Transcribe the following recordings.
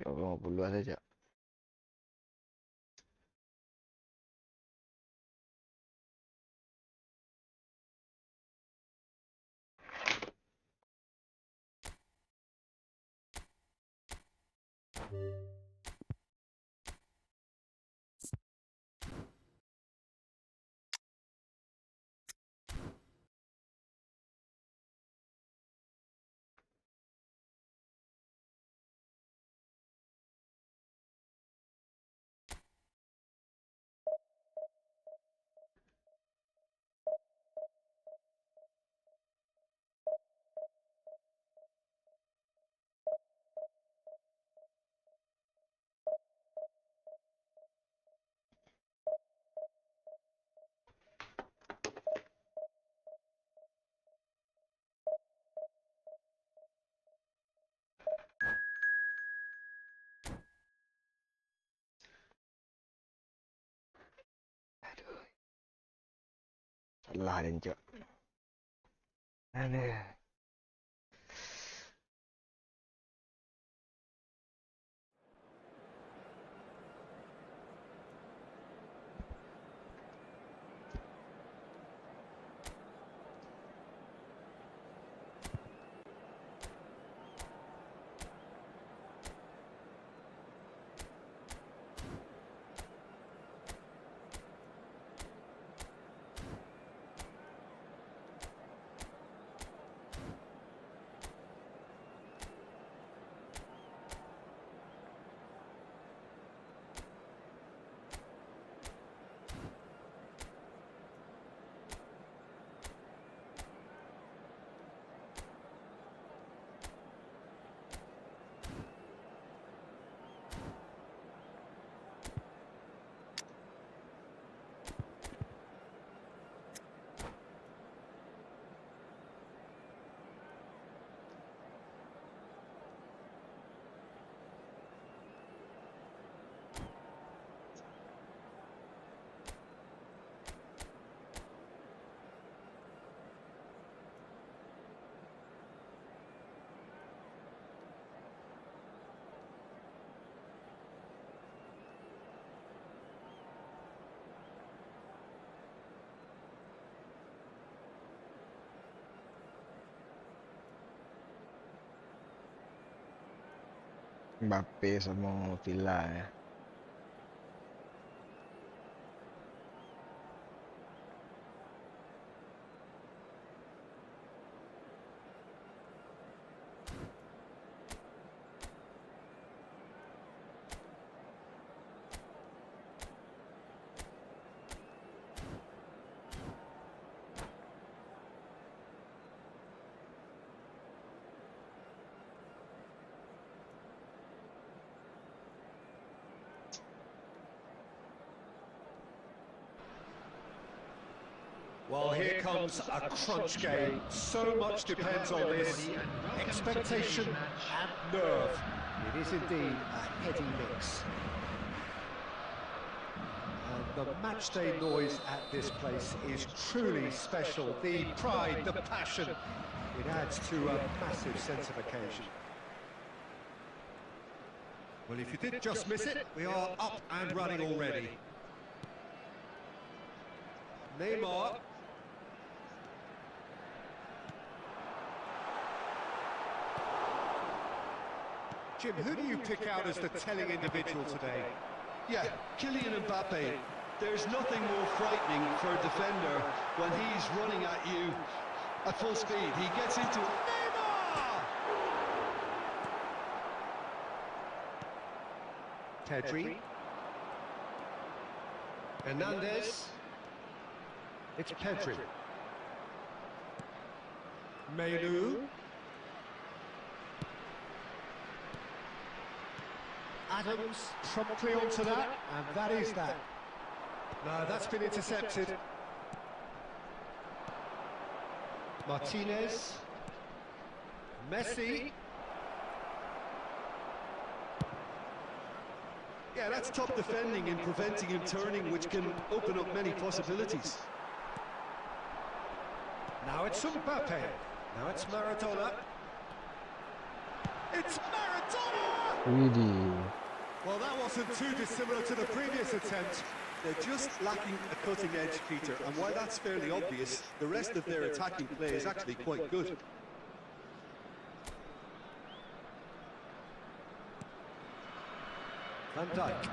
Vamos puluhan saja. Aduh, salah dan cok. Aduh. Mbappe sama Villa ya. Well, here comes a crunch game. So much depends on this. Expectation and nerve. It is indeed a heady mix. And the matchday noise at this place is truly special. The pride, the passion, it adds to a massive sense of occasion. Well, if you did just miss it, we are up and running already. Neymar. Jim, who do you pick out as the telling individual today? Yeah, Kylian Mbappe. There's nothing more frightening for a defender when he's running at you at full speed. He gets into it. Neymar! Pedri. Hernandez. It's Pedri. Melu. Adams promptly onto that, and that is that. No, that's been intercepted. Martinez. Messi. Yeah, that's top defending and preventing him turning, which can open up many possibilities. Now it's Mbappe. Now it's Maradona. It's Maradona! Really. Well, that wasn't too dissimilar to the previous attempt. They're just lacking a cutting edge, Peter, and while that's fairly obvious, the rest of their attacking play is actually quite good. Van Dijk.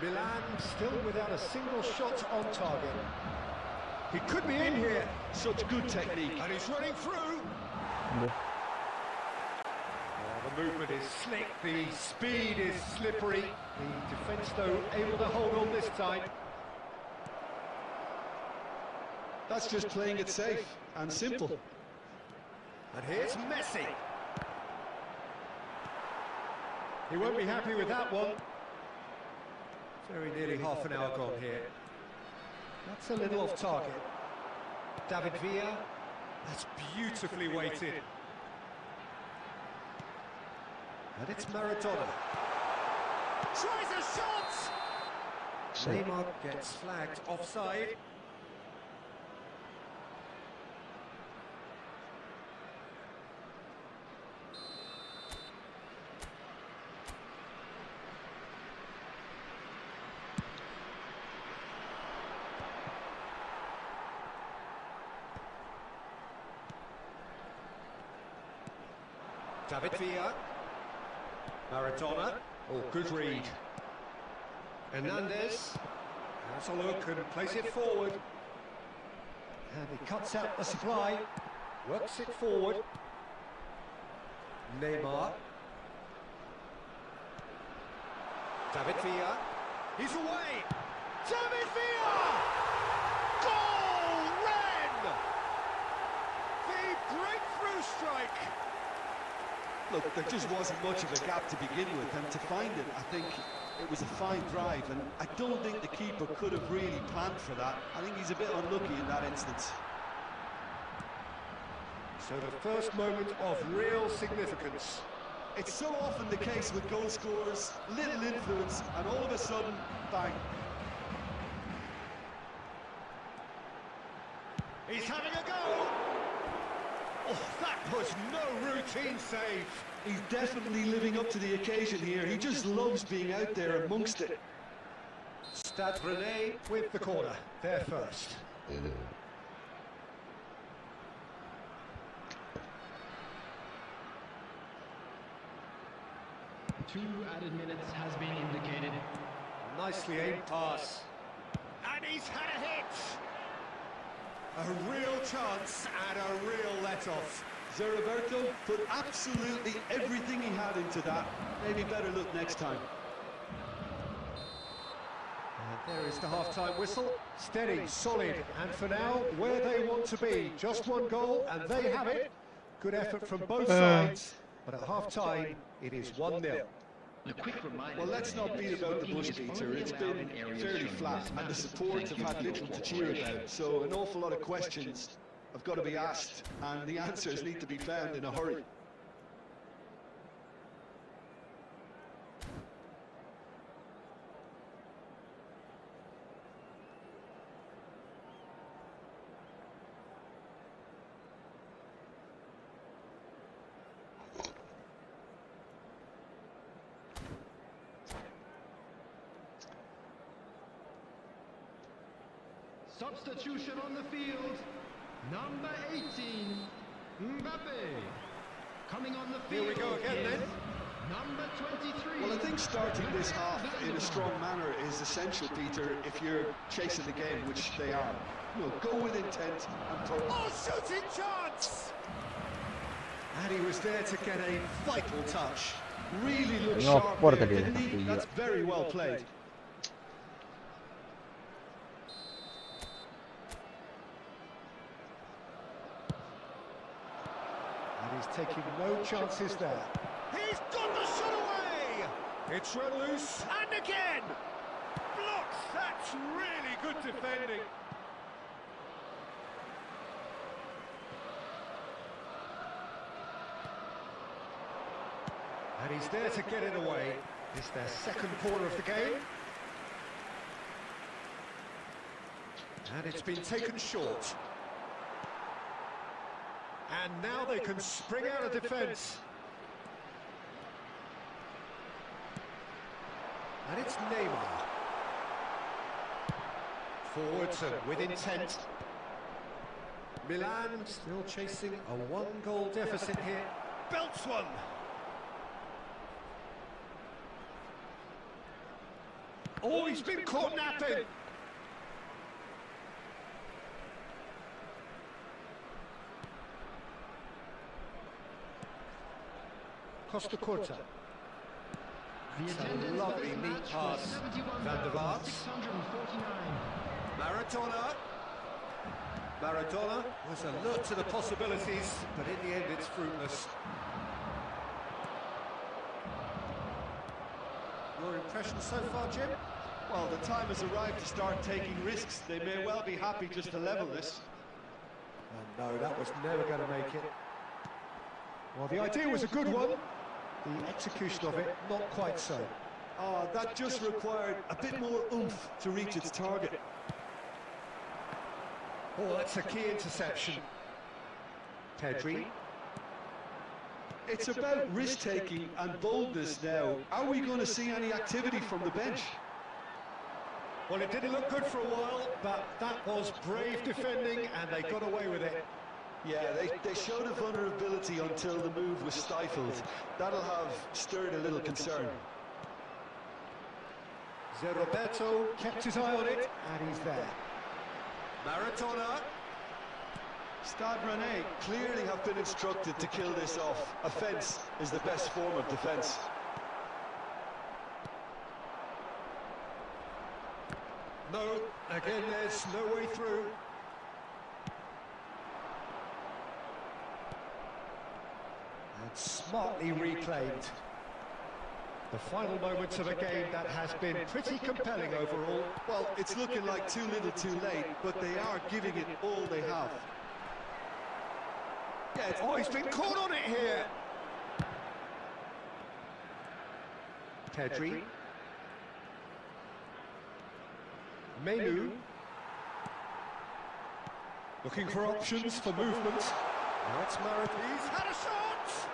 Milan still without a single shot on target. He could be in here. Such good technique. And he's running through. The movement is slick, the speed is slippery. The defence, though, able to hold on this time. That's just playing it safe and simple. And here's Messi. He won't be happy with that one. Very nearly half an hour gone here. That's a little off target. David Villa. That's beautifully weighted. And it's Maradona. Tries a shot! Neymar gets flagged offside. David Villa. Maradona. Oh, good read. Hernandez has a look and plays it forward. And he cuts out the supply. Works it forward. Neymar. David Villa. He's away. David Villa! Goal! Ren! The breakthrough strike. Look, there just wasn't much of a gap to begin with, and to find it, I think it was a fine drive, and I don't think the keeper could have really planned for that. I think he's a bit unlucky in that instance. So the first moment of real significance. It's so often the case with goal scorers, little influence, and all of a sudden, bang. He's having a go! Oh, that was no routine save. He's definitely living up to the occasion here. He just loves being out there amongst it. Stade Rennais with the corner. There first. Two added minutes has been indicated. Nicely aimed pass. And he's had a hit! A real chance and a real let-off. Zeriberto put absolutely everything he had into that. Maybe better look next time. And there is the half-time whistle. Steady, solid, and for now, where they want to be. Just one goal, and they have it. Good effort from both sides, but at half-time, it is 1-0. A quick reminder. Well, let's not beat about the bush, Peter. It's been fairly flat, and the supports have had little to cheer about. So an awful lot of questions have got to be asked, and the answers need to be found in a hurry. Substitution on the field. Number 18, Mbappe. Coming on the field. Here we go again then. Number 23. Well, I think starting this half in a strong manner is essential, Peter, if you're chasing the game, which they are. You know, go with intent and put... Oh, shooting chance! And he was there to get a vital touch. Really looked No, sharp porta there, lì, didn't he? figlio. That's very well played. And he's taking no chances there. He's got the shot away! It's run loose, and again! Blocks! That's really good defending. And he's there to get it away. It's their second corner of the game. And it's been taken short. And now they can spring out of defence. And it's Neymar. Forwards and with intent. Milan still chasing a one-goal deficit here. Belts one. Oh, he's been caught napping. Costa Corta. The That's a attendance lovely for this neat match pass. was Van der Vaart. 71,649. Maradona. Maradona was alert to the possibilities, but in the end it's fruitless. Your impression so far, Jim? Well, the time has arrived to start taking risks. They may well be happy just to level this. No, that was never going to make it. Well, the idea was a good one. The execution of it, not quite so. That just required a bit more oomph to reach its target. Oh, that's a key interception. Pedri. It's about risk-taking and boldness now. Are we going to see any activity from the bench? Well, it didn't look good for a while, but that was brave defending, and they got away with it. Yeah, they showed a vulnerability until the move was stifled. That'll have stirred a little concern. Roberto kept his eye on it, and he's there. Maradona. Stade Rennais clearly have been instructed to kill this off. Offence is the best form of defence. No, again there's no way through. And smartly reclaimed. The final moments of a game that has been pretty compelling overall. Well, it's looking like too little too late, but they are giving it all they have. Yeah, oh, he's been caught on it here. Pedri. Menu. Looking for options for movement. Now it's Maradona. He's had a shot!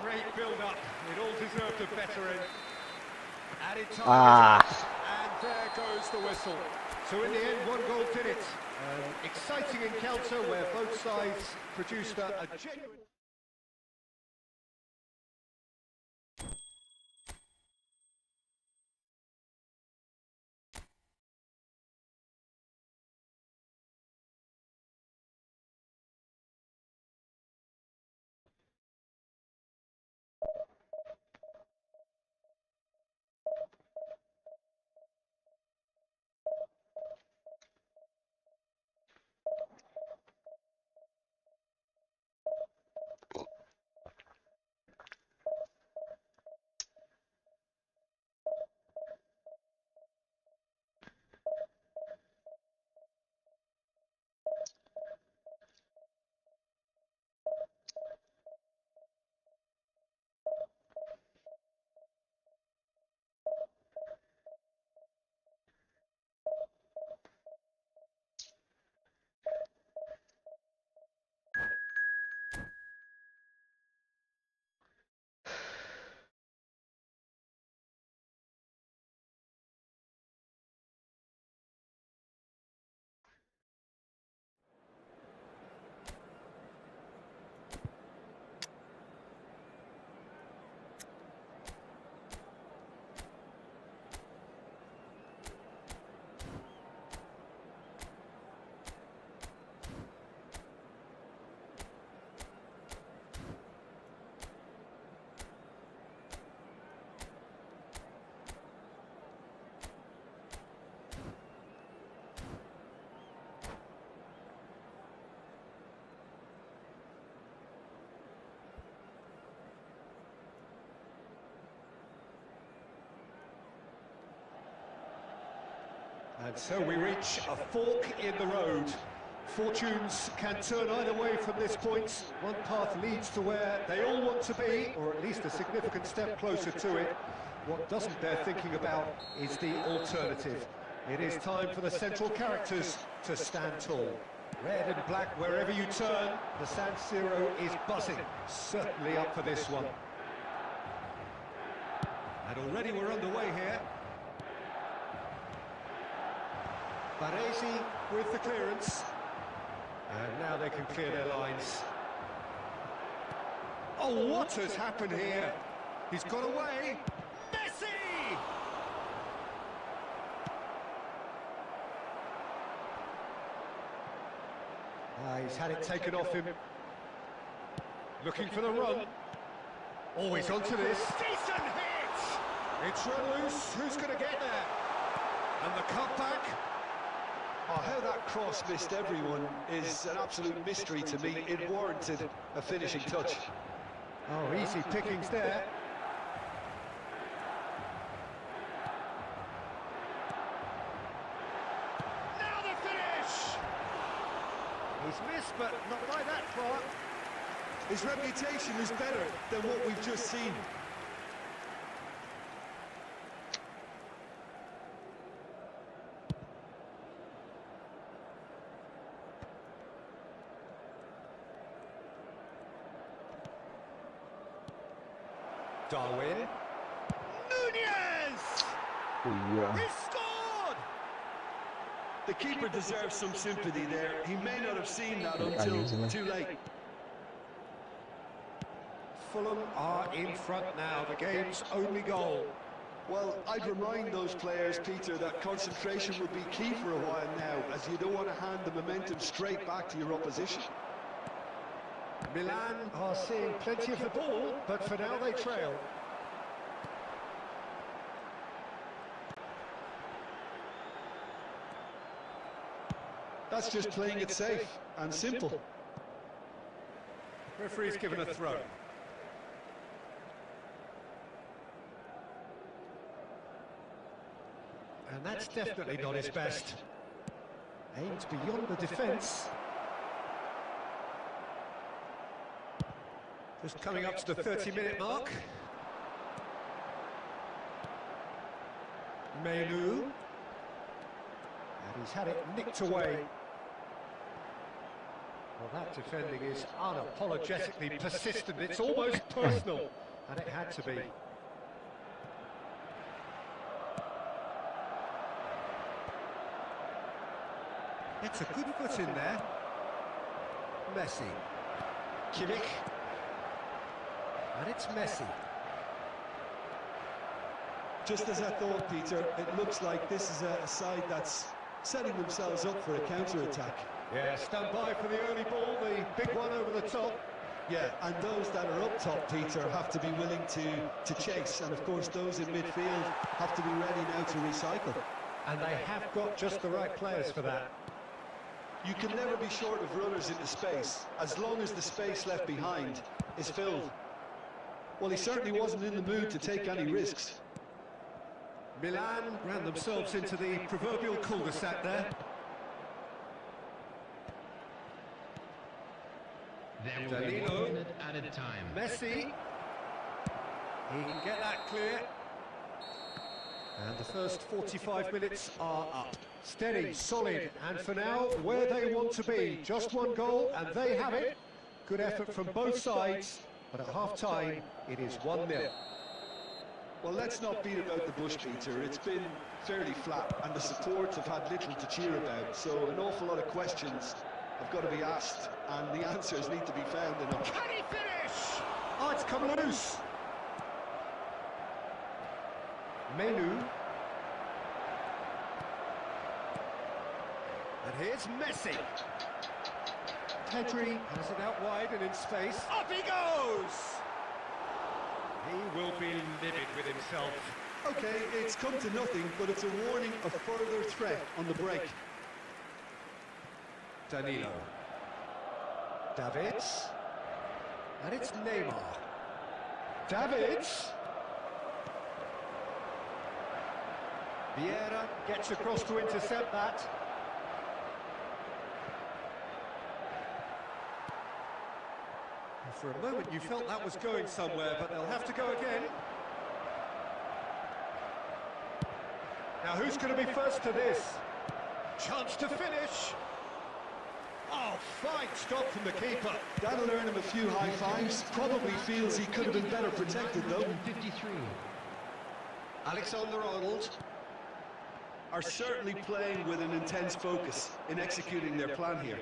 Great build-up. It all deserved a better end. Added time. And there goes the whistle. So in the end, one goal did it. An exciting encounter where both sides produced a genuine... And so we reach a fork in the road. Fortunes can turn either way from this point. One path leads to where they all want to be, or at least a significant step closer to it. What doesn't bear thinking about is the alternative. It is time for the central characters to stand tall. Red and black wherever you turn, the San Siro is buzzing. Certainly up for this one. And already we're underway here. Baresi with the clearance. And now they can clear their lines. Oh, what has happened here? He's got away. Messi! He's had it taken off him. Looking for the run. Oh, he's onto this. Decent hit! It's run loose. Who's going to get there? And the cutback. Oh, how that cross missed everyone is an absolute mystery to me. It warranted a finishing touch. Oh, easy pickings there. Now the finish! He's missed, but not by that far. His reputation is better than what we've just seen. Darwin. Nunez! Yeah. He scored! The keeper deserves some sympathy there. He may not have seen that until too late. Fulham are in front now, the game's only goal. Well, I'd remind those players, Peter, that concentration will be key for a while now, as you don't want to hand the momentum straight back to your opposition. Milan are seeing plenty of the ball, but for now they trail. That's just playing it safe and simple. Referee's given a throw. And that's definitely not his best. Aims beyond the defence. Just coming up to the 30-minute mark. Menu. And he's had it nicked away. Well, that defending is unapologetically persistent. It's almost personal. And it had to be. It's a good foot in there. Messi. Kimmich. And it's Messi. Just as I thought, Peter, it looks like this is a side that's setting themselves up for a counter-attack. Yeah, stand by for the early ball, the big one over the top. Yeah, and those that are up top, Peter, have to be willing to chase. And of course, those in midfield have to be ready now to recycle. And they have got just the right players for that. You can never be short of runners into space, as long as the space left behind is filled. Well, he certainly wasn't in the mood to take any risks. Milan ran themselves into the proverbial cul-de-sac there. There will be 1 minute added time. Messi. He can get that clear. And the first 45 minutes are up. Steady, solid, and for now, where they want to be. Just one goal, and they have it. Good effort from both sides, but at half-time, it is 1-0. Well, let's not beat about the bush, Peter. It's been fairly flat, and the supports have had little to cheer about. So an awful lot of questions have got to be asked, and the answers need to be found in them. Can he finish? Oh, it's come loose. Menu. And here's Messi. Pedri has it out wide and in space. Up he goes! He will be livid with himself. Okay, it's come to nothing, but it's a warning of further threat on the break. Danilo. Davids. And it's Neymar. Davids. Vieira gets across to intercept that. For a moment you felt that was going somewhere, but they'll have to go again. Now who's going to be first to this? Chance to finish. Oh, fine stop from the keeper. That'll earn him a few high fives. Probably feels he could have been better protected, though. 53. Alexander-Arnold. Are certainly playing with an intense focus in executing their plan here.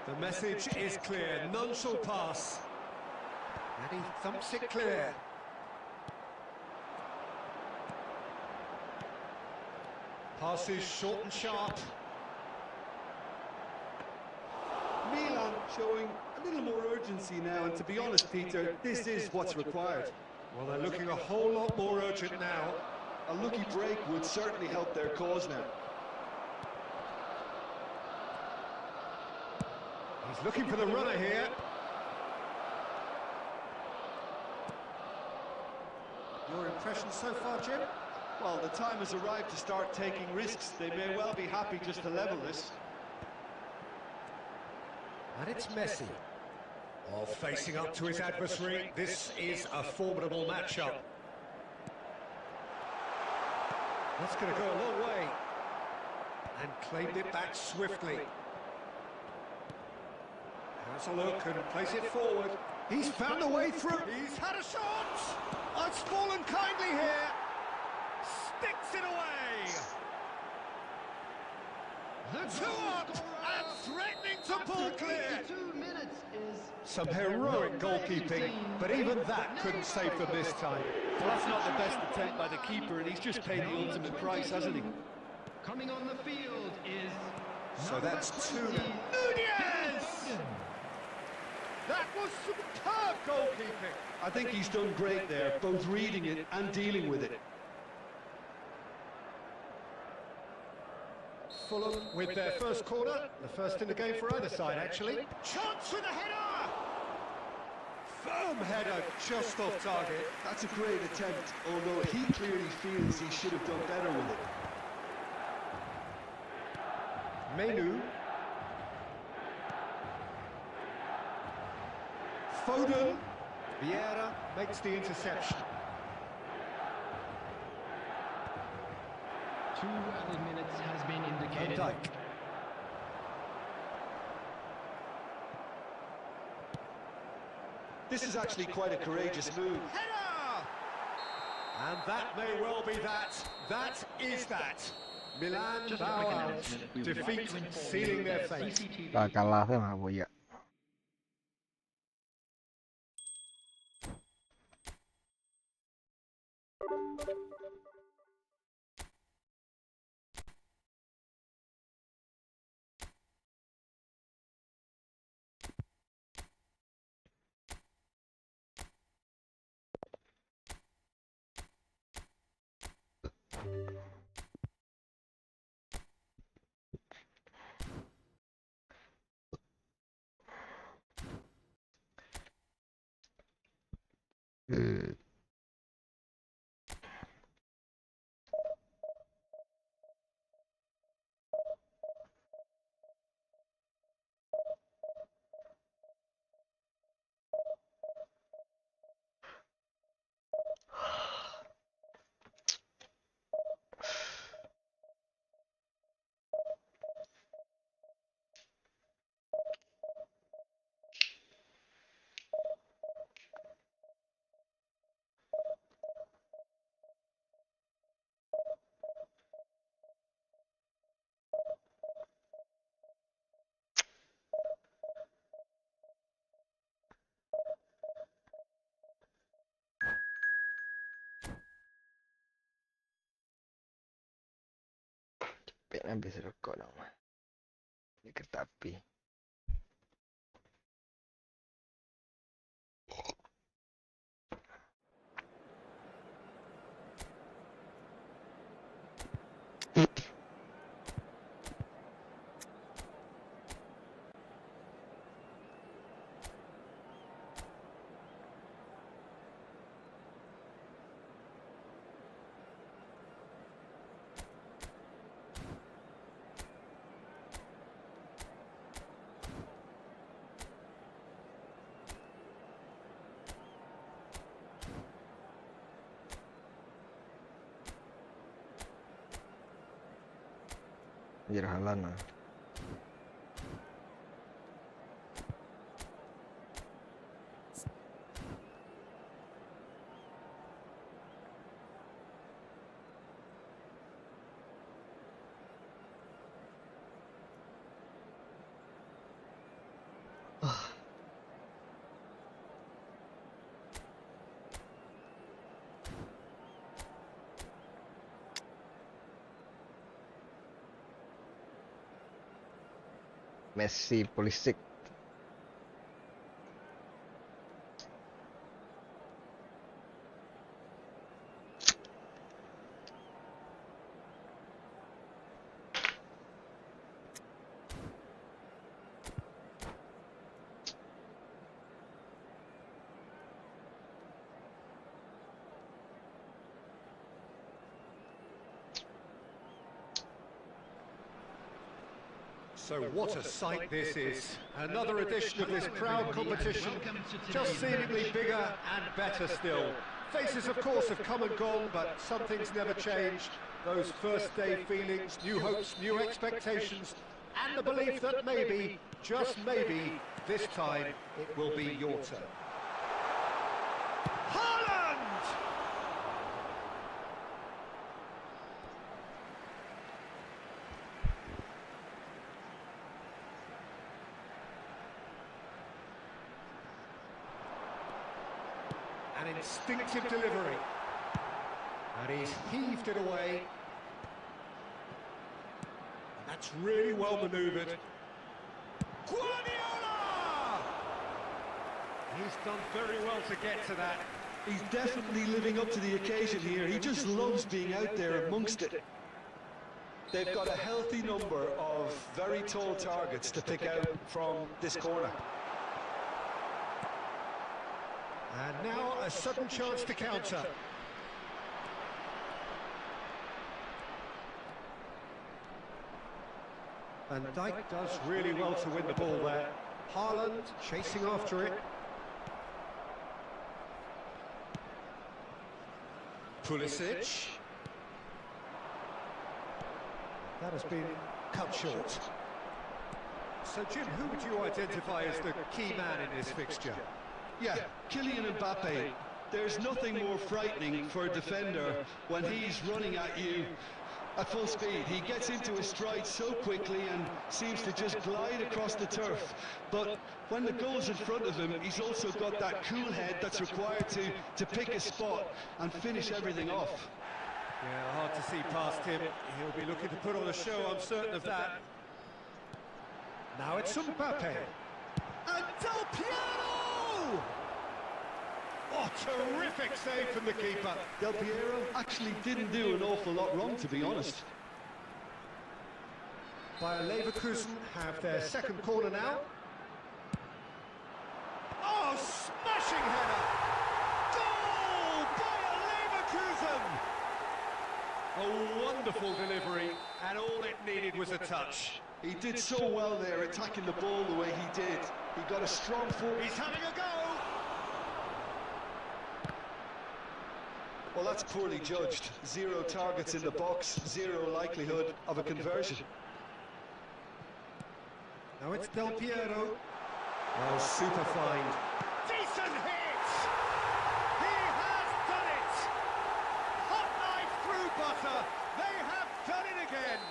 The message is clear, none shall pass. And he thumps it clear. Passes short and sharp. Milan showing a little more urgency now, and to be honest, Peter, this is what's required. Well, they're looking a whole lot more urgent now. A lucky break would certainly help their cause now. He's looking for the runner here. Your impression so far, Jim? Well, the time has arrived to start taking risks. They may well be happy just to level this. And it's Messi. Oh, facing up to his adversary. This is a formidable matchup. That's going to go a long way. And claimed it back swiftly. Has a look and plays it forward. He's found a way through. He's had a shot. Oh, it's fallen kindly here. Sticks it away. The Two goal up scorer and threatening to pull after clear. 82 minutes is Some heroic goalkeeping, but even that couldn't save them this time. Well, that's not the best attempt by the keeper, and he's just paid the ultimate price, hasn't he? coming on the field is So number that's 20, 2. Nunez! That was superb goalkeeping. I think he's done great there, both reading it and dealing with it. Fulham with their first corner, the first in the game for either side, actually. Chance with a header! Firm header, just off target. That's a great attempt, although he clearly feels he should have done better with it. Menu. Foden. Vieira makes the interception. 2 added minutes has been Van indicated. Dijk. This is actually quite a courageous move. Header! And that may well be that. That is that. Milan Just a bow quick out. announcement. We would like Defeat to inform sealing you their that fate. CCTV Và kalah thế mà bây giờ. Ừ. Apenas empecé los colos, man. Hay que tapi. Anjir halan lah. Messi, Pulisic. So what a sight this is. Another edition of this crowd competition, just seemingly bigger and better still. Faces, of course, have come and gone, but some things never change. Those first day feelings, new hopes, new expectations, and the belief that maybe, just maybe, this time it will be your turn. Haaland! An instinctive delivery. And he's heaved it away. And that's really well manoeuvred. Guardiola! He's done very well to get to that. He's definitely living up to the occasion here. He just loves being out there amongst it. They've got a healthy number of very tall targets to pick out from this corner. And now a sudden chance to counter. Van Dijk does really well to win the ball there. Haaland chasing after it. Pulisic. That has been cut short. So Jim, who would you identify as the key man in this fixture? Yeah, Kylian Mbappe. There's nothing more frightening for a defender when he's running at you at full speed. He gets into his stride so quickly and seems to just glide across the turf. But when the goal's in front of him, he's also got that cool head that's required to pick a spot and finish everything off. Yeah, hard to see past him. He'll be looking to put on a show, I'm certain of that. Now it's Mbappe. And Del Piero! Oh, terrific save from the keeper. Del Piero actually didn't do an awful lot wrong, to be honest. Bayer Leverkusen have their second corner now. Oh, smashing header! Goal! Bayer Leverkusen! A wonderful delivery, and all it needed was a touch. He did so well there, attacking the ball the way he did. He got a strong foot. He's having a go! Well, that's poorly judged. 0 targets in the box, 0 likelihood of a conversion. Now it's Del Piero. Oh, super find. Decent hit! He has done it! Hot knife through butter. They have done it again.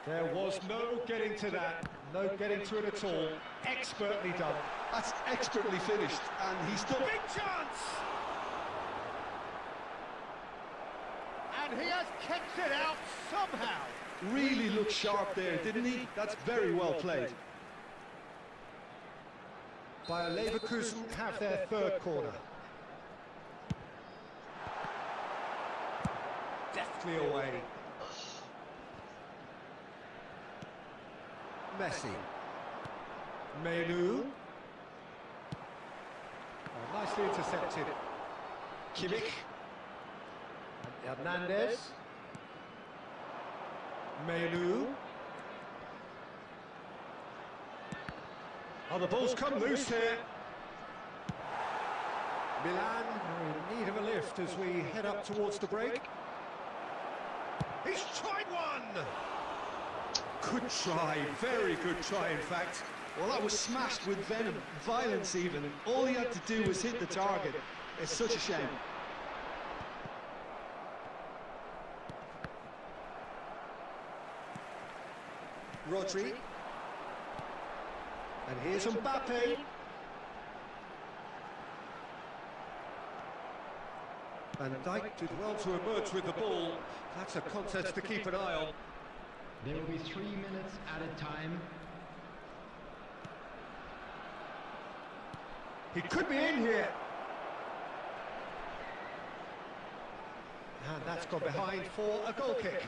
There was no getting to that. No getting to it at all. Expertly done. That's expertly finished, and he's done. Big chance! And he has kept it out somehow. Really looked sharp there, didn't he? That's very well played. Bayer Leverkusen have their third corner. Deftly away. Messi. Menu. Oh, nicely intercepted. Kimmich. Hernandez. Menu. Oh, the ball's come loose here. Milan are in need of a lift as we head up towards the break. He's tried one! Good try, very good try in fact. Well, that was smashed with venom, violence even. All he had to do was hit the target. It's such a shame. Rodri. And here's Mbappe. Van Dijk did well to emerge with the ball. That's a contest to keep an eye on. There will be 3 minutes at a time. He could be in here. And that's gone behind for a goal kick.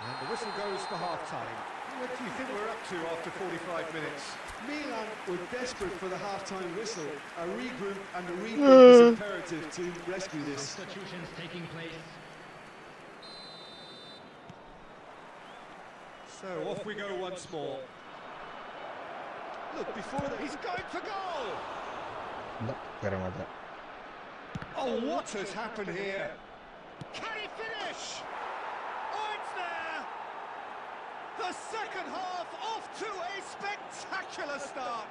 And the whistle goes for half-time. What do you think we're up to after 45 minutes? Milan were desperate for the half-time whistle. A regroup and a rethink is imperative to rescue this. Substitutions taking place. So off we go once more. Look, before that, He's going for goal! No, fermata. Oh, what has happened here? Can he finish? Oh, it's there! The second half off to a spectacular start.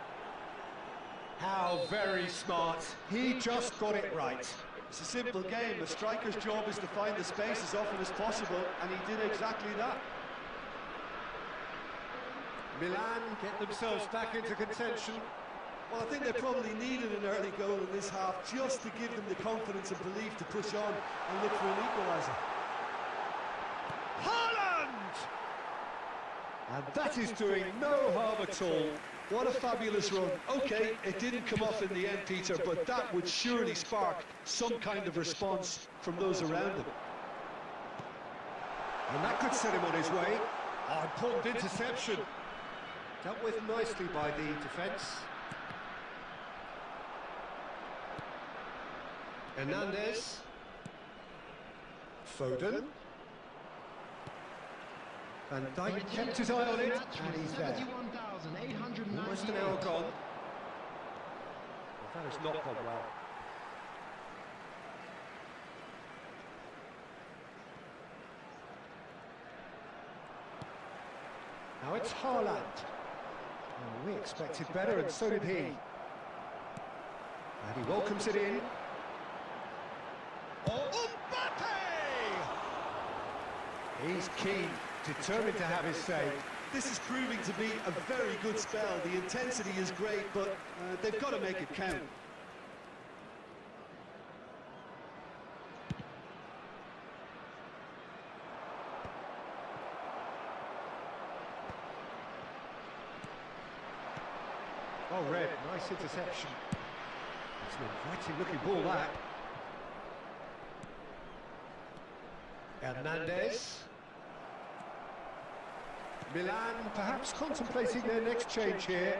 How very smart. He just got it right. it's a simple game. The striker's job is to find the space as often as possible, and he did exactly that. Milan get themselves back into contention. Well, I think they probably needed an early goal in this half just to give them the confidence and belief to push on and look for an equaliser. Haaland! And that is doing no harm at all. What a fabulous run. Okay, it didn't come off in the end, Peter, but that would surely spark some kind of response from those around him. And that could set him on his way. Oh, important interception. Dealt with nicely by the defence. Hernandez. Foden. Van Dijk kept his eye on it, and he's there. 71,898. Almost an hour gone. Well, that has not gone well. Now it's Haaland. Oh, we expected better, and so did he. And he welcomes it in. Oh, Mbappe! He's keen, determined to have his say. This is proving to be a very good spell. The intensity is great, but they've got to make it count. Oh, Red, nice interception. It's an inviting looking ball, that. Hernandez. Milan perhaps contemplating their next change here.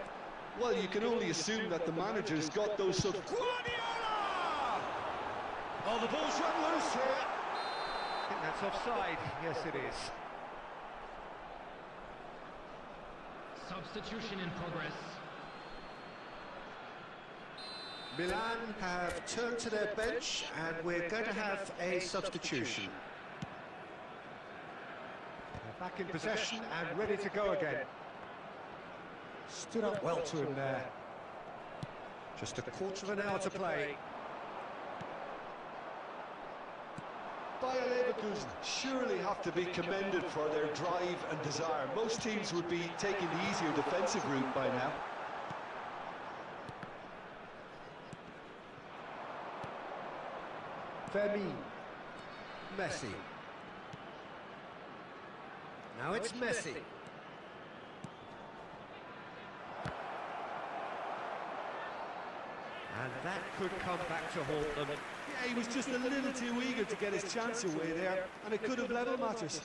Well, you can only assume that the manager's got those sort of... Guardiola! Oh, the ball's run loose here. I think that's offside. Yes, it is. Substitution in progress. Milan have turned to their bench, and we're going to have a substitution. They're back in possession and ready to go again. Stood up well to him there. Just a quarter of an hour to play. Bayer Leverkusen surely have to be commended for their drive and desire. Most teams would be taking the easier defensive route by now. Fermin. Messi. Now it's Messi. And that could come back to haunt them. Yeah, he was just a little too eager to get his chance away there, and it could have level matters.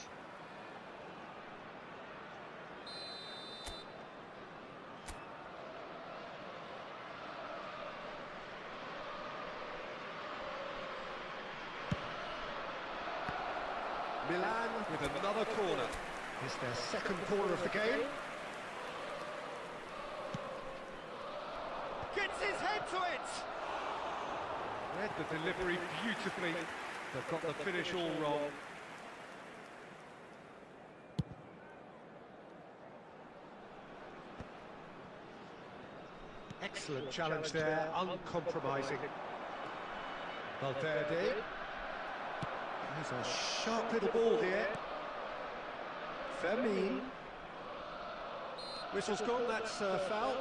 Milan with another corner. It's their second corner of the game. Gets his head to it! Read the delivery beautifully. They've got the finish all wrong. Excellent challenge there, uncompromising. Valverde. There's a sharp little ball here. Fermin. Whistle's gone, that's foul.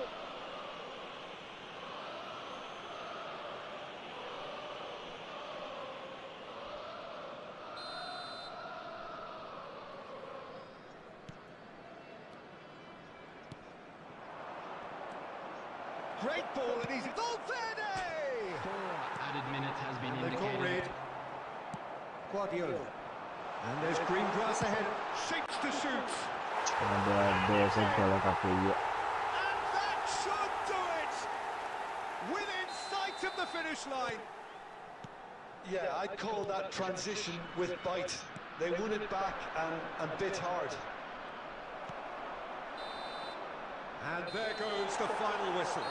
great ball, and he's Valverde! 4 added minutes has been They call indicated. Reed. Guardiola. And there's green grass ahead. Shakes to shoot. Ada segala kaki. And that should do it! Within sight of the finish line. Yeah, I'd call that transition with bite. They won it back and bit hard. And there goes the final whistle.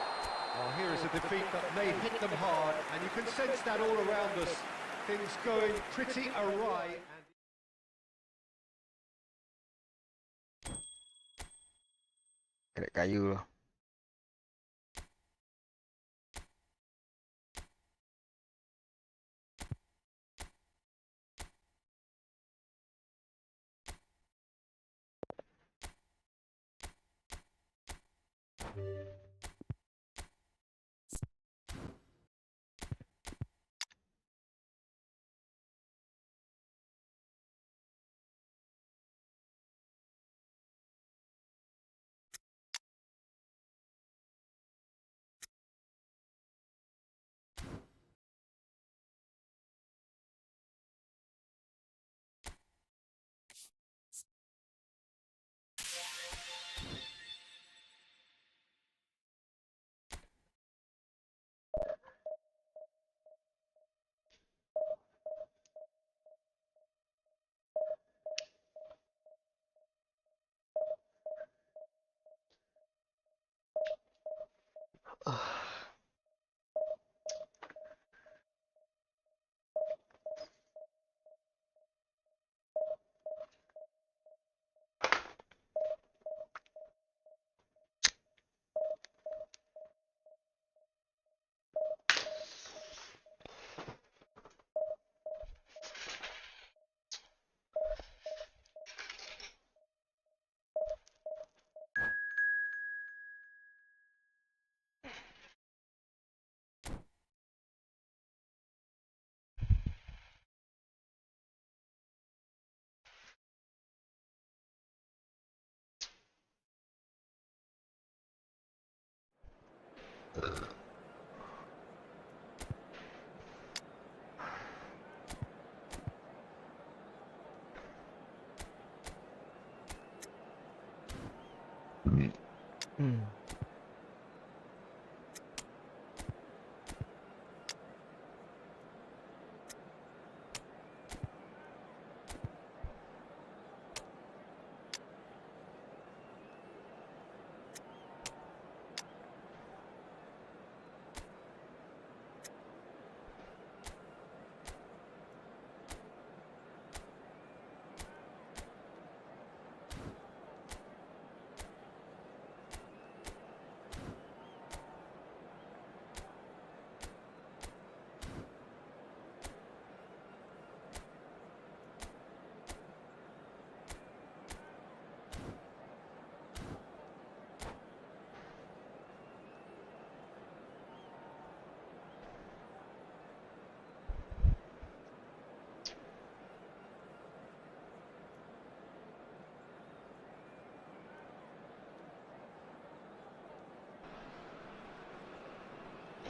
Oh, here is a defeat that may hit them hard, and you can sense that all around us. Things going pretty awry. Kedek kayu loh.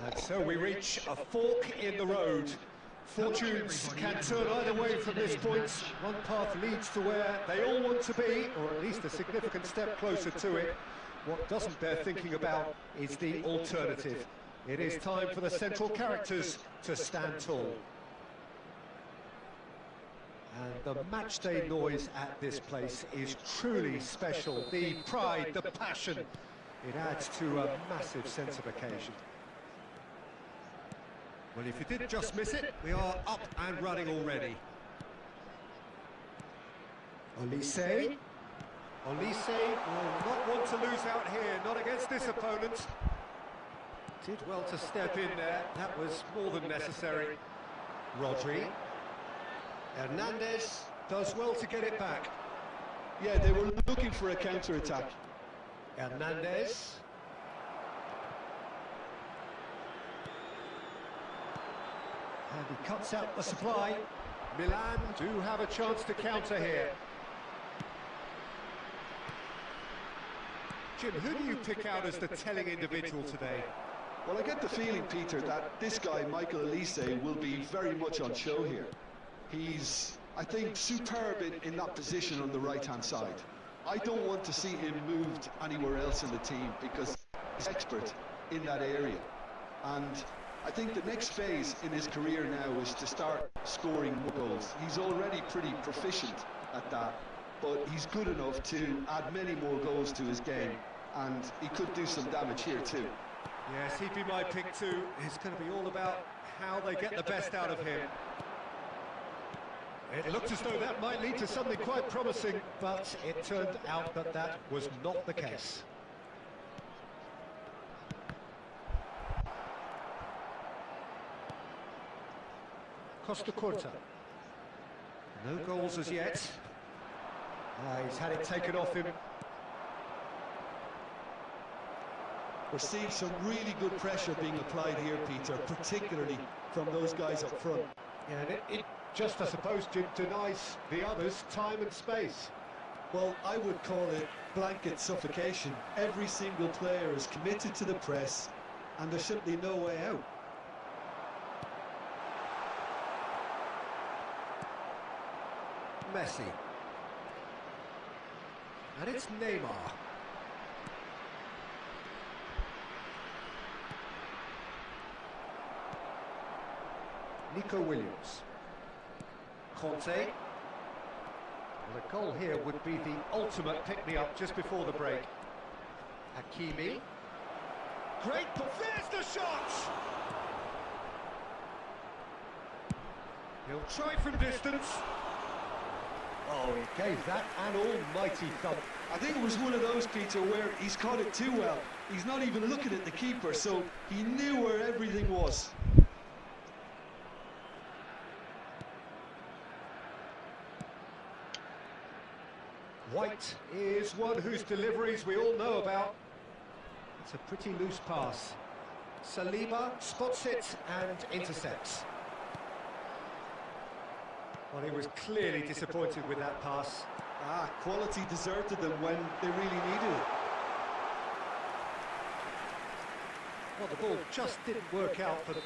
And so we reach a fork in the road. Fortunes can turn either way from this point. One path leads to where they all want to be, or at least a significant step closer to it. What doesn't bear thinking about is the alternative. It is time for the central characters to stand tall. And the matchday noise at this place is truly special. The pride, the passion, it adds to a massive sense of occasion. Well, if you did just miss it, we are up and running already. Olise. Olise will not want to lose out here, not against this opponent. Did well to step in there, that was more than necessary. Rodri. Hernandez does well to get it back. Yeah, they were looking for a counter-attack. Hernandez. And he cuts out the supply. Milan do have a chance to counter here. Jim, who do you pick out as the telling individual today? Well, I get the feeling, Peter, that this guy, Michael Elise, will be very much on show here. He's, I think, superb in that position on the right-hand side. I don't want to see him moved anywhere else in the team because he's expert in that area. And I think the next phase in his career now is to start scoring more goals. He's already pretty proficient at that, but he's good enough to add many more goals to his game, and he could do some damage here too. Yes, he'd be my pick too. It's going to be all about how they get the best out of him. It looked as though that might lead to something quite promising, but it turned out that that was not the case. Costa Curta. No goals as yet. He's had it taken off him. We're seeing some really good pressure being applied here, Peter, particularly from those guys up front. Yeah, and it just, I suppose, denies the others time and space. Well, I would call it blanket suffocation. Every single player is committed to the press, and there's simply no way out. Messi. And it's Neymar. Nico Williams. Conte. Well, a goal here would be the ultimate pick-me-up just before the break. Hakimi. Great, but there's the shot! He'll try from distance. Oh, he gave that an almighty thump. I think it was one of those, Peter, where he's caught it too well. He's not even looking at the keeper, so he knew where everything was. White is one whose deliveries we all know about. It's a pretty loose pass. Saliba spots it and intercepts. Well, he was clearly disappointed with that pass. Quality deserted them when they really needed it. Well, the ball just didn't work out for them.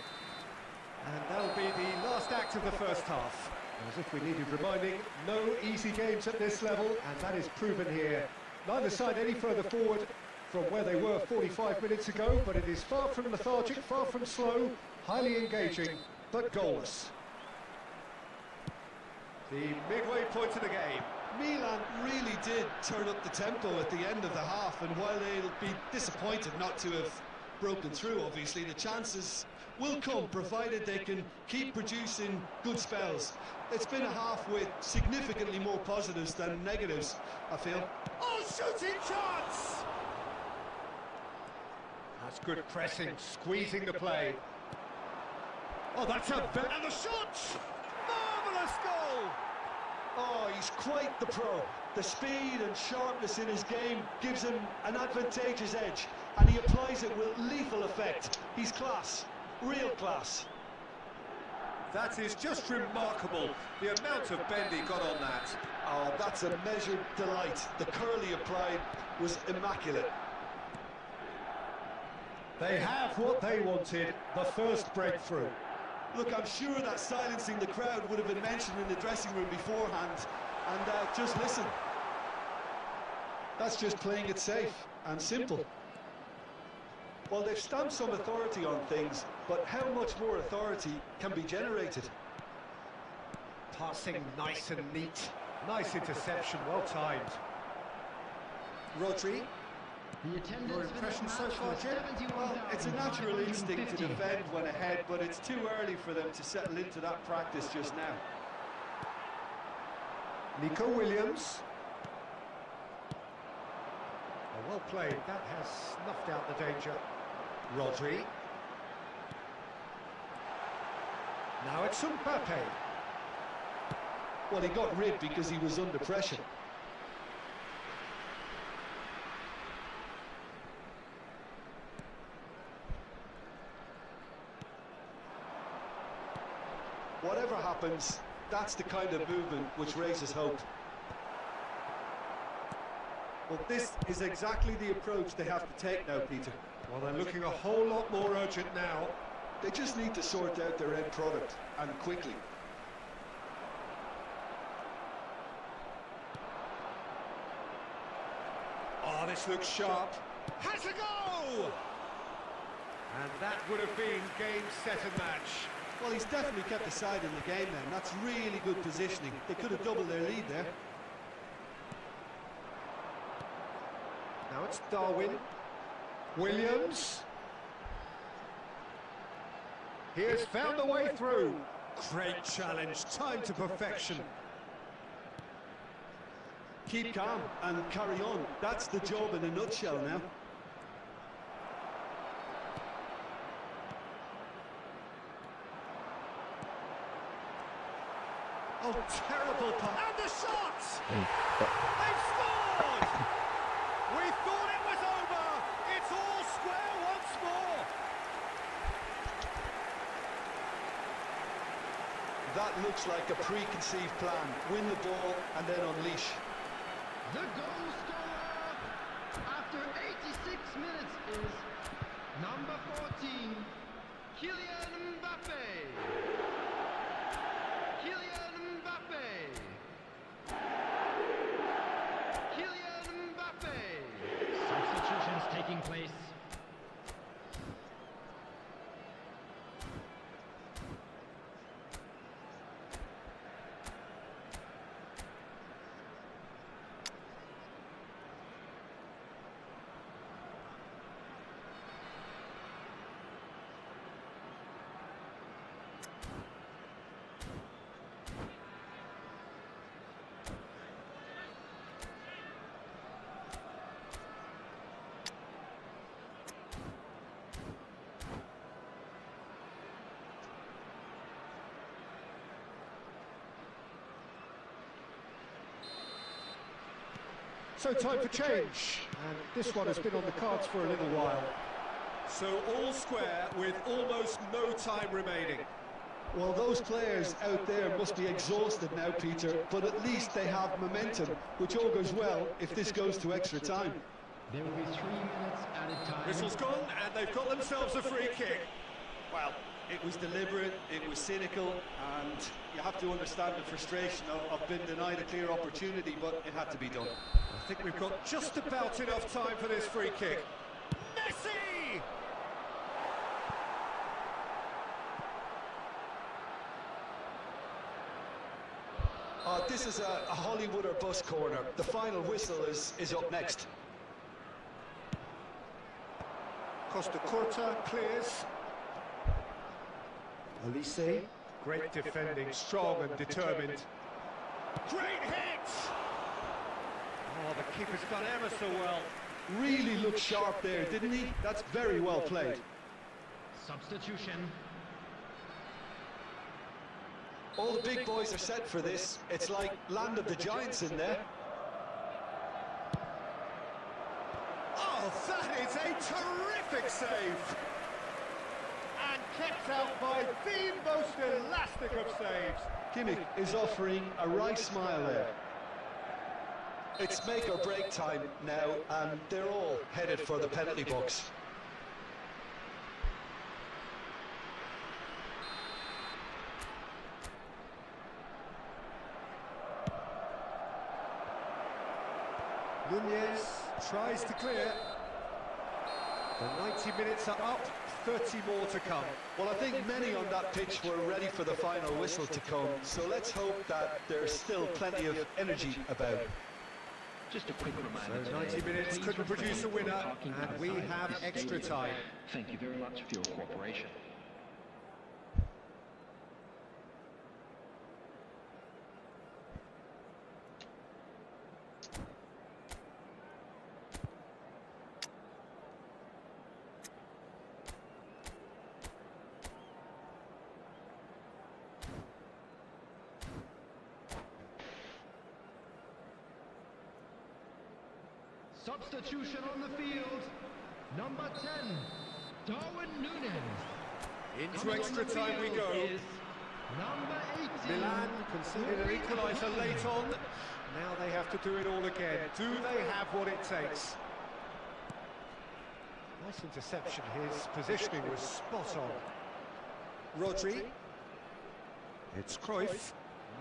And that'll be the last act of the first half. As if we needed reminding, no easy games at this level, and that is proven here. Neither side any further forward from where they were 45 minutes ago, but it is far from lethargic, far from slow, highly engaging, but goalless. The midway point of the game. Milan really did turn up the tempo at the end of the half, and while they'll be disappointed not to have broken through, obviously, the chances will come, provided they can keep producing good spells. It's been a half with significantly more positives than negatives, I feel. Oh, shooting chance! That's good pressing, squeezing the play. Oh, that's a... and the shot! Marvellous goal! Oh, he's quite the pro. The speed and sharpness in his game gives him an advantageous edge, and he applies it with lethal effect. He's class, real class. That is just remarkable, the amount of bend he got on that. Oh, that's a measured delight. The curl he applied was immaculate. They have what they wanted, the first breakthrough. Look, I'm sure that silencing the crowd would have been mentioned in the dressing room beforehand. And just listen. That's just playing it safe and simple. Well, they've stamped some authority on things, but how much more authority can be generated? Passing nice and neat. Nice interception, well timed. Rodri. Your impression so far, Jim? Well, it's a natural instinct to defend when ahead, but it's too early for them to settle into that practice just now. Nico Williams. Oh, well played, that has snuffed out the danger. Rodri. Now it's Mbappe. Well, he got rid because he was under pressure. Whatever happens, that's the kind of movement which raises hope. Well, this is exactly the approach they have to take now, Peter. Well, they're looking a whole lot more urgent now. They just need to sort out their end product, and quickly. Oh, this looks sharp. Has a go! And that would have been game, set and match. Well, he's definitely kept the side in the game then. That's really good positioning. They could have doubled their lead there. Now it's Darwin. Williams. He has found a way through. Great challenge, time to perfection. Keep calm and carry on. That's the job in a nutshell now. Oh, terrible pass. And the shot! Hey, They've scored! We thought it was over. It's all square once more. That looks like a preconceived plan. Win the ball and then unleash. The goal scorer after 86 minutes is number 14, Kylian Mbappe. Kylian Mbappe. Kylian Mbappe. Substitutions taking place. So time for change. And this one has been on the cards for a little while. So all square with almost no time remaining. Well, those players out there must be exhausted now, Peter, but at least they have momentum, which all goes well if this goes to extra time. There will be 3 minutes at a time. Whistle's gone and they've got themselves a free kick. Well, it was deliberate, it was cynical, and you have to understand the frustration of being denied a clear opportunity, but it had to be done. I think we've got just about enough time for this free kick. Messi! This is a Hollywood or bust corner. The final whistle is up next. Costa Curta clears. Elise, great defending, strong and determined. Great hit! Oh, the keeper's done ever so well. Really looked sharp there, didn't he? That's very well played. Substitution. All the big boys are set for this. It's like land of the giants in there. Oh, that is a terrific save! And kept out by the most elastic of saves. Kimmich is offering a wry smile there. It's make or break time now, and they're all headed for the penalty box. Nunez tries to clear. The 90 minutes are up, 30 more to come. Well, I think many on that pitch were ready for the final whistle to come, so let's hope that there's still plenty of energy about. Just a quick reminder. So 90 minutes couldn't produce a winner, and we have extra time. Thank you very much for your cooperation. Substitution on the field, number 10, Darwin Núñez. Into Coming extra on the time we field go. is number 18. Milan conceded an equaliser late on. Now they have to do it all again. Do they have what it takes? Nice interception. His positioning was spot on. Rodri. It's Cruyff.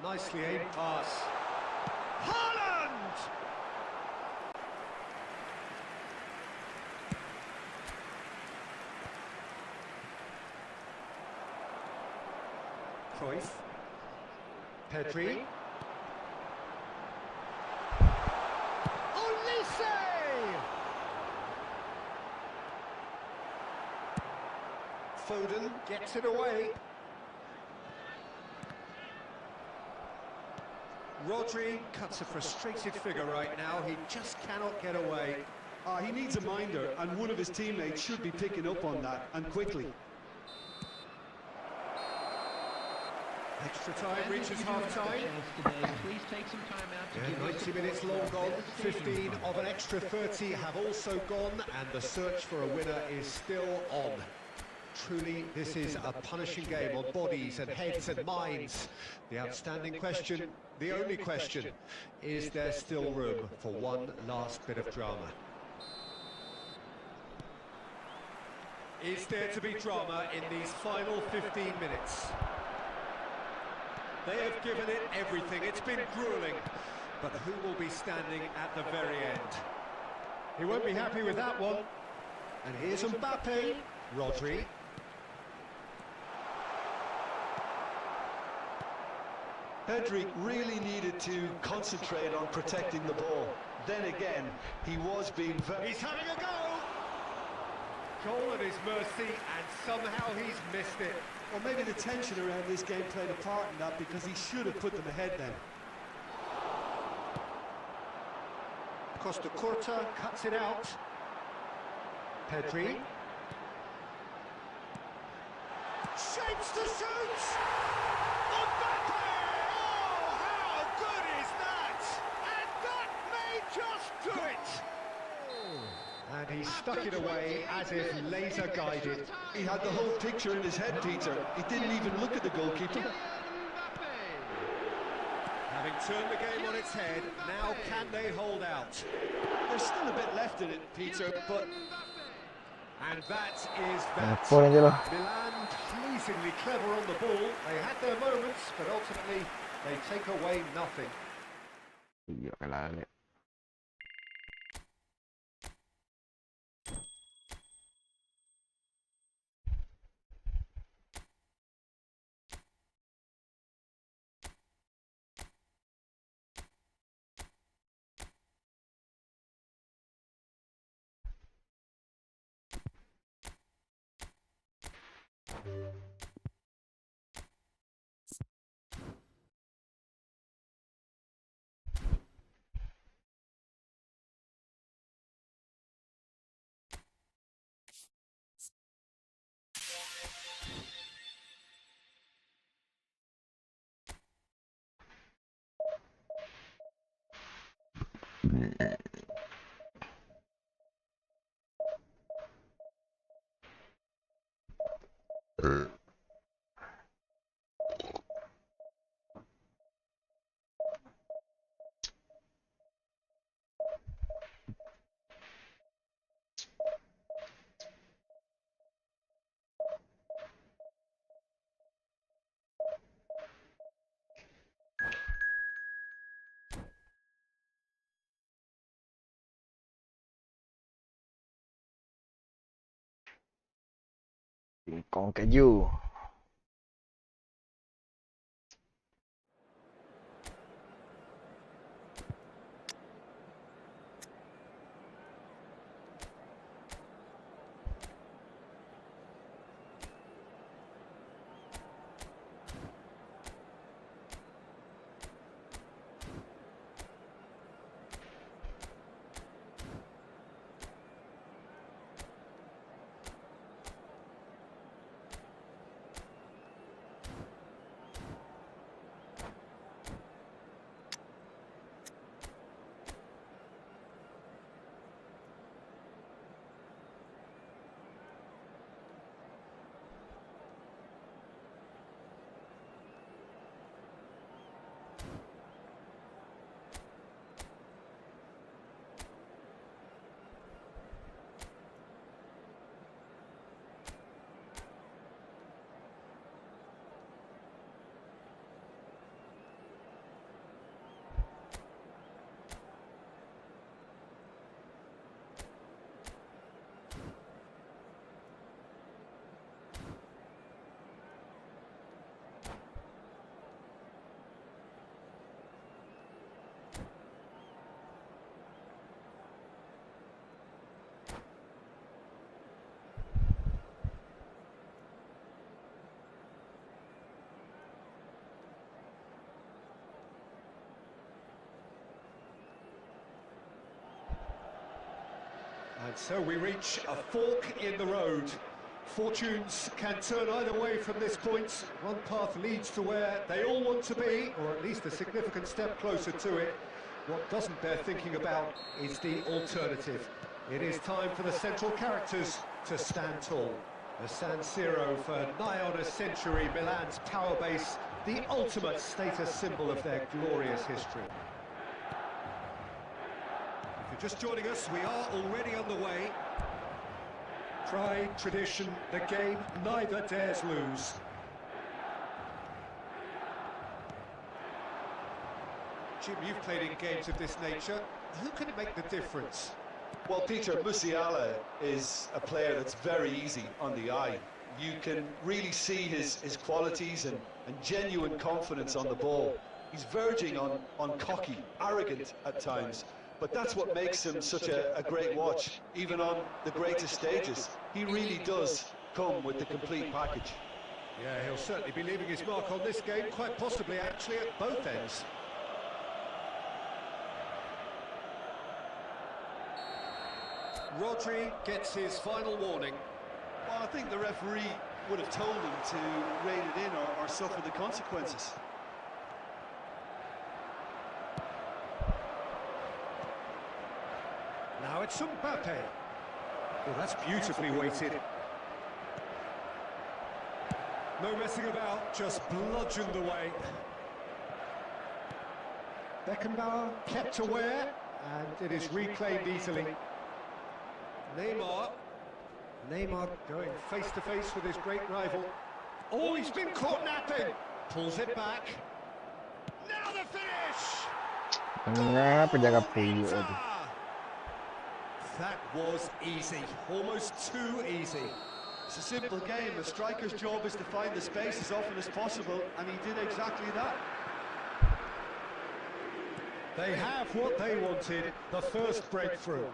Nicely aimed pass. Haaland! Cruyff. Pedri. Olise! Foden gets it away. Rodri cuts a frustrated figure right now. He just cannot get away. He needs a minder, and one of his teammates should be picking up on that, and quickly. Extra time reaches half-time. Please take some time out to Yeah, give 90 minutes long gone. 15 of an extra 30 have also gone, and the search for a winner is still on. Truly, this is a punishing game on bodies and heads and minds. The outstanding question, the only question, is there still room for one last bit of drama? Is there to be drama in these final 15 minutes? They have given it everything. It's been grueling. But who will be standing at the very end? He won't be happy with that one. And here's Mbappe. Rodri. Pedri really needed to concentrate on protecting the ball. Then again, he was being very... He's having a go! Goal at his mercy, and somehow he's missed it. Or maybe the tension around this game played a part in that, because he should have put them ahead then. Costa Curta cuts it out. Pedri. Shapes to shoot! Mbappe! Oh, how good is that? And that may just do it! And he stuck it away as if laser guided. He had the whole picture in his head, Peter. He didn't even look at the goalkeeper. Having turned the game on its head, now can they hold out? There's still a bit left in it, Peter, but... And that is that. Pónganlo. Milan pleasingly clever on the ball. They had their moments, but ultimately they take away nothing. Yo, que la dale. Con cái dù. And so we reach a fork in the road. Fortunes can turn either way from this point. One path leads to where they all want to be, or at least a significant step closer to it. What doesn't bear thinking about is the alternative. It is time for the central characters to stand tall. The San Siro, for nigh on a century, Milan's power base, the ultimate status symbol of their glorious history. If you're just joining us, we are already on the way. Pride, tradition, the game neither dares lose. Jim, you've played in games of this nature. Who can make the difference? Well, Peter, Musiala is a player that's very easy on the eye. You can really see his qualities and genuine confidence on the ball. He's verging on cocky, arrogant at times. But that's what makes him such a great watch, even on the greatest stages. He really does come with the complete package. Yeah, he'll certainly be leaving his mark on this game, quite possibly actually at both ends. Rodri gets his final warning. Well, I think the referee would have told him to rein it in or suffer the consequences. Now it's Mbappe. Well, that's beautifully weighted. No messing about, just bludgeoned away. Beckenbauer kept aware, and it is reclaimed easily. Neymar going face to face with his great rival. Oh, he's been caught napping. Pulls it back. Now the finish! Penjaga puyuh itu. That was easy, almost too easy. It's a simple game. The striker's job is to find the space as often as possible, and he did exactly that. They have what they wanted, the first breakthrough.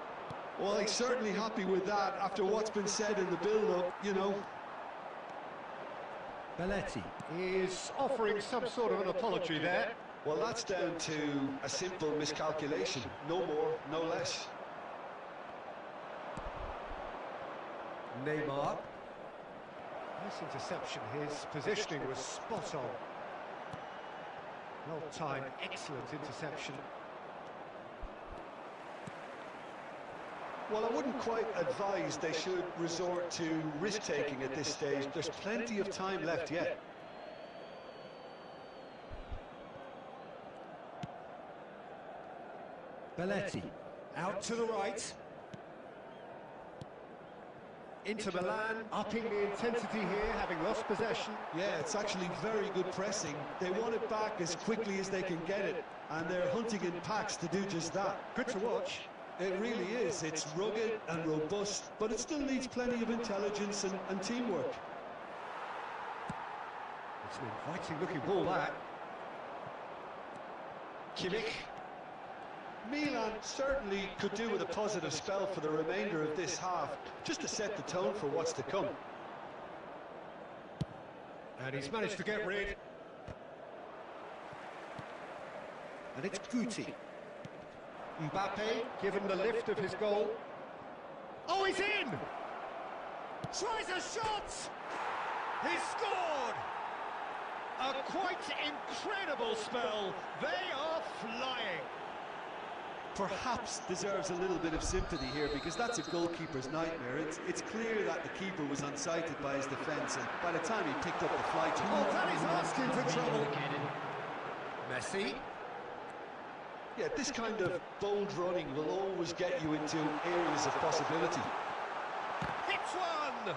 Well, he's certainly happy with that after what's been said in the build-up, you know. Belletti is offering some sort of an apology there. Well, that's down to a simple miscalculation. No more, no less. Neymar. Nice interception. His positioning was spot on. Well timed, excellent interception. Well, I wouldn't quite advise they should resort to risk-taking at this stage. There's plenty of time left yet. Belletti, out to the right. Inter Milan, upping the intensity here, having lost possession. Yeah, it's actually very good pressing. They want it back as quickly as they can get it, and they're hunting in packs to do just that. Good to watch. It really is. It's rugged and robust, but it still needs plenty of intelligence and teamwork. It's an inviting looking ball, that. Kimmich. Milan certainly could do with a positive spell for the remainder of this half, just to set the tone for what's to come. And he's managed to get rid. And it's Guti. Mbappe, given the lift of his goal. Oh, he's in! Tries a shot! He's scored! A quite incredible spell. They are flying. Perhaps deserves a little bit of sympathy here, because that's a goalkeeper's nightmare. It's clear that the keeper was unsighted by his defence, and by the time he picked up the flight... Oh, that is asking for trouble. Messi. Yeah, this kind of bold running will always get you into areas of possibility. Hits one!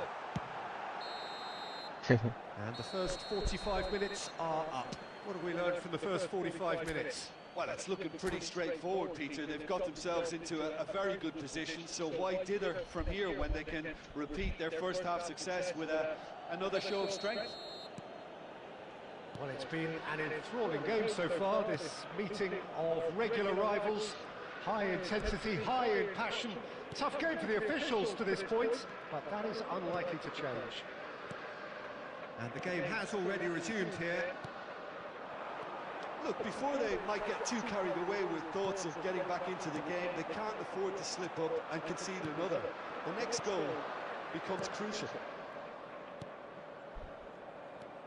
And the first 45 minutes are up. What have we learned from the first 45 minutes? Well, it's looking pretty straightforward, Peter. They've got themselves into a very good position, so why dither from here when they can repeat their first half success with another show of strength? Well, it's been an enthralling game so far, this meeting of regular rivals. High intensity, high in passion. Tough game for the officials to this point, but that is unlikely to change. And the game has already resumed here. Look, before they might get too carried away with thoughts of getting back into the game, they can't afford to slip up and concede another. The next goal becomes crucial.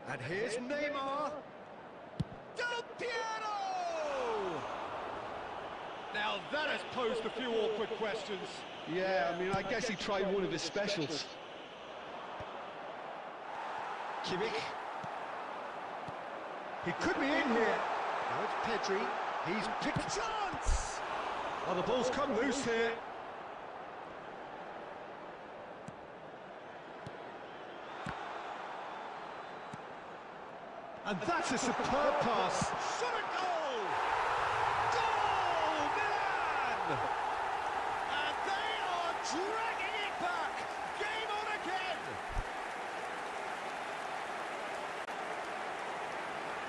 And here's Neymar. Del Piero! Now that has posed a few awkward questions. Yeah, I mean, I guess he tried one of his specials. Kimmich. He could be in here. Now it's Pedri. He's picked a chance. Oh, the ball's come loose here. And that's a superb pass. Shot a goal! Goal, Milan! And they are dragging it back. Game on again.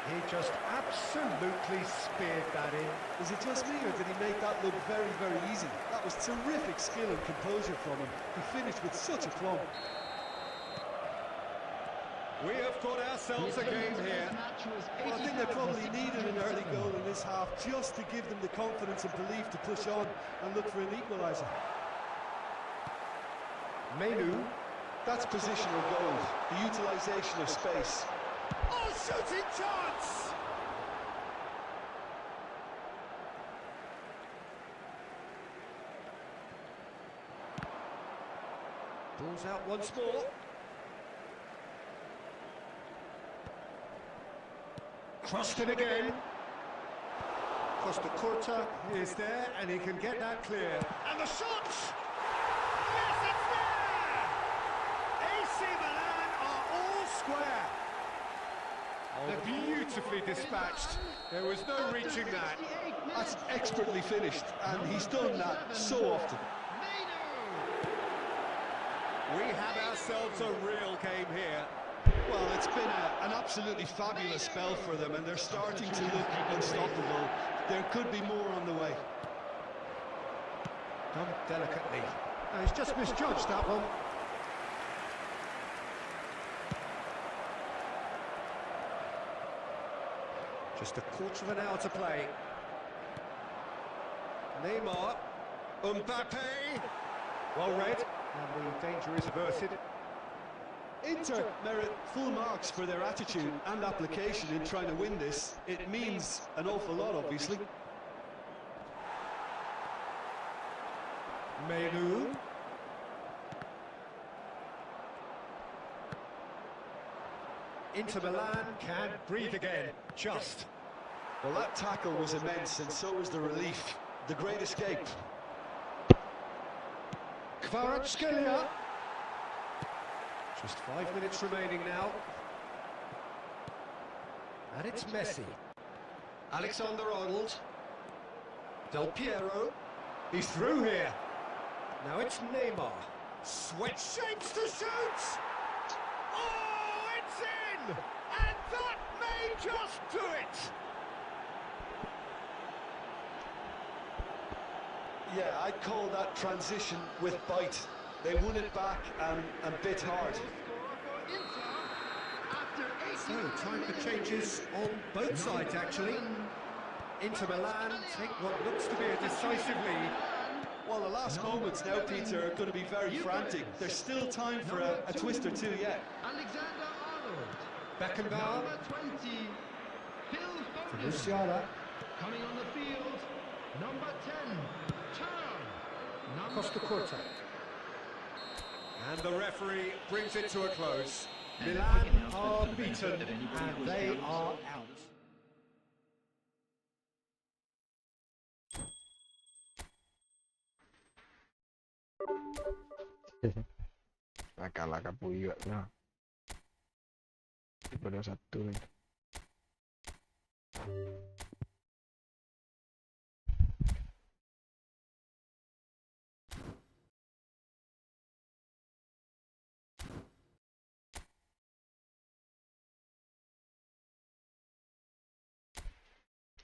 He just absolutely speared that in. Is it just me, or did he make that look very, very easy? That was terrific skill and composure from him. He finished with such a plumb. We have got ourselves a game here. Well, I think they probably needed an early goal in this half just to give them the confidence and belief to push on and look for an equaliser. Menu. That's positional goals, the utilisation of space. Oh, shooting chance! Ball's out once more. Crossed it again. Costa Curta is there, and he can get that clear. And the shot! Yes, it's there! AC Milan are all square. They're beautifully dispatched. There was no reaching that. That's expertly finished, and he's done that so often. We have ourselves a real game here. Well, it's been an absolutely fabulous spell for them, and they're starting to look unstoppable. There could be more on the way. Done delicately. No, he's just misjudged that one. Just a quarter of an hour to play. Neymar. Mbappe. Well read. And the danger is averted. Inter merit full marks for their attitude and application in trying to win this. It means an awful lot, obviously. Menu. Inter Milan can breathe again. Just. Well, that tackle was immense, and so was the relief. The great escape. Kvaratskhelia. Just 5 minutes remaining now. And it's Messi. Alexander-Arnold. Del Piero. He's through here. Now it's Neymar. Sweat shapes to shoot! Oh, it's in! And that may just do it! Yeah, I'd call that transition with bite. They won it back and bit hard. So, time for changes on both sides, actually. Inter Milan take what looks to be a decisive lead. Well, the last moments now, Peter, are going to be very frantic. There's still time for a twist or two yet. Alexander-Arnold. Beckenbauer. Number 20. Phil Foden. Musiala. Coming on the field. Number 10. Turn. Number Costa Curta. And the referee brings it to a close. Milan are beaten and they are out. Laka puyuh lah. Daripada satu lagi.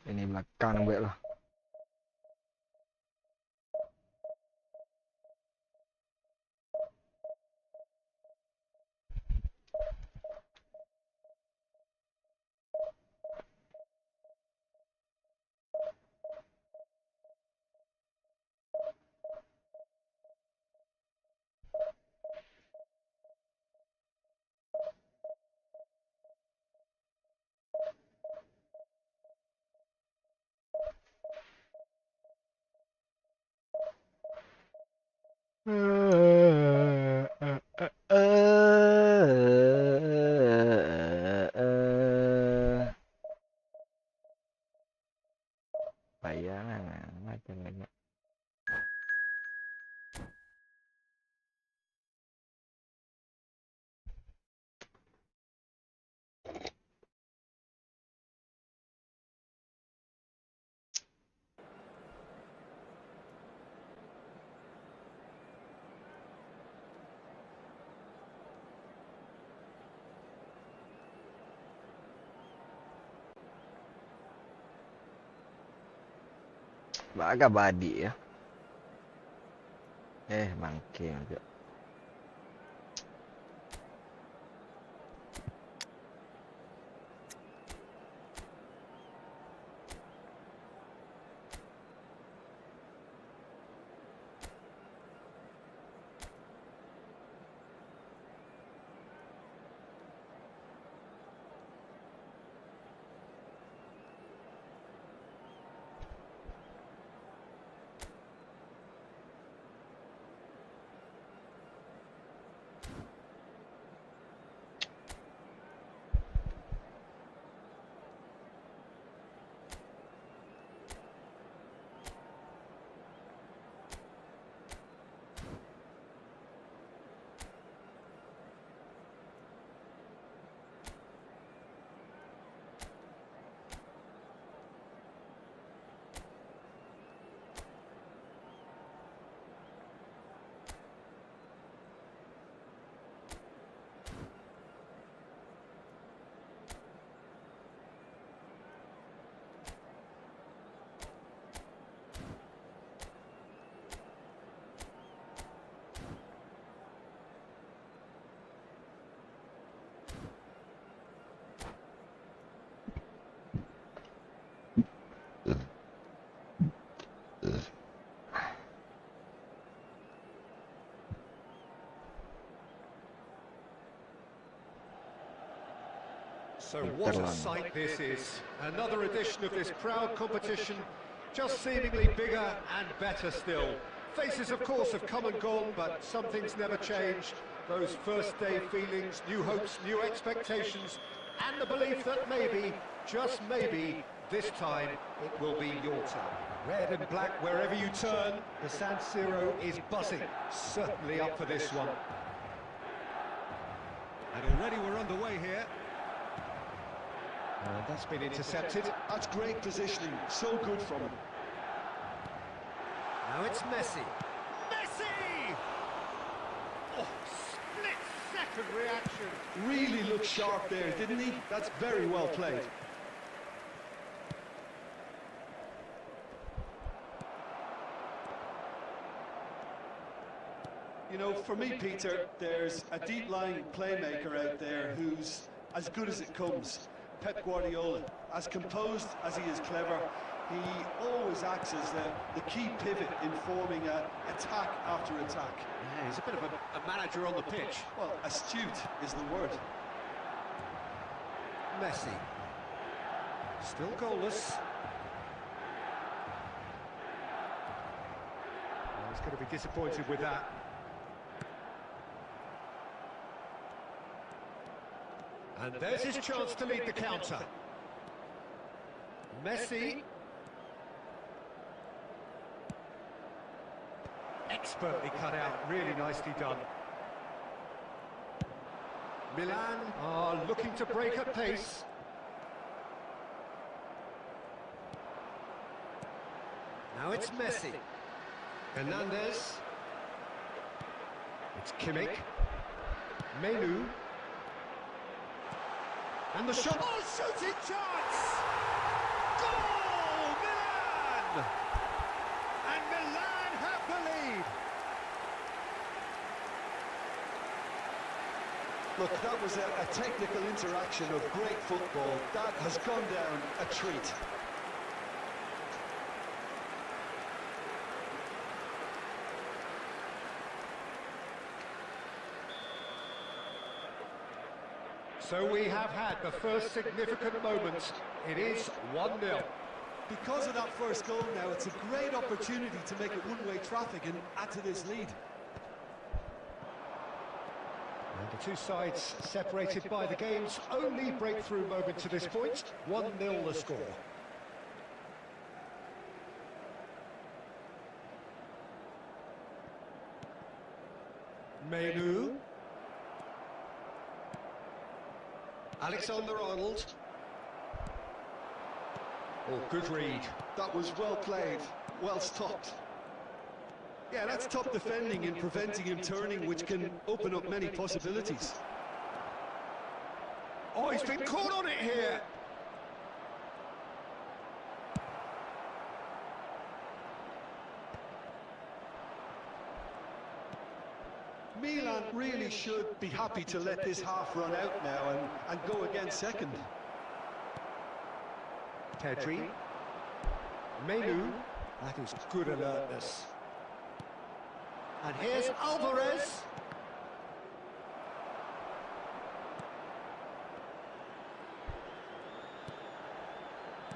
Ini belakang buat lah. bahaya kan macam banyak. Agak badi ya. Bangke juga. So what a sight this is. Another edition of this proud competition, just seemingly bigger and better still. Faces, of course, have come and gone, but some things never change. Those first day feelings, new hopes, new expectations, and the belief that maybe, just maybe, this time it will be your turn. Red and black wherever you turn, the San Siro is buzzing. Certainly up for this one. And already we're underway here. That's been intercepted. That's great positioning, so good from him. Now it's Messi. Messi! Oh, split-second reaction. Really looked sharp there, didn't he? That's very well played. You know, for me, Peter, there's a deep-lying playmaker out there who's as good as it comes. Pep Guardiola, as composed as he is clever, he always acts as the key pivot in forming attack after attack. Yeah, he's a bit of a manager on the pitch. Well, astute is the word. Messi. Still goalless. Oh, he's going to be disappointed with that. And there's his chance to lead the counter. Messi. Expertly cut out, really nicely done. Milan are looking to break at pace. Now it's Messi. Hernandez. It's Kimmich. Menu. And the shot. Oh, shooting chance! Goal! Milan! And Milan have the lead. Look, that was a technical interaction of great football. That has gone down a treat. So we have had the first significant moment. It is 1-0. Because of that first goal now, it's a great opportunity to make it one-way traffic and add to this lead. And the two sides separated by the game's only breakthrough moment to this point. 1-0 the score. Menu. Alexander-Arnold. Oh, good read. That was well played, well stopped. Yeah, that's top defending and preventing him turning, which can open up many possibilities. Oh, he's been caught on it here. Milan really should be happy to let this half run out now and go again second. Pedri. Menu. That is good alertness. And here's Alvarez.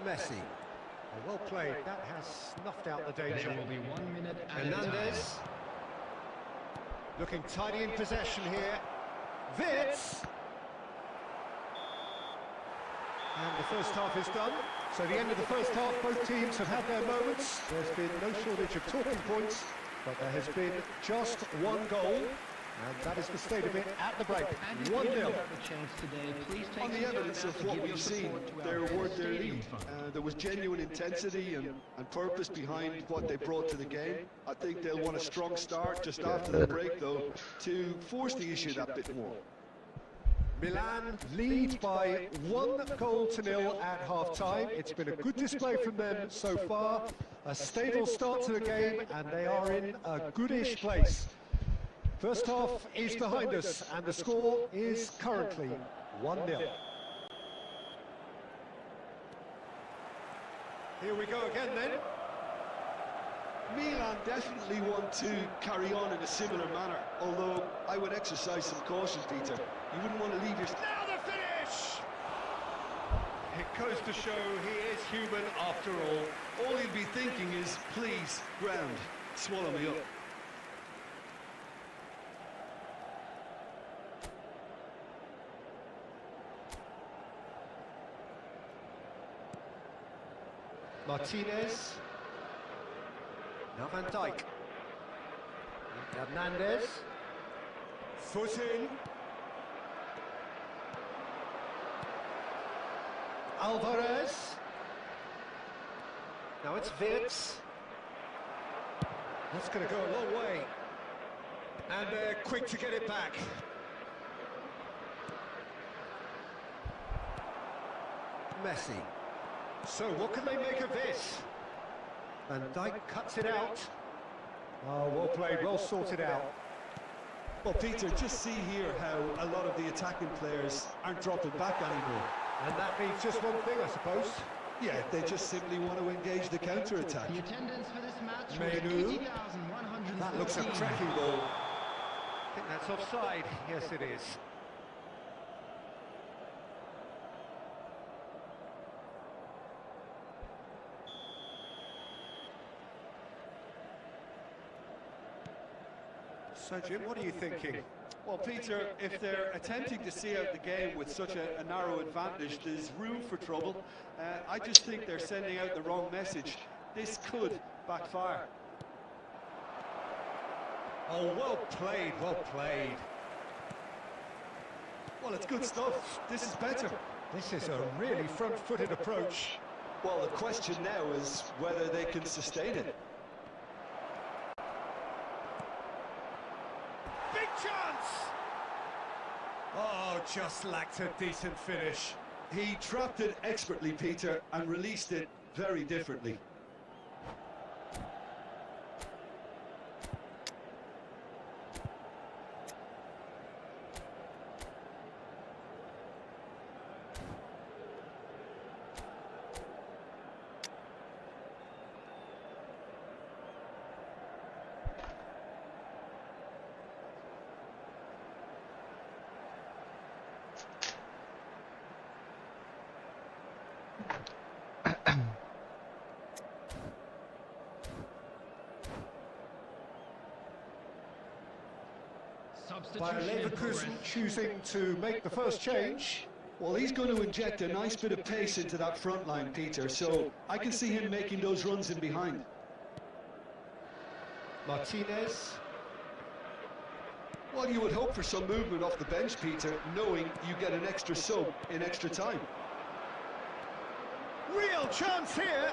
Messi. Oh, well played. That has snuffed out the danger. There will be 1 minute added time. Hernandez. Looking tidy in possession here. Vitz. And the first half is done. So the end of the first half, both teams have had their moments. There's been no shortage of talking points, but there has been just one goal, and that is the state of it at the break. And if you 1-0. haven't got the chance today, please take On some the time evidence out of to what give your we've seen, support to they're our worth their stadium lead. fund. There was genuine intensity and purpose behind what they brought to the game. I think they'll want a strong start just after the break, though, to force the issue that bit more. Milan lead by 1-0 at half-time. It's been a good display from them so far. A stable start to the game, and they are in a goodish place. First half is behind us, and the score is currently 1-0. Here we go again then. Milan definitely want to carry on in a similar manner, although I would exercise some caution, Peter. You wouldn't want to leave your... Now the finish! It goes to show he is human after all. All he'll be thinking is, please, ground, swallow me up. Martinez. Now Van Dijk. Hernandez. Foot in. Alvarez. Now it's Vitz. That's going to go a long way. And they're quick to get it back. Messi. So what can they make of this? Van Dijk cuts it out. Oh, well played, well sorted out. Well, Peter, just see here how a lot of the attacking players aren't dropping back anymore. And that means just one thing, I suppose. Yeah, they just simply want to engage the counter-attack. The attendance for this match was Menu. 80,113. That looks a cracking ball. I think that's offside. Yes, it is. So, Jim, what are you thinking? Well, Peter, if they're attempting to see out the game with such a narrow advantage, there's room for trouble. I just think they're sending out the wrong message. This could backfire. Oh, well played, well played. Well, it's good stuff. This is better. This is a really front-footed approach. Well, the question now is whether they can sustain it. Big chance! Oh, just lacked a decent finish. He trapped it expertly, Peter, and released it very differently. Bayer Leverkusen choosing to make the first change. Well, he's going to inject a nice bit of pace into that front line, Peter, so I can see him making those runs in behind. Martinez. Well, you would hope for some movement off the bench, Peter, knowing you get an extra sub in extra time. Real chance here.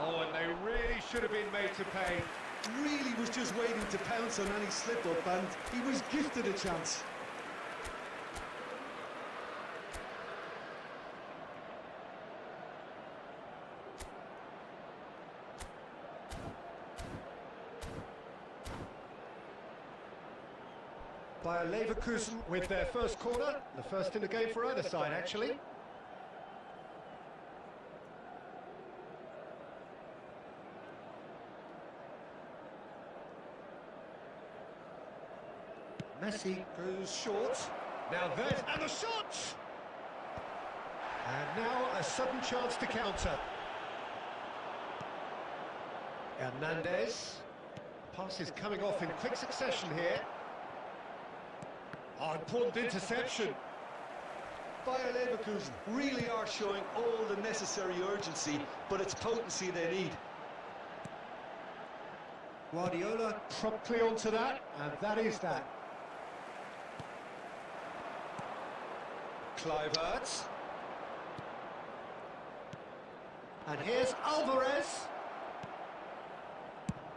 Oh, and they really should have been made to pay. Really was just waiting to pounce on any slip-up, and he was gifted a chance. Bayer Leverkusen with their first corner, the first in the game for either side, actually. Messi goes short. Now there's and the shot! And now a sudden chance to counter. Hernandez. Pass is coming off in quick succession here. Oh, important interception. Bayer Leverkusen really are showing all the necessary urgency, but it's potency they need. Guardiola promptly onto that, and that is that. Kluivert. And here's Alvarez.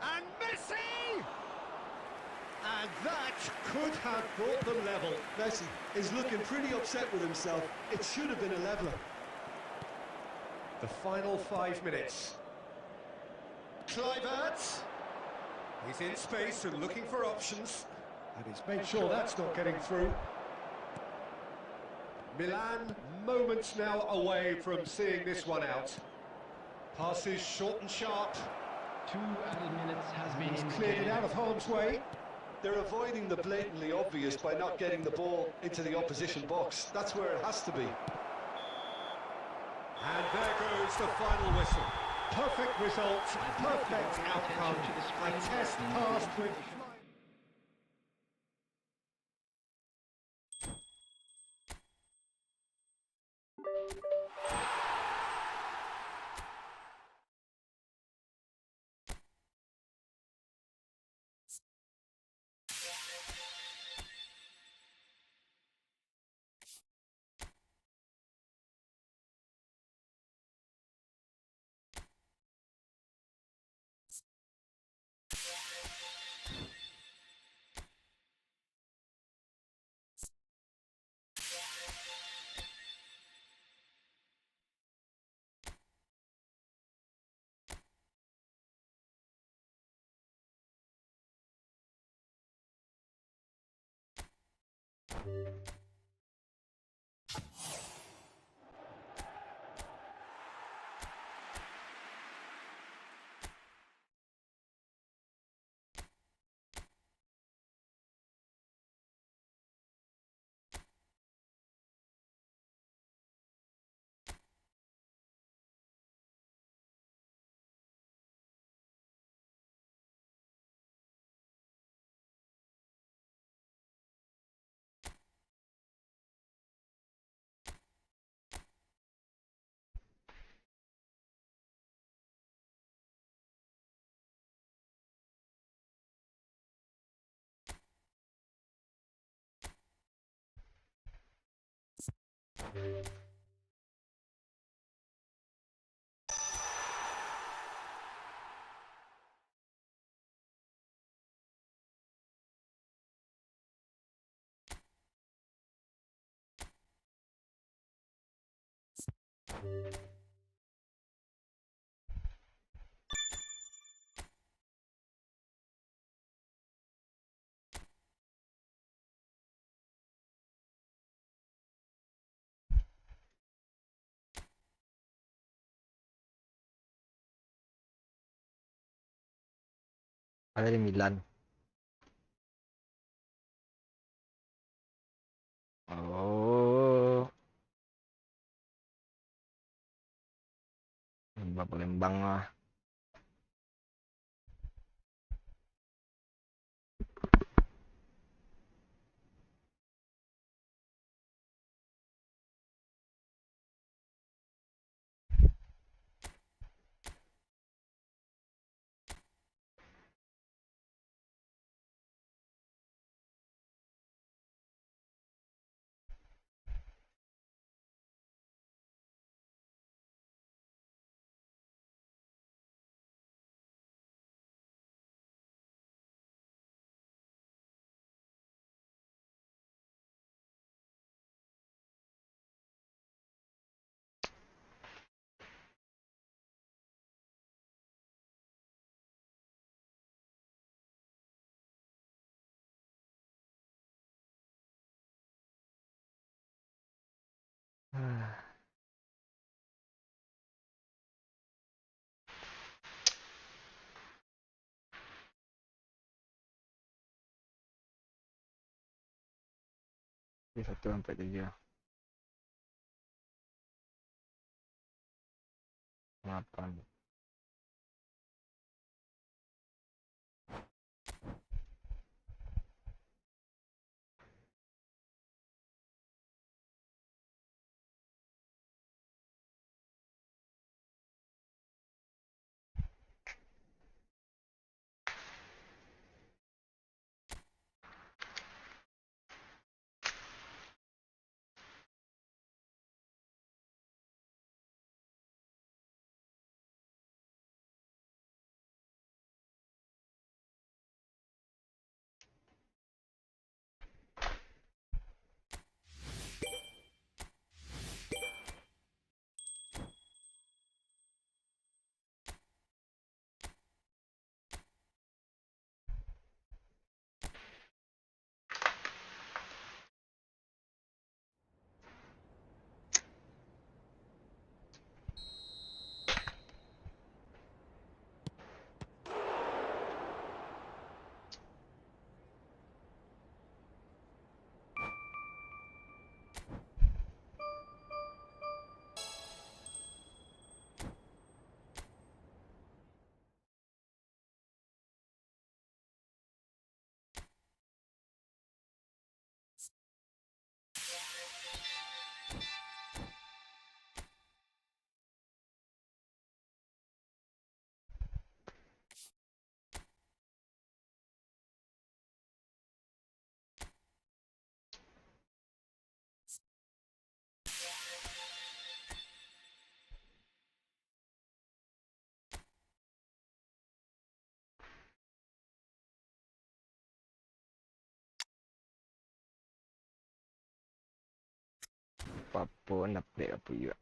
And Messi! And that could have brought them level. Messi is looking pretty upset with himself. It should have been a leveller. The final 5 minutes. Kluivert. He's in space and looking for options. And he's made sure that's not getting through. Milan, moments now away from seeing this one out. Passes short and sharp. 2 added minutes has been He's cleared it out of harm's way. They're avoiding the blatantly obvious by not getting the ball into the opposition box. That's where it has to be. And there goes the final whistle. Perfect result, perfect outcome. A test passed with... Ada di Milan. Oh, Palembang lah. Ini 1 sampai 7. 8. Apa-apa update apa juga.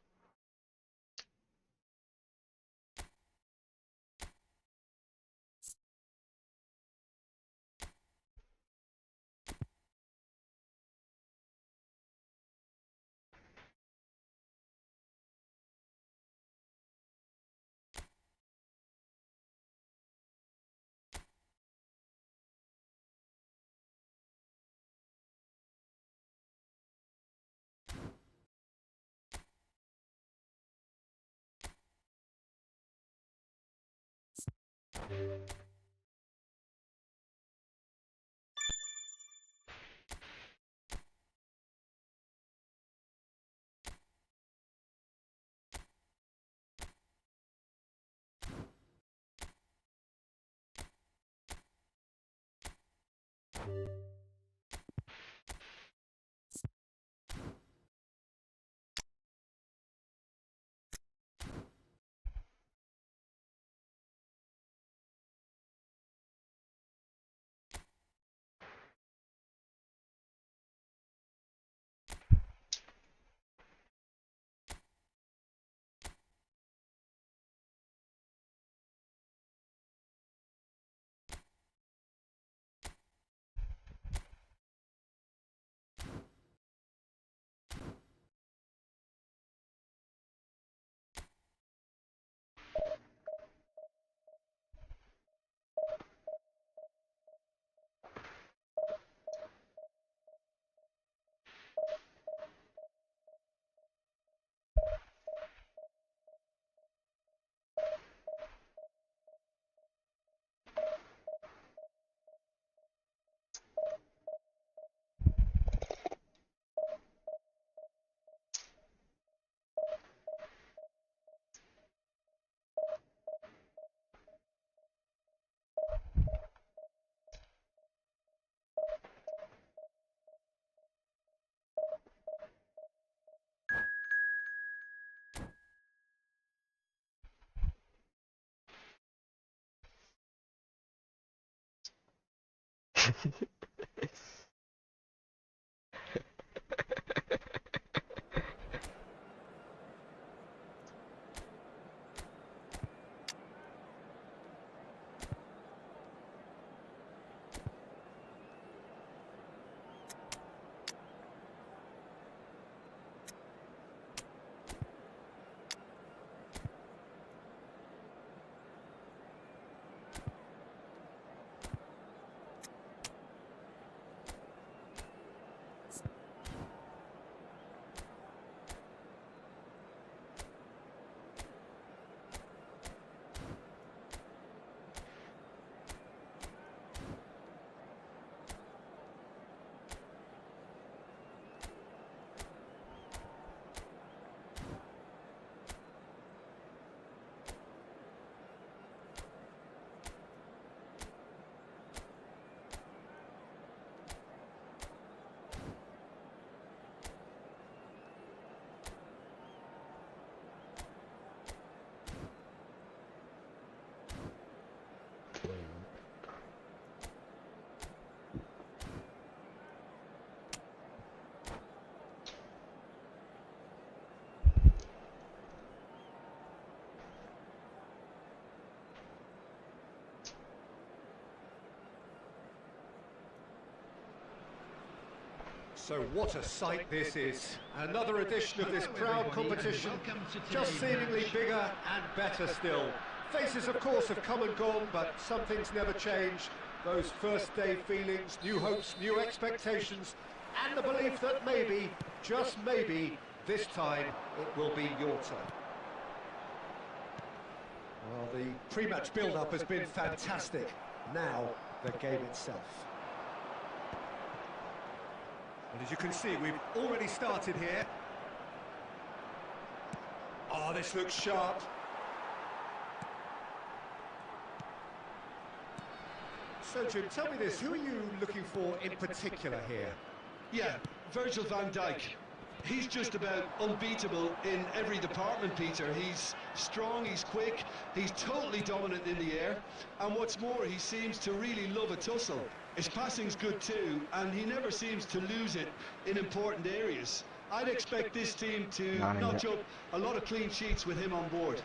So what a sight this is. Another edition of this proud competition, just seemingly bigger and better still. Faces, of course, have come and gone, but some things never change. Those first day feelings, new hopes, new expectations, and the belief that maybe, just maybe, this time it will be your turn. Well, the pre-match build-up has been fantastic. Now, the game itself. And as you can see, we've already started here. Oh, this looks sharp. So, Jim, tell me this, who are you looking for in particular here? Yeah, Virgil van Dijk. He's just about unbeatable in every department, Peter. He's strong, he's quick, he's totally dominant in the air, and what's more, he seems to really love a tussle. His passing's good too, and he never seems to lose it in important areas. I'd expect this team to notch up a lot of clean sheets with him on board.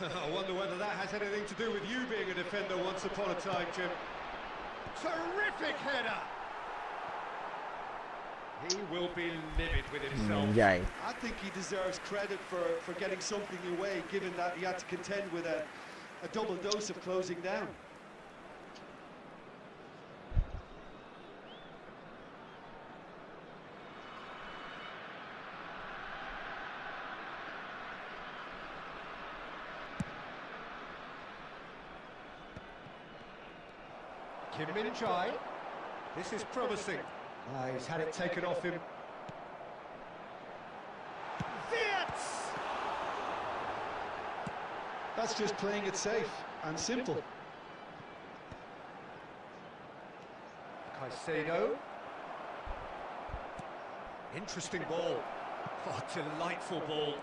I wonder whether that has anything to do with you being a defender once upon a time, Jim. Terrific header! He will be livid with himself. I think he deserves credit for getting something away, given that he had to contend with a double dose of closing down. Kim Min-jae. This is promising. He's had it taken off him. Wirtz! That's just playing it safe and simple. Caicedo. Interesting ball. Oh, delightful ball.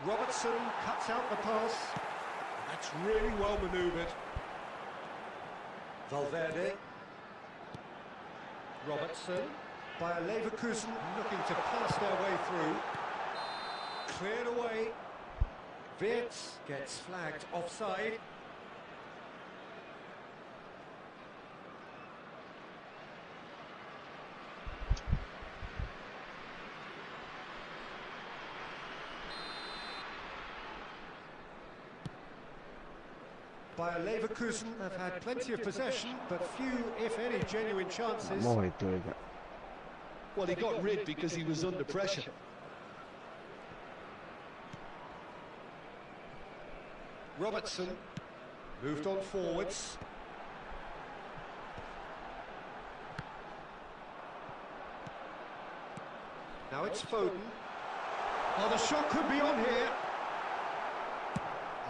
Robertson cuts out the pass. That's really well manoeuvred. Valverde. Robertson. Bayer Leverkusen looking to pass their way through. Cleared away. Wirtz gets flagged offside. Bayer Leverkusen have had plenty of possession, but few, if any, genuine chances. Well, he got rid because he was under pressure. Robertson moved on forwards. Now it's Foden. Oh, the shot could be on here.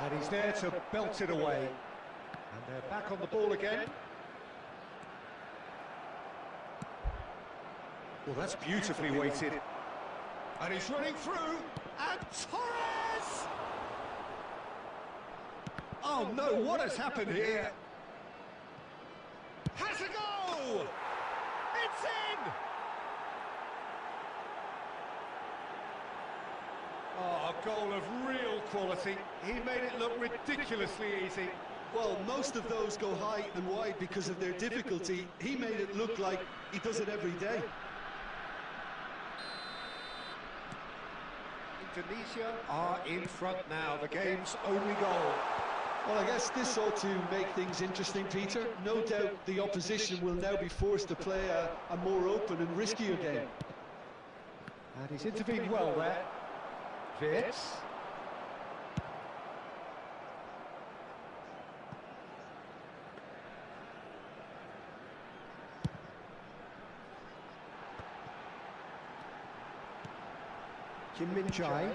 And he's there to belt it away. And they're back on the ball again. Well, that's beautifully weighted. And he's running through. And Torres! Oh no, what has happened here? Has a go! It's in! Oh, a goal of real quality. He made it look ridiculously easy. Well, most of those go high and wide because of their difficulty. He made it look like he does it every day. Indonesia are in front now, the game's only goal. Well, I guess this ought to make things interesting, Peter. No doubt the opposition will now be forced to play a more open and riskier game. And he's intervened well there. Wirtz. Kim Min-jae.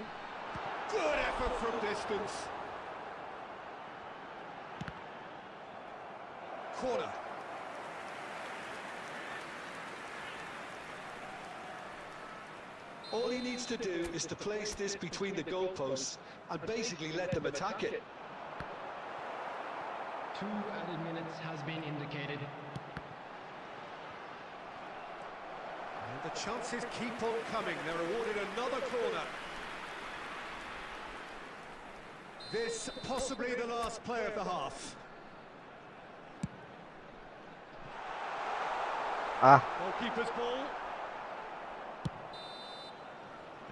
Good effort from distance. Corner. All he needs to do is to place this between the goalposts and basically let them attack it. 2 added minutes has been indicated. And the chances keep on coming. They're awarded another corner. This possibly the last play of the half. Ah, Goalkeeper's ball.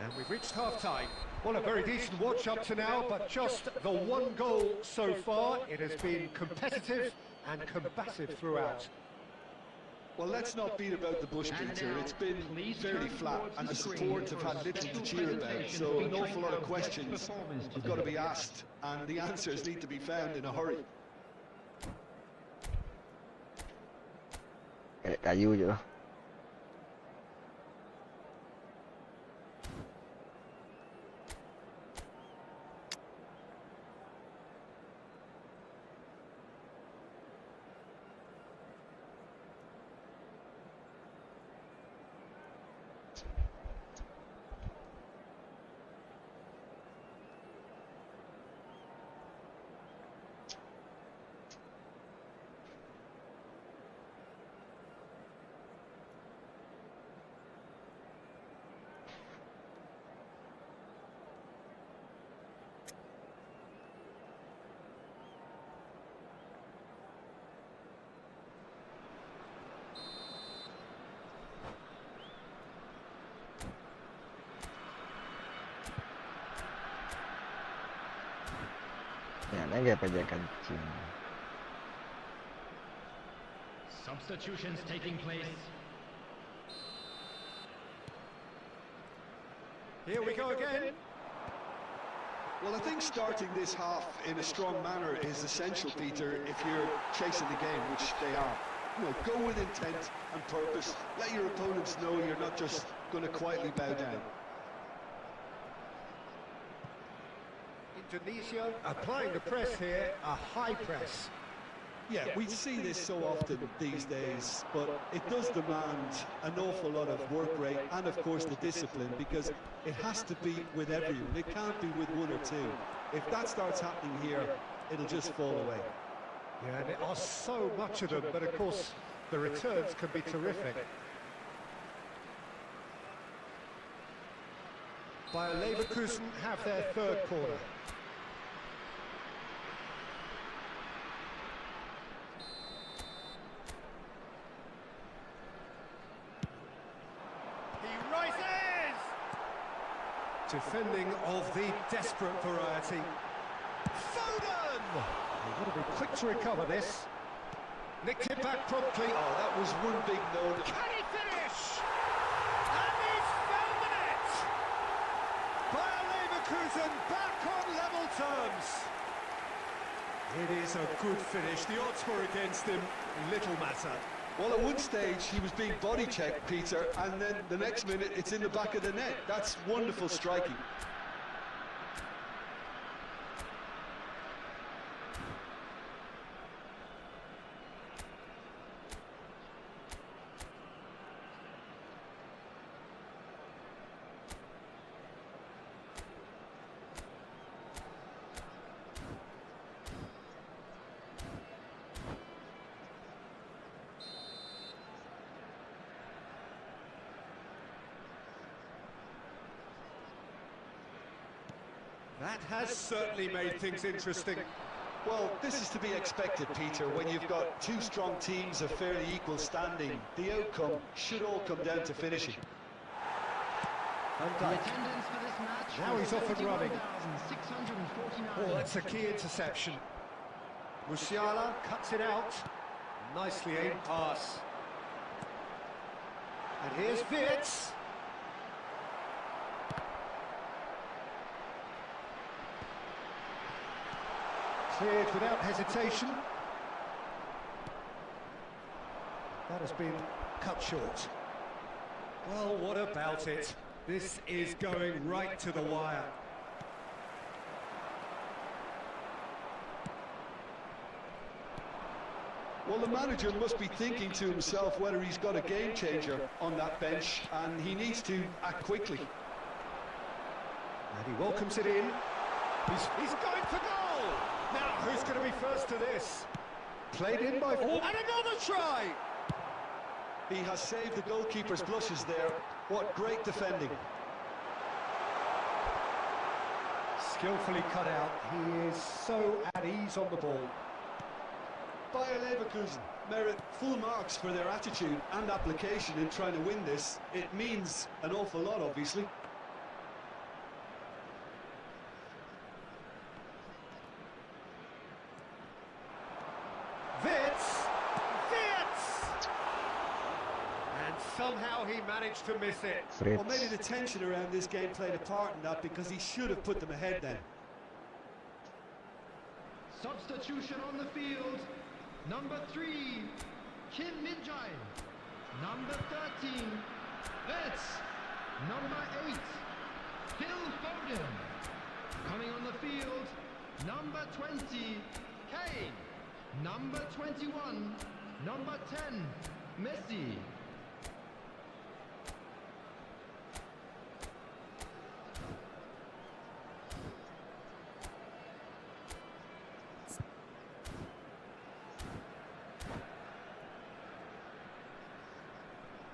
And we've reached half-time. Well, a very decent watch up to now, but just the one goal so far. It has been competitive and combative throughout. Well, let's not beat about the bush, Peter. It's been fairly flat, and the support have had little to cheer about, so an awful lot of questions have got to be asked, and the answers need to be found in a hurry. kayu je lah. Lagi apa dia kancing. Substitutions taking place. Here we go again. Well, I think starting this half in a strong manner is essential, Peter, if you're chasing the game, which they are. You know, go with intent and purpose. Let your opponents know you're not just going to quietly bow down. Indonesia applying the press here, a high press. Yeah, we see this so often these days, but it does demand an awful lot of work rate and, of course, the discipline, because it has to be with everyone. It can't be with one or two. If that starts happening here, it'll just fall away. Yeah, and there are so much of them, but of course, the returns can be terrific. Bayer Leverkusen have their third corner. Defending of the desperate variety. Foden! They've got to be quick to recover this. Nicked it back promptly. Oh, that was one big no. Can he finish? And he's found the net! Bayer Leverkusen back on level terms. It is a good finish. The odds were against him. Little matter. Well, at one stage, he was being body-checked, Peter, and then the next minute, it's in the back of the net. That's wonderful striking. That has certainly made things interesting. Well, this is to be expected, Peter, when you've got two strong teams of fairly equal standing. The outcome should all come down to finishing. Van The Dijk. attendance for this match Now was he's off and running. 31,649. Oh, that's a key interception. Musiala cuts it out. Nicely aimed pass. And here's Wirtz. Cleared without hesitation. That has been cut short. Well, what about it? This is going right to the wire. Well, the manager must be thinking to himself whether he's got a game changer on that bench, and he needs to act quickly. And he welcomes it in. He's going for goal! Now, who's going to be first to this? Played in by... Oh, and another try! He has saved the goalkeeper's blushes there. What great defending. Skillfully cut out. He is so at ease on the ball. Bayer Leverkusen merit full marks for their attitude and application in trying to win this. It means an awful lot, obviously. And somehow he managed to miss it. Well, maybe the tension around this game played a part in that, because he should have put them ahead then. Substitution on the field. Number 3, Kim Min-jae. Number 13, Vets. Number 8, Phil Foden. Coming on the field, number 20, Kane. Number 21, number 10, Messi.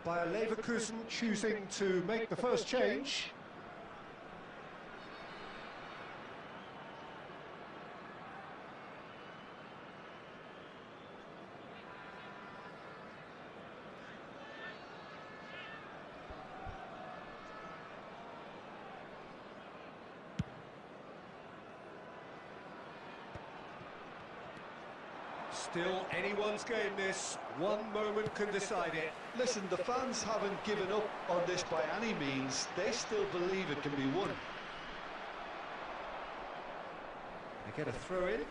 Bayer Leverkusen choosing to make the first change. Still anyone's game this. One moment can decide it. Listen, the fans haven't given up on this by any means. They still believe it can be won. They get a throw in.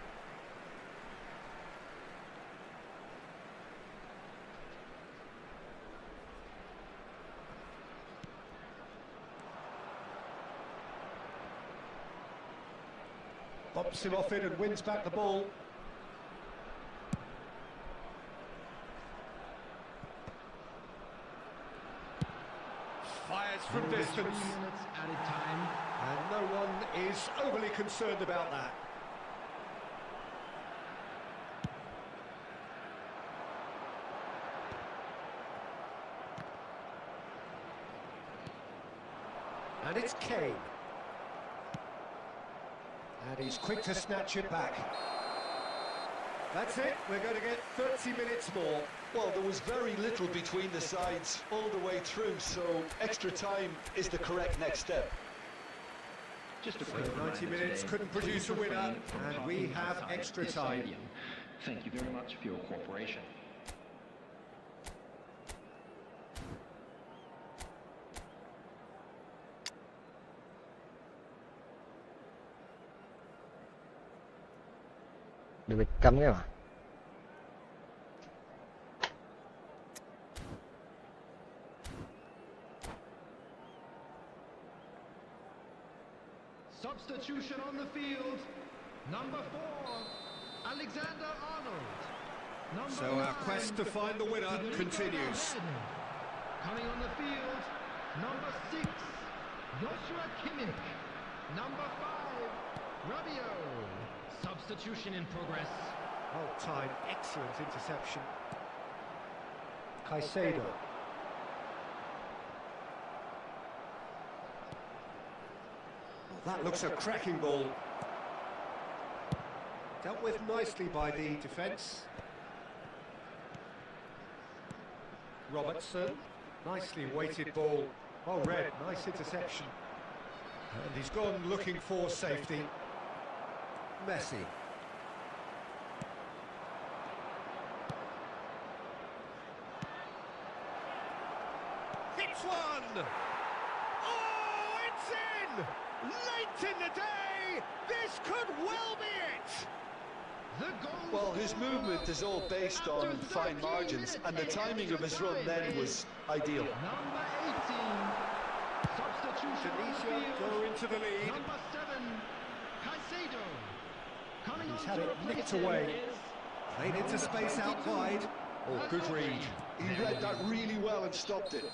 Bumps him off it and wins back the ball. Fires from distance. 3 minutes added time. And no one is overly concerned about that. And it's Kane. And he's quick to snatch it back. That's it, we're going to get 30 minutes more. Well, there was very little between the sides all the way through, so extra time is the correct next step. Just a So quick 90 reminder minutes today, couldn't produce a please winner, refrain from and talking we have outside extra the time. stadium. Thank you very much for your cooperation. Được bị cấm cái mà. Substitution on the field. Number 4, Alexander Arnold. Number So our 9, quest to find the winner Federico continues. Valverde. Coming on the field, number 6, Joshua Kimmich. Number 5, Rabiot. Substitution in progress. Well time, excellent interception. Caicedo. Well, that looks a cracking ball. Dealt with nicely by the defence. Robertson, nicely weighted ball. Oh, Red, nice interception. And he's gone looking for safety. Messi. Hits one! Oh, it's in! Late in the day! This could well be it! The goal. Well, his movement is all based on fine margins, and the timing of his run then was ideal. Number 18. Substitution on the Tunisia field. go into the lead. Number 7, Caicedo. Coming He's on had to it replace nicked him away. is Played into space out wide. Oh, good read. He read that really well and stopped it.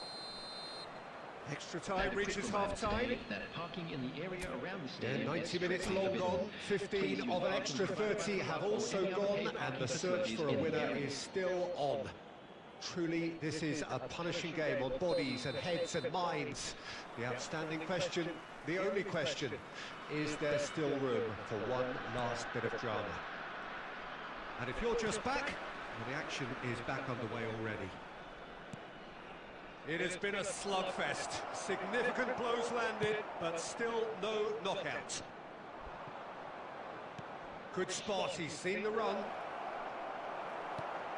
Extra time reaches half-time. That parking in the area around the Yeah, stadium 90 is minutes strictly long forbidden. gone, 15 of an extra 30 have also gone, and the search for a winner is still on. Truly, this is a punishing game on bodies and heads and minds. The outstanding question, the only question, is there still room for one last bit of drama? And if you're just back, Well, the action is back underway already. It has been a slugfest. Significant blows landed, but still no knockout. Good spot, he's seen the run.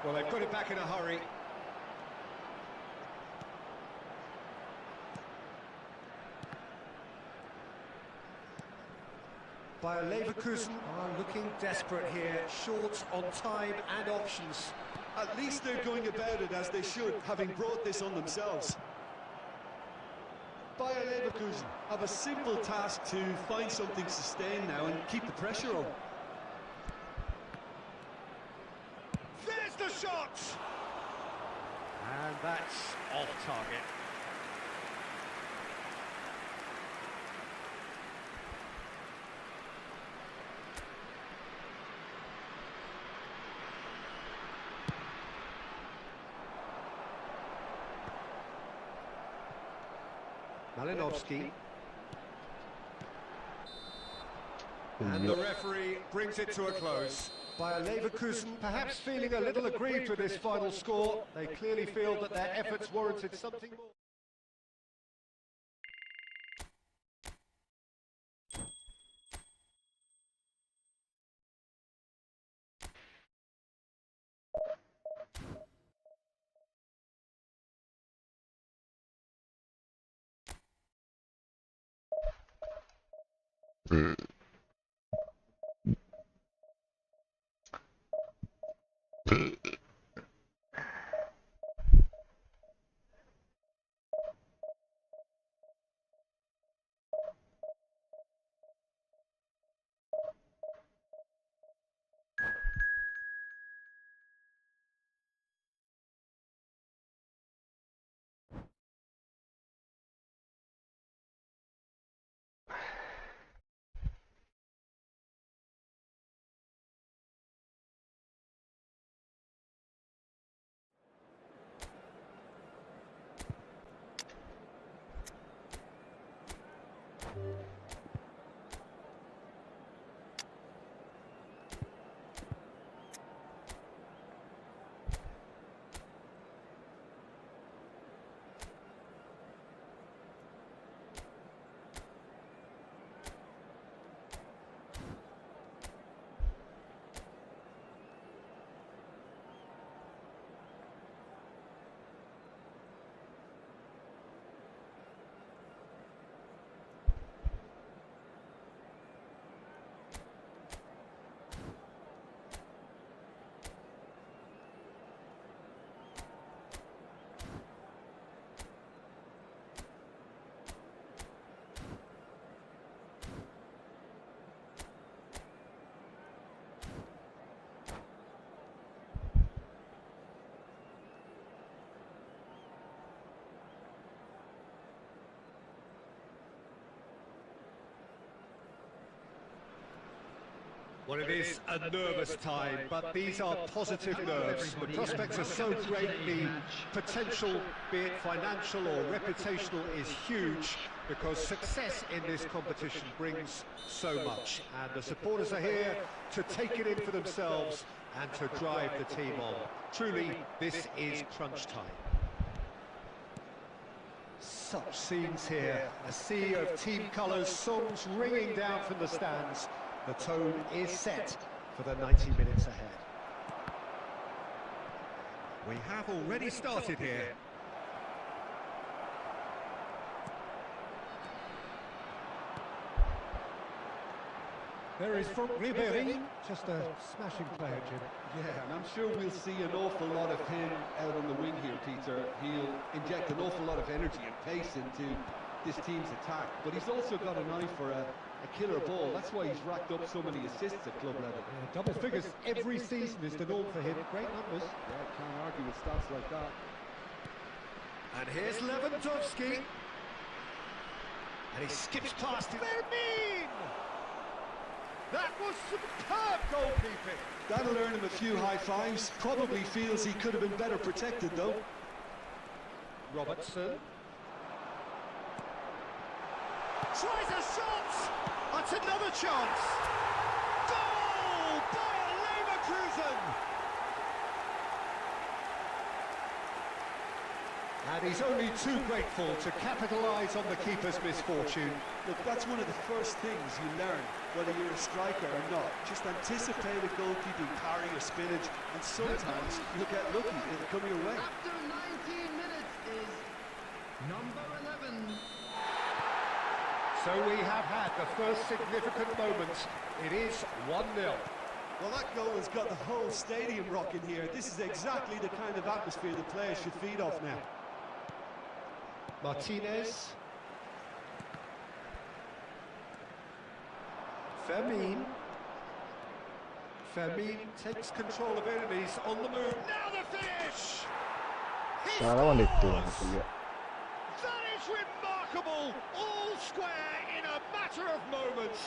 Well, they've got it back in a hurry. Bayer Leverkusen are looking desperate here, short on time and options. At least they're going about it as they should, having brought this on themselves. Bayer Leverkusen have a simple task to find something sustained now and keep the pressure on. There's the shot! And that's off target. Malinovsky. And the referee brings it to a close. Bayer Leverkusen perhaps feeling a little aggrieved with this final score. They clearly feel that their efforts warranted something more. Well, it is a nervous time, but these are positive nerves. The prospects are so great, the potential, be it financial or reputational, is huge because success in this competition brings so much. And the supporters are here to take it in for themselves and to drive the team on. Truly, this is crunch time. Such scenes here, a sea of team colours, songs ringing down from the stands. The tone is set for the 90 minutes ahead. We have already started here. There is Franck Ribéry, just a smashing player, Jim. Yeah, and I'm sure we'll see an awful lot of him out on the wing here, Peter. He'll inject an awful lot of energy and pace into this team's attack, but he's also got an eye for a killer ball. That's why he's racked up so many assists at club level. Yeah, double figures every season is the norm for him. Great numbers. Yeah, can't argue with stats like that. And here's Lewandowski. And he skips past him. Vermin! That was superb goalkeeping. That'll earn him a few high fives. Probably feels he could have been better protected, though. Robertson. Tries a shot! That's another chance! Goal! Bayer Leverkusen! And he's only too grateful to capitalise on the keeper's misfortune. Look, that's one of the first things you learn, whether you're a striker or not. Just anticipate a goalkeeping parry or spillage, and sometimes you'll get lucky, it'll come your way. After 19 minutes is number 11. So we have had the first significant moment. It is 1-0. Well, that goal has got the whole stadium rocking here. This is exactly the kind of atmosphere the players should feed off now. Martinez. Fermin. Fermin takes control of enemies on the move. Now the finish! He Saadawan itu scores! juga. That is remarkable! All square in a matter of moments.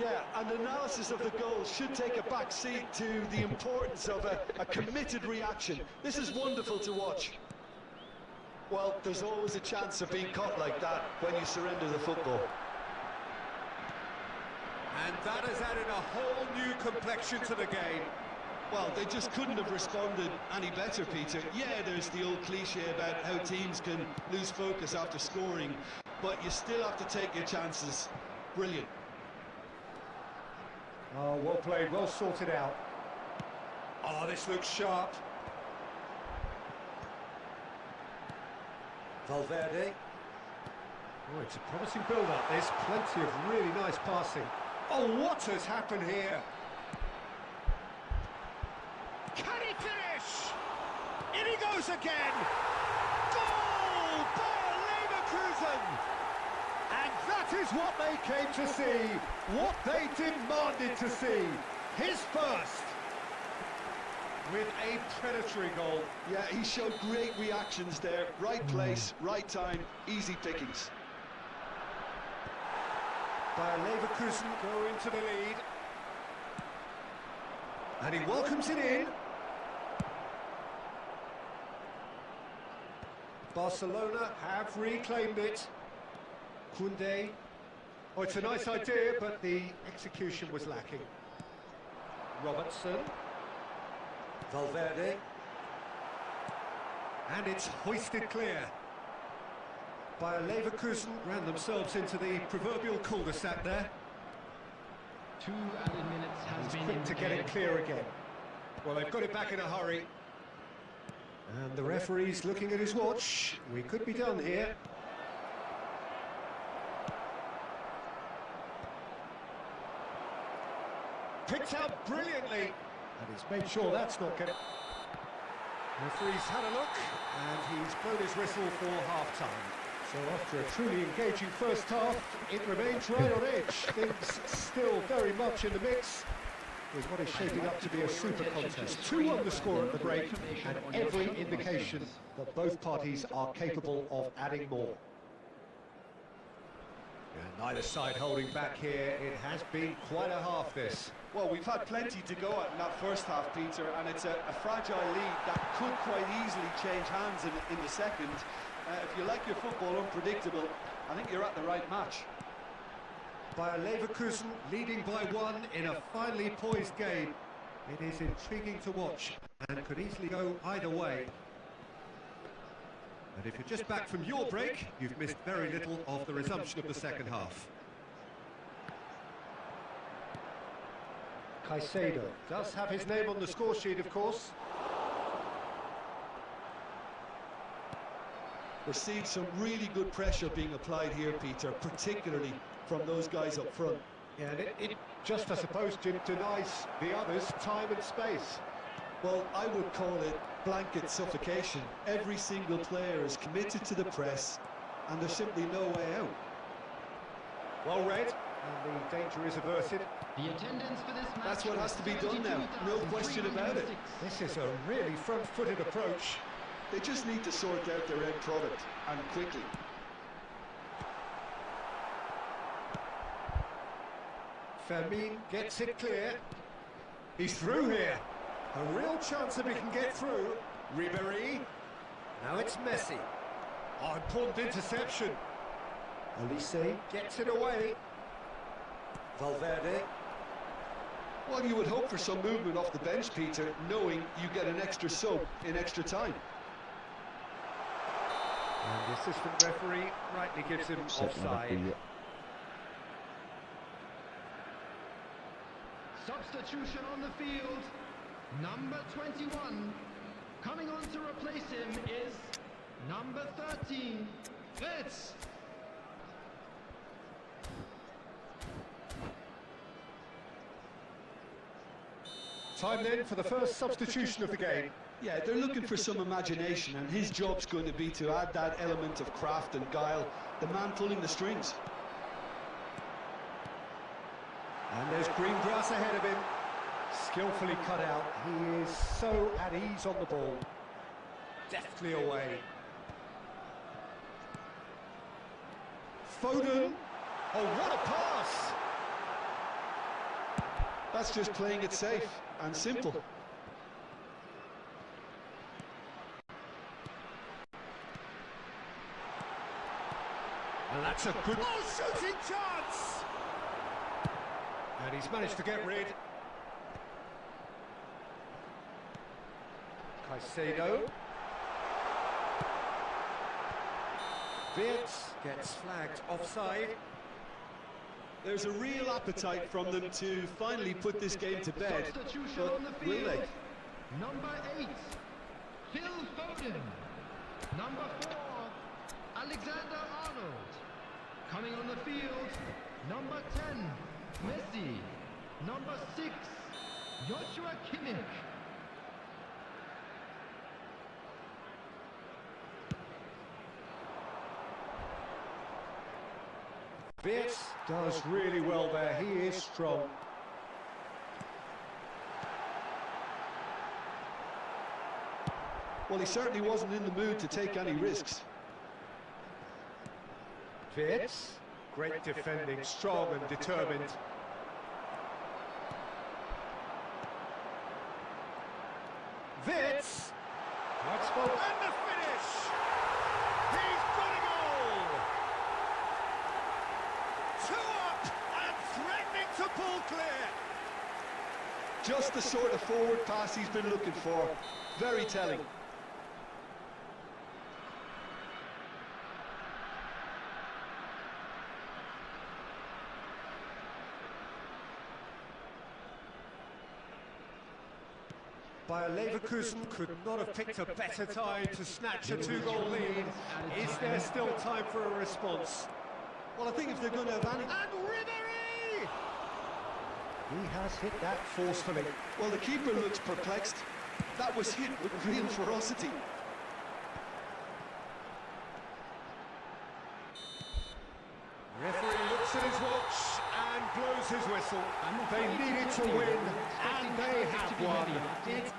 Yeah, and analysis of the goal should take a back seat to the importance of a committed reaction. This is wonderful to watch. Well, there's always a chance of being caught like that when you surrender the football. And that has added a whole new complexion to the game. Well, they just couldn't have responded any better, Peter. Yeah, there's the old cliche about how teams can lose focus after scoring, but you still have to take your chances. Brilliant. Oh, well played, well sorted out. Oh, this looks sharp. Valverde. Oh, it's a promising build-up. There's plenty of really nice passing. Oh, what has happened here? Can he finish? In he goes again. Goal! Bayer Leverkusen! And that is what they came to see. What they demanded to see. His first. With a predatory goal. Yeah, he showed great reactions there. Right place, right time, easy pickings. Bayer Leverkusen go into the lead. And he welcomes it in. Barcelona have reclaimed it. Koundé. Oh, it's a nice idea, but the execution was lacking. Robertson. Valverde. And it's hoisted clear. Bayer Leverkusen ran themselves into the proverbial cul-de-sac there. 2 added minutes has He's been quick to get it clear again. Well, they've got it back in a hurry. And the referee's looking at his watch. We could be done here. Picked out brilliantly. And he's made sure that's not going to... Referee's had a look, and he's blown his whistle for half-time. So after a truly engaging first half, it remains right on edge. Things still very much in the mix, with what is shaping up to be a super contest. 2-1 the score at the break, and every indication that both parties are capable of adding more. And neither side holding back here. It has been quite a half, this. Well, we've had plenty to go at in that first half, Peter, and it's a fragile lead that could quite easily change hands in the second. If you like your football unpredictable, I think you're at the right match. Bayer Leverkusen leading by 1 in a finely poised game. It is intriguing to watch and could easily go either way. And if you're just back from your break, you've missed very little of the resumption of the second half. Caicedo does have his name on the score sheet, of course. We're seeing some really good pressure being applied here, Peter, particularly from those guys up front. Yeah, and it just, I suppose, denies the others time and space. Well, I would call it blanket suffocation. Every single player is committed to the press, and there's simply no way out. Well read, and the danger is averted. The attendance for this match. That's what has to be done now, no question about it. This is a really front-footed approach. They just need to sort out their end product, and quickly. Fermin gets it clear. He's through here. A real chance if he can get through. Ribéry. Now it's Messi. Oh, important interception. Elise gets it away. Valverde. Well, you would hope for some movement off the bench, Peter, knowing you get an extra sub in extra time. And the assistant referee rightly gives him Set number offside. 3. Substitution on the field. Number 21. Coming on to replace him is number 13. Fitz. Time then for the first substitution of the game. Yeah, they're looking for some imagination, and his job's going to be to add that element of craft and guile, the man pulling the strings. And there's green grass ahead of him. Skillfully cut out. He is so at ease on the ball. Deftly away. Foden. Oh, what a pass! That's just playing it safe and simple. And that's a good shooting chance! And he's managed to get rid. Caicedo. Wirtz gets flagged offside. There's a real appetite from them to finally put this game to bed, Substitution but on the will field. they? Number 8. Phil Foden. Number 4. Alexander Arnold. Coming on the field. Number 10. Messi. Number 6. Joshua Kimmich. Wirtz does really well there. He is strong. Well, he certainly wasn't in the mood to take any risks. Wirtz, great defending, strong and determined. Wirtz, right spot, and the finish! He's got a goal! 2 up and threatening to pull clear. Just the sort of forward pass he's been looking for. Very telling. Bayer Leverkusen could not have picked a better time to snatch a 2-goal lead. Is there still time for a response? Well, I think if they're going to have any... And Ribéry! He has hit that forcefully. Well, the keeper looks perplexed. That was hit with real ferocity. Referee looks at his watch and blows his whistle. They needed to win, and they have won. It is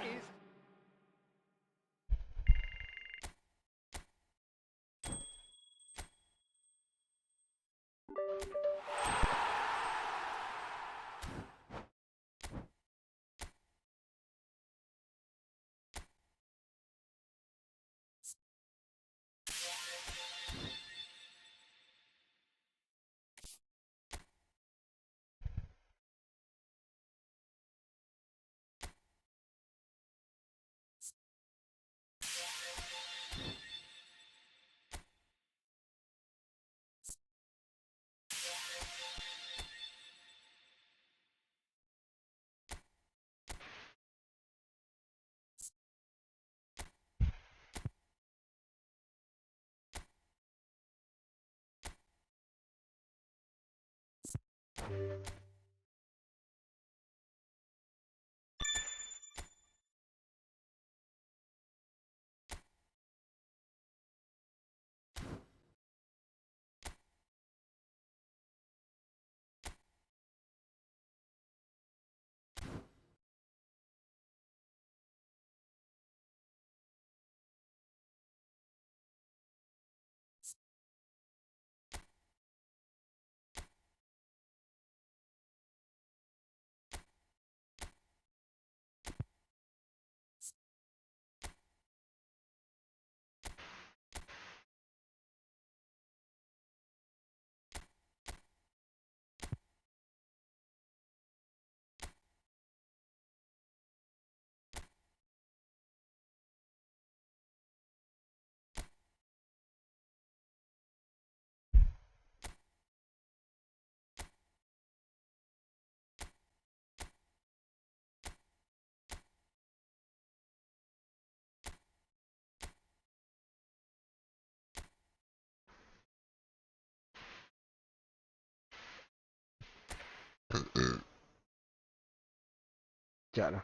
Chiaro.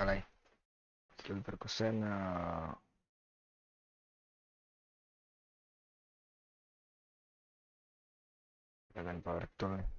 Alay. Skill perkusen dengan power tool nih.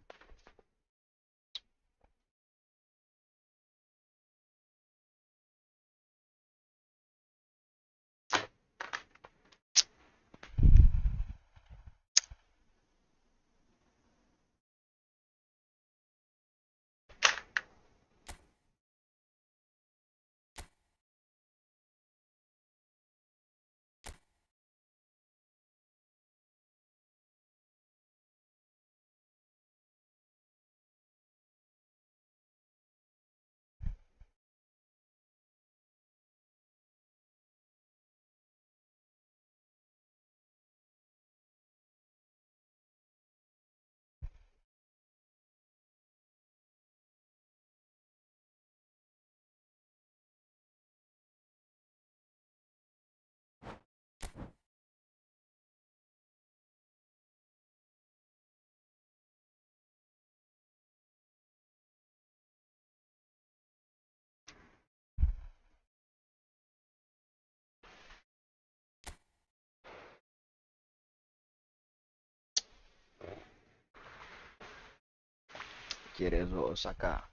Kirezo Osaka.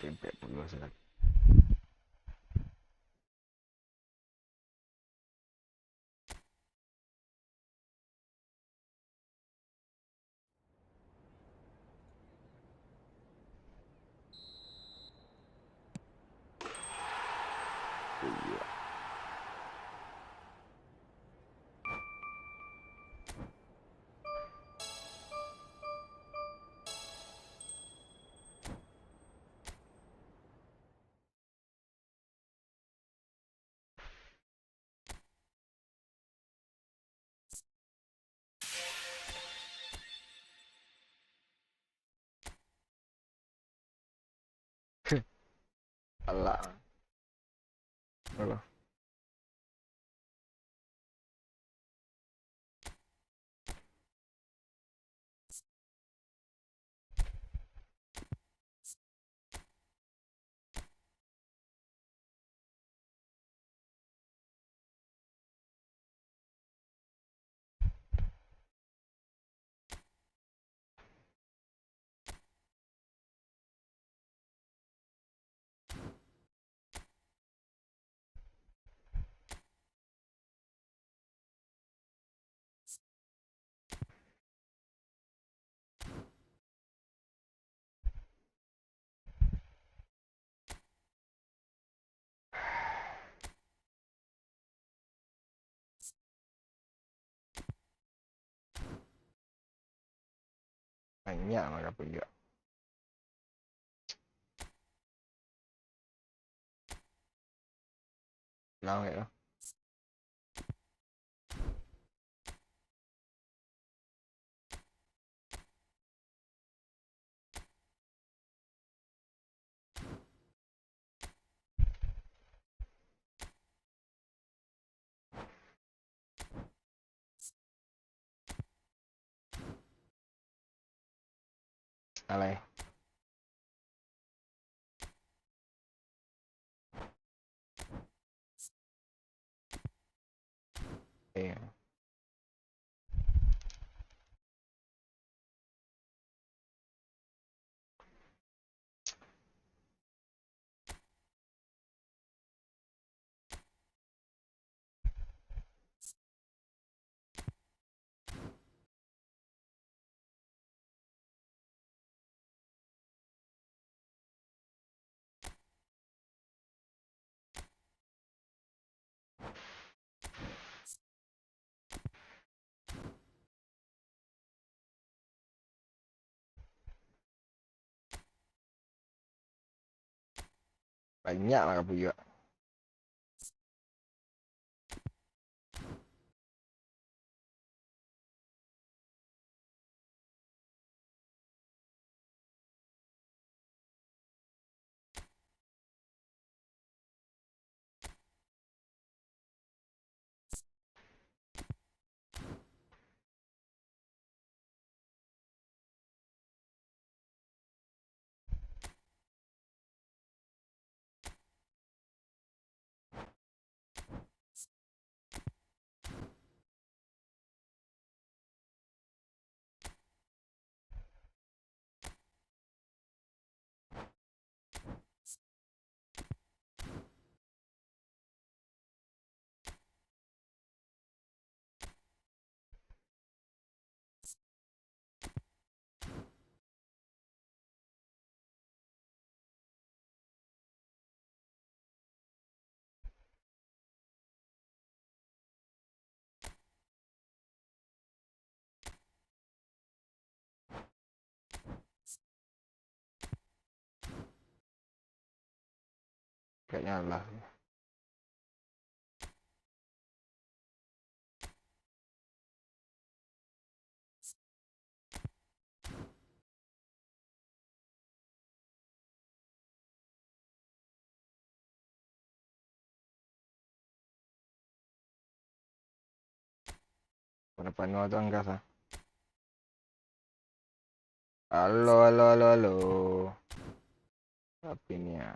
Tempe dulu sih. Iya. Alah. Alah. Banyak maka punya. Lang ya. Alay. Iya. Banyak lah kamu juga. Kayaknya lah. Berapa nol tuh angka sah? Halo, halo, halo, halo. Tapi ini ya.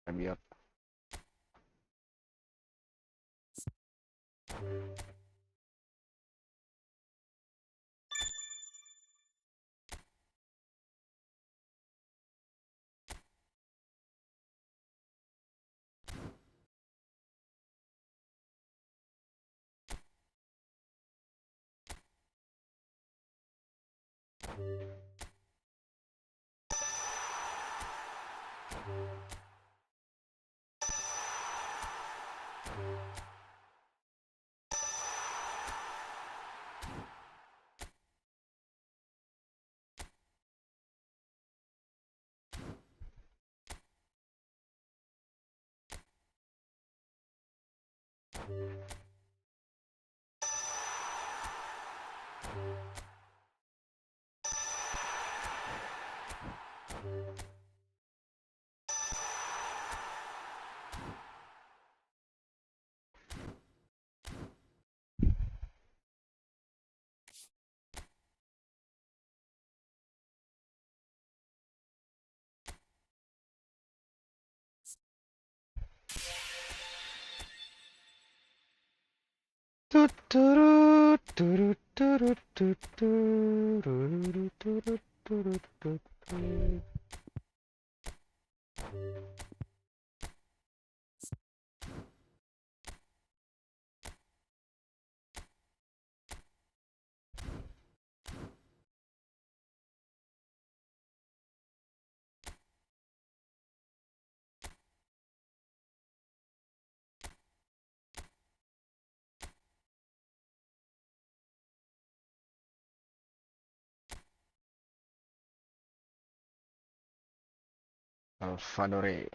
Biar. Tuturut, turut, turut, tuturut, turut, turut, turut. Alfadore.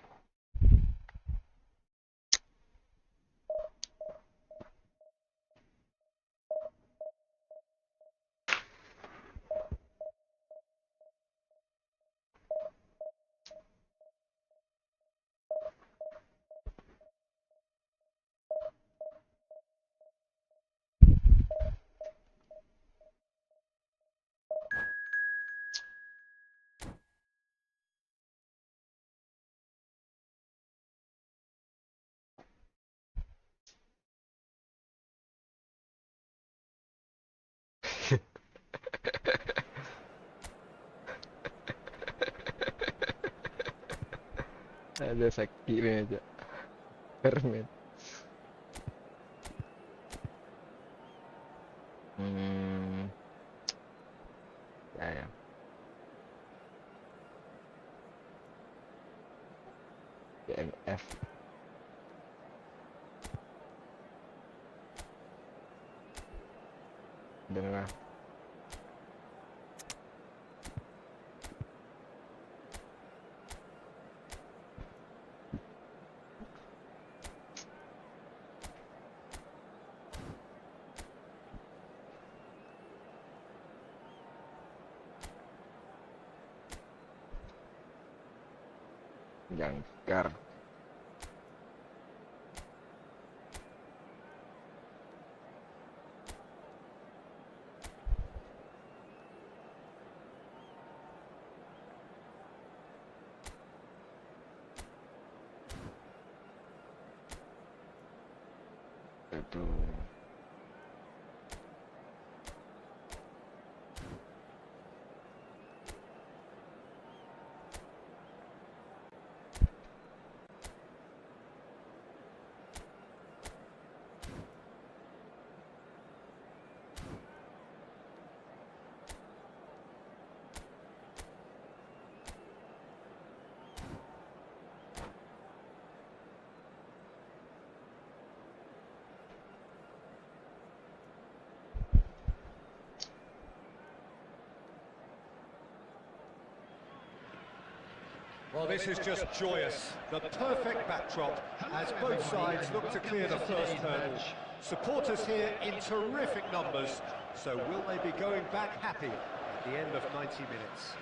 Ada sa kiri aja. Permen. Hmm. Ya ya. DMF. Dengar. Jangkar. Itu. Well, this is just joyous. The perfect backdrop as both sides look to clear the first hurdle. Supporters here in terrific numbers. So will they be going back happy at the end of 90 minutes?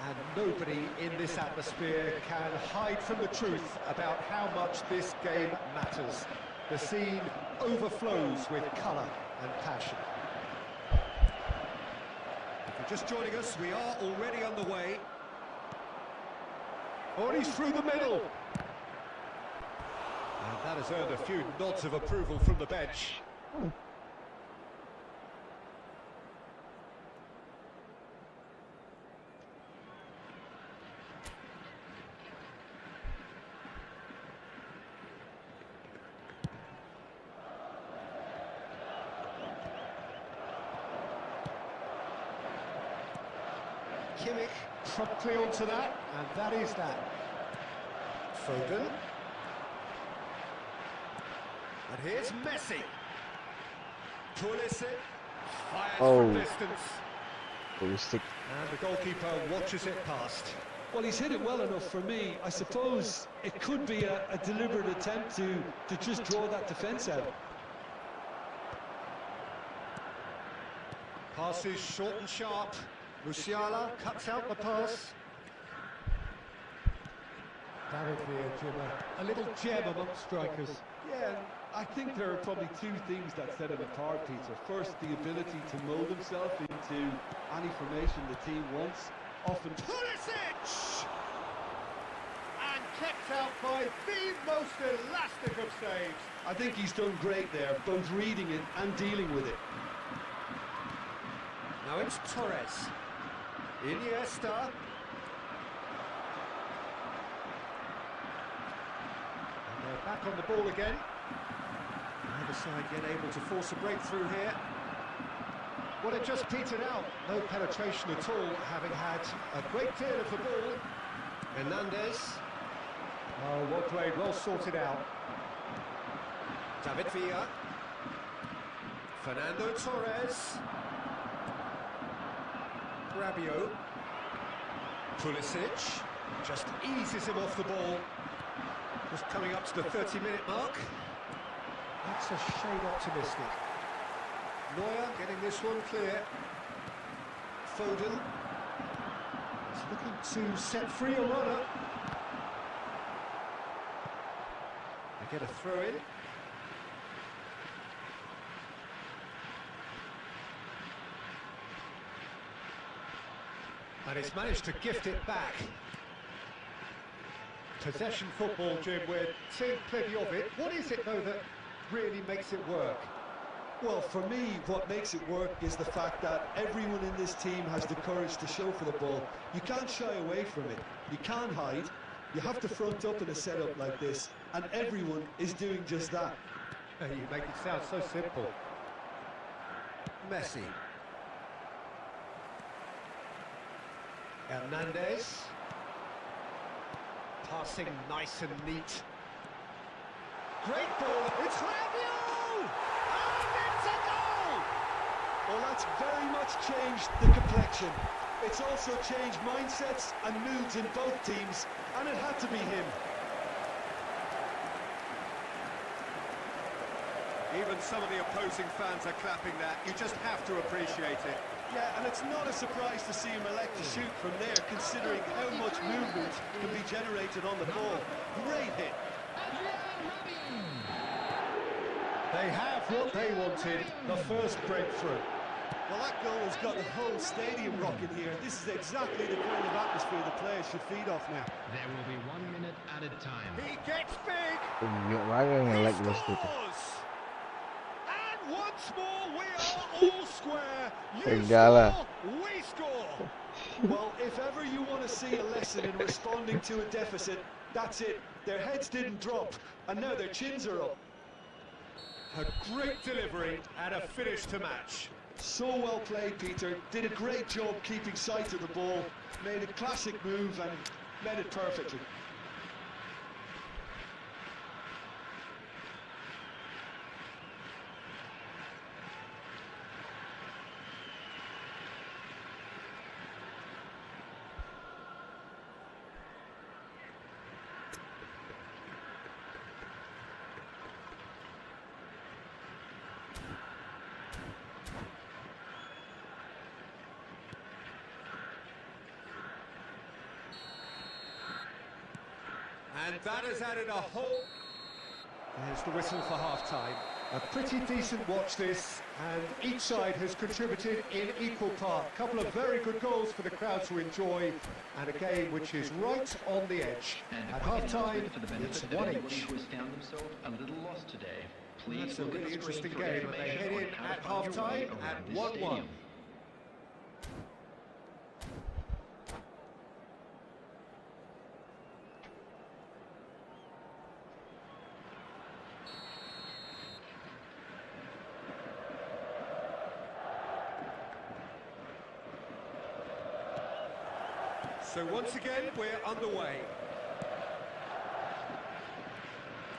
And nobody in this atmosphere can hide from the truth about how much this game matters. The scene overflows with colour and passion. If you're just joining us, we are already on the way. Oh, and he's through the middle. And that has earned a few nods of approval from the bench. Kimmich promptly onto that, and that is that. Foden. And here's Messi. Pulisic fires from distance. Pulisic. And the goalkeeper watches it past. Well, he's hit it well enough for me. I suppose it could be a deliberate attempt to just draw that defence out. Passes short and sharp. Musiala cuts out the pass. David Villa, a little gem amongst strikers. Yeah, I think there are probably two things that set him apart, Peter. First, the ability to mould himself into any formation the team wants. Often Pulisic! And kept out by the most elastic of saves. I think he's done great there, both reading it and dealing with it. Now it's Torres. Iniesta. And they're back on the ball again. Either side yet able to force a breakthrough here. Well, it just petered out. No penetration at all, having had a great deal of the ball. Hernandez. Oh, well played, well sorted out. David Villa. Fernando Torres. Rabiot. Pulisic just eases him off the ball. Just coming up to the 30-minute mark. That's a shade optimistic. Neuer getting this one clear. Foden is looking to set free a runner. They get a throw in. And it's managed to gift it back. Possession football, Jim, we're seeing plenty of it. What is it, though, that really makes it work? Well, for me, what makes it work is the fact that everyone in this team has the courage to show for the ball. You can't shy away from it. You can't hide. You have to front up in a setup like this, and everyone is doing just that. You make it sound so simple. Messi. Hernandez. Passing nice and neat. Great ball. It's Rabiot! And it's a goal! Well, that's very much changed the complexion. It's also changed mindsets and moods in both teams, and it had to be him. Even some of the opposing fans are clapping that. You just have to appreciate it. Yeah, and it's not a surprise to see him elect to shoot from there, considering how much movement can be generated on the ball. Great hit. They have what they wanted, the first breakthrough. Well, that goal has got the whole stadium rocking here. This is exactly the kind of atmosphere the players should feed off now. There will be 1 minute added time. He gets big. Like He this too. scores! And once more we are all square. You Regala. score, we score. Well, if ever you want to see a lesson in responding to a deficit, that's it. Their heads didn't drop, and now their chins are up. A great delivery and a finish to match. So well played, Peter. Did a great job keeping sight of the ball. Made a classic move and led it perfectly. And that has added a whole... There's the whistle for half-time. A pretty decent watch this, and each side has contributed in equal part. A couple of very good goals for the crowd to enjoy, and a game which is right on the edge. And At a quick half-time, announcement for the it's benefit of anybody 1-each. who has found themselves a little lost today. Please That's a look at really the screen interesting for game, and they information head on in how at to find your way half-time around at this 1-1. stadium. So once again, we're underway.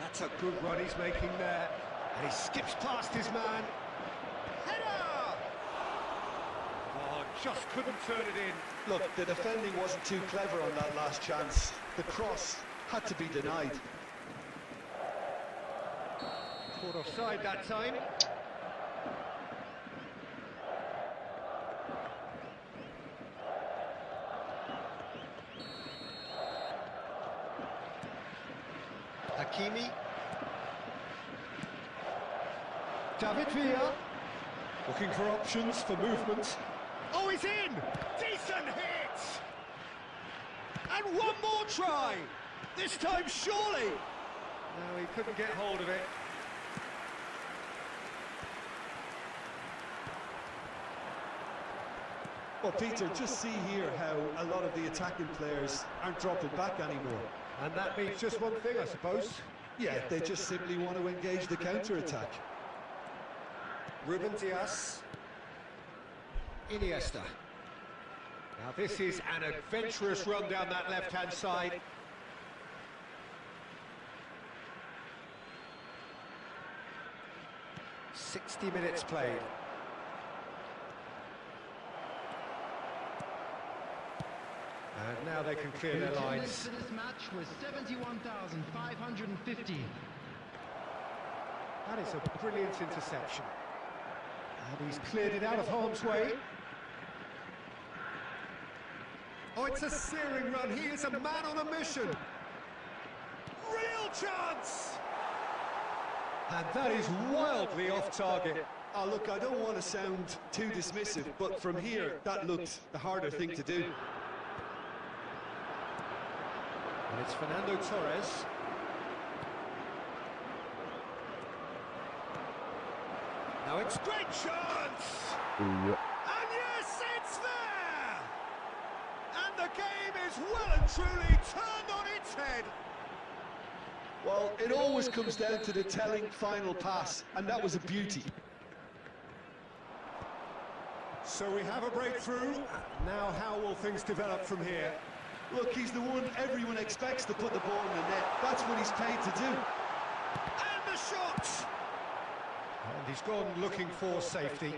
That's a good run he's making there. And he skips past his man. Header! Oh, just couldn't turn it in. Look, the defending wasn't too clever on that last chance. The cross had to be denied. Caught offside that time. Hakimi. David Villa. Looking for options for movement. Oh, he's in! Decent hit! And one more try! This time, surely! No, he couldn't get hold of it. Well, Peter, just see here how a lot of the attacking players aren't dropping back anymore. And that means just one thing, I suppose. Yeah, they just simply want to engage the counter-attack. Ruben Dias. Iniesta. Now this is an adventurous run down that left-hand side. .60 minutes played. And now they can clear The their attendance lines. for this match was 71,550. That is a brilliant interception. And he's cleared it out of harm's way. Oh, it's a searing run. He is a man on a mission. Real chance! And that is wildly off target. Oh, look, I don't want to sound too dismissive, but from here, that looked the harder thing to do. And it's Fernando Torres. Now Now it's great chance! Iya. And yes, it's there! And the game is well and truly turned on its head. Well, it always comes down to the telling final pass, and that was a beauty. So we have a breakthrough. Now how will things develop from here? Look, he's the one everyone expects to put the ball in the net. That's what he's paid to do. And the shot! And he's gone looking for safety.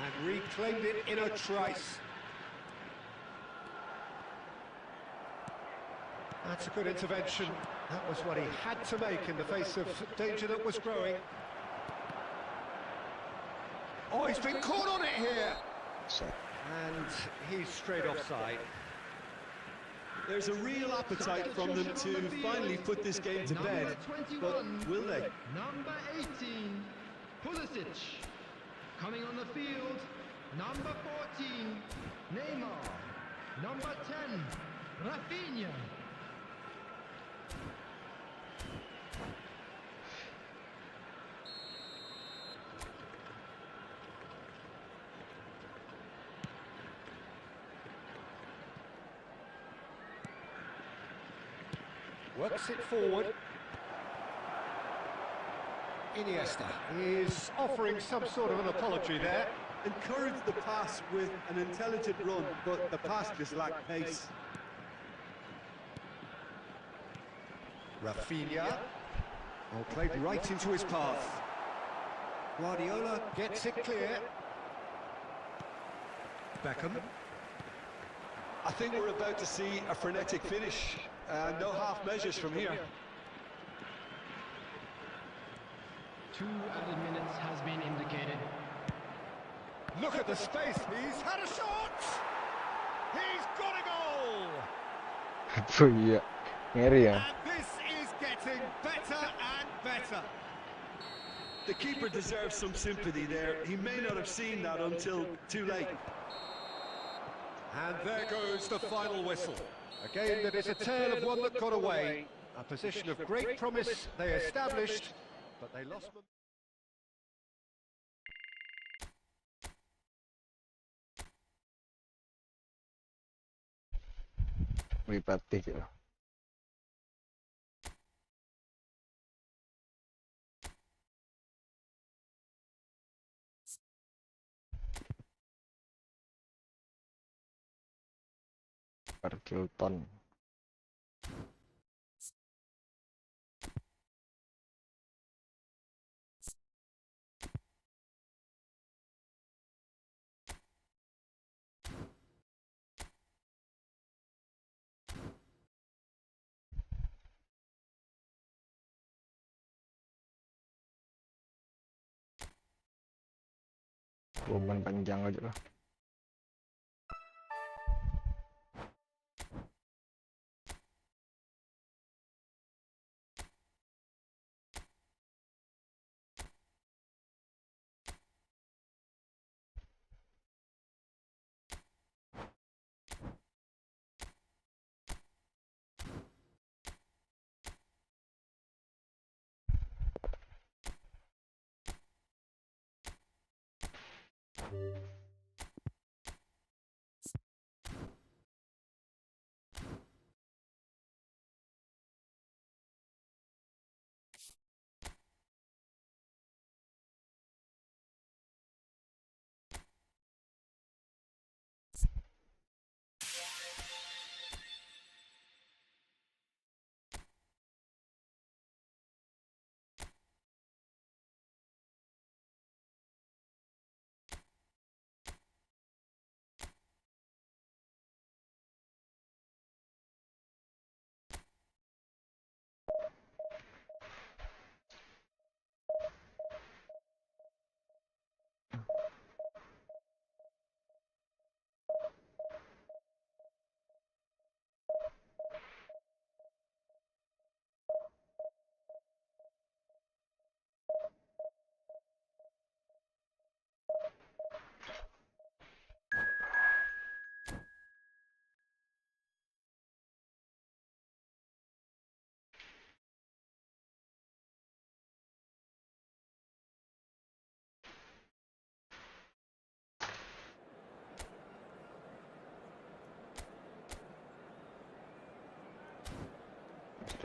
And reclaimed it in a trice. That's a good intervention. That was what he had to make in the face of danger that was growing. Oh, he's been caught on it here! So, And he's straight offside. There's a real appetite from them to finally put this game to bed, but will they? Number 18, Pulisic. Coming on the field, number 14, Neymar. Number 10, Rafinha. Works it forward. Iniesta is offering some sort of an apology there. Encouraged the pass with an intelligent run, but the pass just lacked pace. Rafinha. Oh, played right into his path. Guardiola gets it clear. Beckham. I think we're about to see a frenetic finish. No half measures from here. 2 added minutes has been indicated. Look at the space. He's had a shot. He's got a goal. itu iya. Ngeri ya. And this is getting better and better. The keeper deserves some sympathy there. He may not have seen that until too late. And there goes the final whistle. A game that is a tale of one that got away. A position of great promise they established, but they lost. Meripati gitu. Parkilton. Beban panjang aja lah.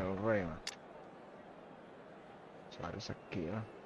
C'è un problema. C'è sacchino.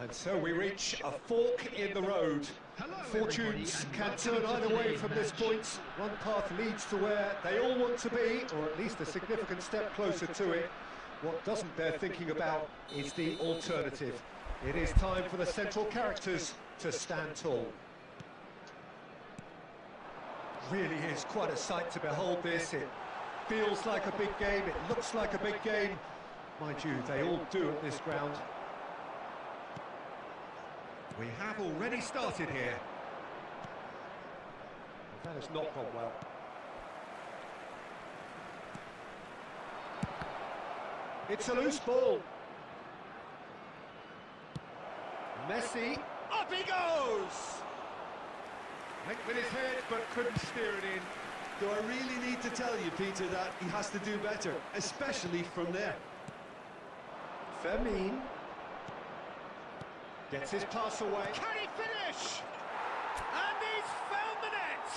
And so we reach a fork in the road. Hello, Fortunes everybody, can and turn welcome to either way today's from this match. point. One path leads to where they all want to be, or at least a significant step closer to it. What doesn't bear thinking about is the alternative. It is time for the central characters to stand tall. Really is quite a sight to behold this. It feels like a big game, it looks like a big game. Mind you, they all do at this ground. We have already started here. That has not gone well. It's a loose ball. Messi, up he goes! Went with his head, but couldn't steer it in. Do I really need to tell you, Peter, that he has to do better, especially from there? Fermin gets his pass away. Can he finish? And he's found the net!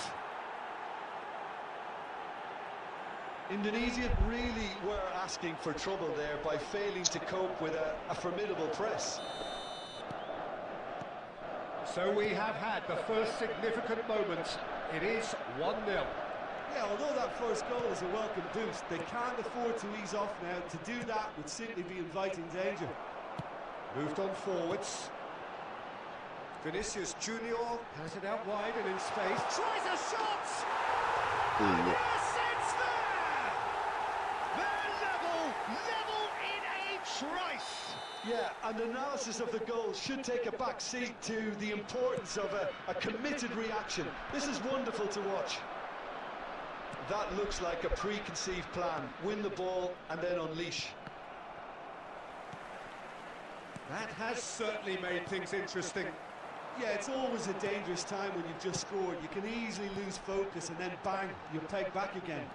Indonesia really were asking for trouble there by failing to cope with a formidable press. So we have had the first significant moment. It is 1-0. Yeah, although that first goal is a welcome boost, they can't afford to ease off now. To do that would simply be inviting danger. Moved on forwards. Vinicius Junior has it out wide and in space. Tries a shot! And yes, it's there! They're level in a trice. Yeah, and analysis of the goal should take a back seat to the importance of a committed reaction. This is wonderful to watch. That looks like a preconceived plan. Win the ball and then unleash. That has certainly made things interesting. Yeah, it's always a dangerous time when you've just scored. You can easily lose focus and then bang, you're pegged back again.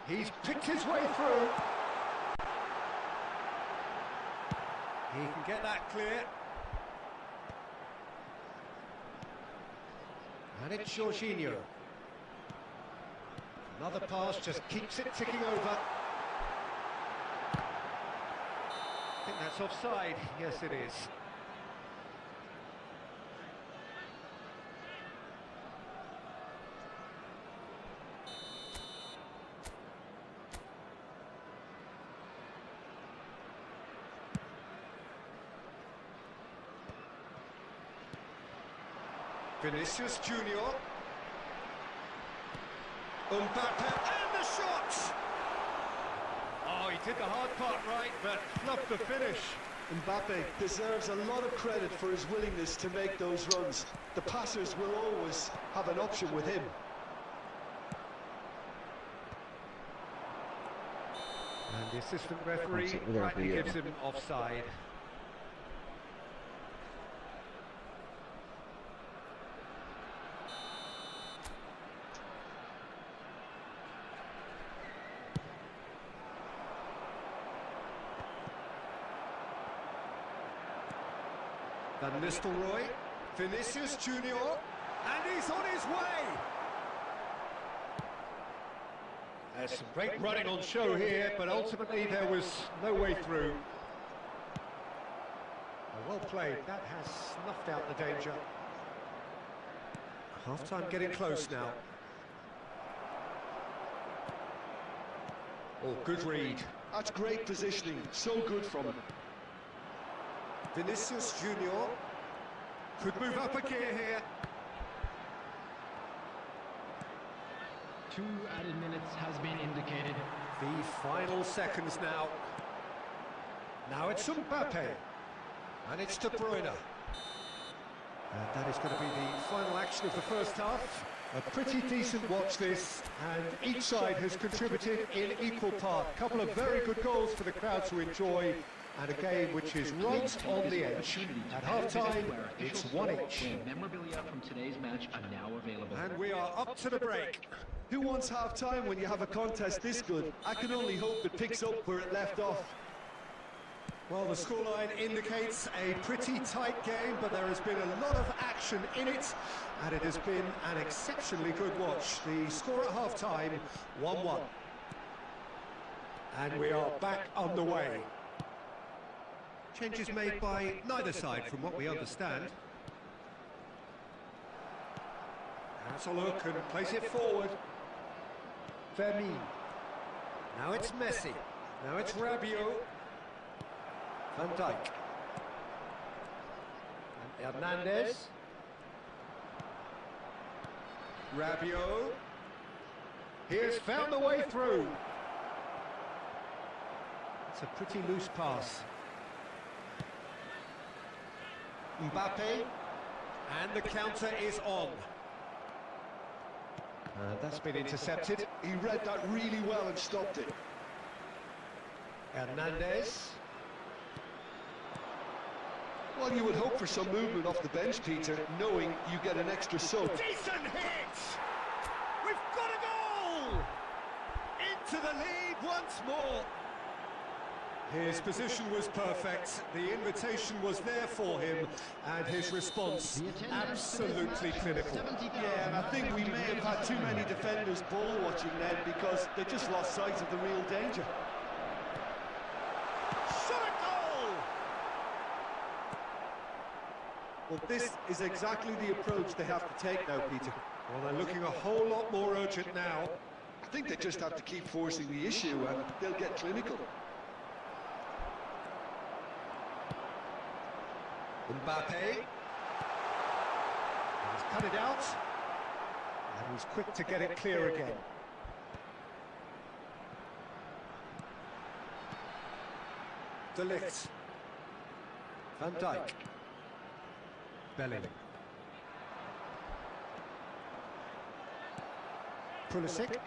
He's picked his way through. He can get that clear. And it's Jorginho. Another pass just keeps it ticking over. I think that's offside. Yes, it is. Vinicius Junior. Mbappe and the shot! Oh, he did the hard part right, but fluffed the finish. Mbappe deserves a lot of credit for his willingness to make those runs. The passers will always have an option with him. And the assistant referee rightly gives him offside. Van Nistelrooy, Vinicius Junior, and he's on his way! There's some great running on show here, but ultimately there was no way through. Well played, that has snuffed out the danger. Half-time getting close now. Oh, good read. That's great positioning, so good from him. Vinicius Junior could move up a gear here. 2 added minutes has been indicated. The final seconds now. Now it's Mbappe. And it's De Bruyne. And that is going to be the final action of the first half. A pretty decent watch this, and each side has contributed in equal part. A couple of very good goals for the crowd to enjoy, and a game which is right on the edge. At half-time, it's 1 each. Memorabilia from today's match are now available. And we are up to the break. Who wants half-time when you have a contest this good? I can only hope it picks up where it left off. Well, the scoreline indicates a pretty tight game, but there has been a lot of action in it, and it has been an exceptionally good watch. The score at half-time, 1-1. And we are back underway. Changes made by neither side, from what we understand. Has a look and place it forward. Vermin. Now it's Messi. Now it's Rabiot. Van Dijk. And Hernandez. Rabiot. He has found the way through. It's a pretty loose pass. Mbappe. And the counter is on. That's been intercepted. He read that really well and stopped it. Hernandez. Well, you would hope for some movement off the bench, Peter, knowing you get an extra sub. Decent hit! We've got a goal! Into the lead once more. His position was perfect, the invitation was there for him, and his response absolutely clinical. Yeah, and I think we may have had too many defenders ball watching then because they just lost sight of the real danger. Shot a goal! Well, this is exactly the approach they have to take now, Peter. Well, they're looking a whole lot more urgent now. I think they just have to keep forcing the issue and they'll get clinical. Mbappe. He's cut it out. And he's quick to get it clear again. De Ligt. Van Dijk. Bellingham. Pulisic.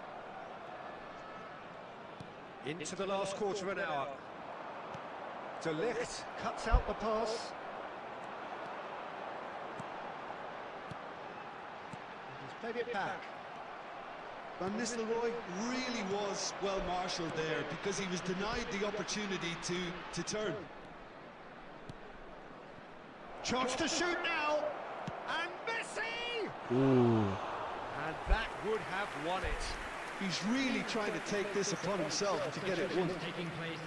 Into the last quarter of an hour. De Ligt cuts out the pass. He's played it back. Van Nistelrooy really was well marshalled there because he was denied the opportunity to turn. Chance to shoot now, and Messi! Ooh. And that would have won it. He's really trying to take this upon himself to get it won. Taking place.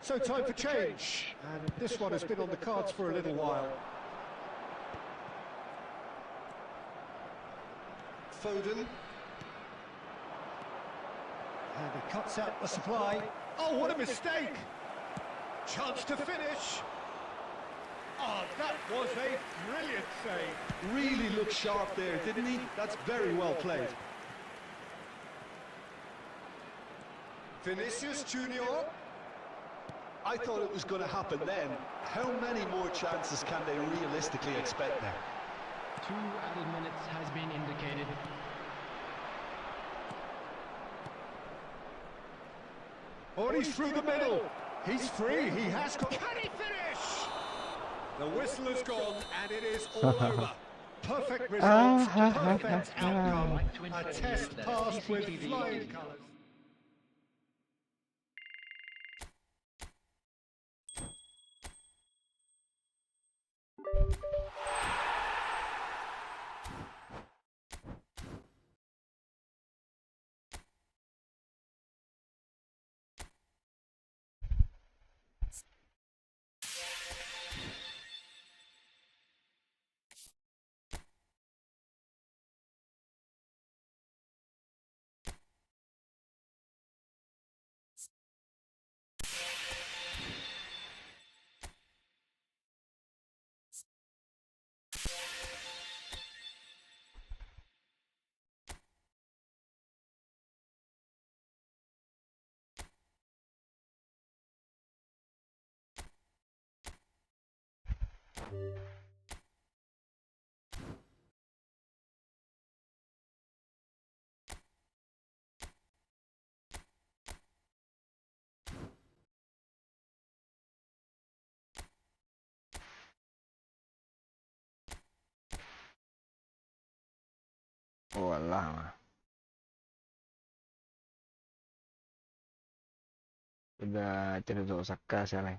So time for change, and this one has been on the cards for a little while. Foden. And he cuts out the supply. Oh, what a mistake! Chance to finish. Oh, that was a brilliant save. Really looked sharp there, didn't he? That's very well played. Vinicius Junior. I thought it was going to happen then. How many more chances can they realistically expect now? 2 added minutes has been indicated. Oh, and he's through the middle. He's free. He has got. Can he finish? The whistle has gone and it is all over. Perfect result, perfect outcome. A test passed with flying colours. Walah mah. Udah cenderung Osaka sekarang.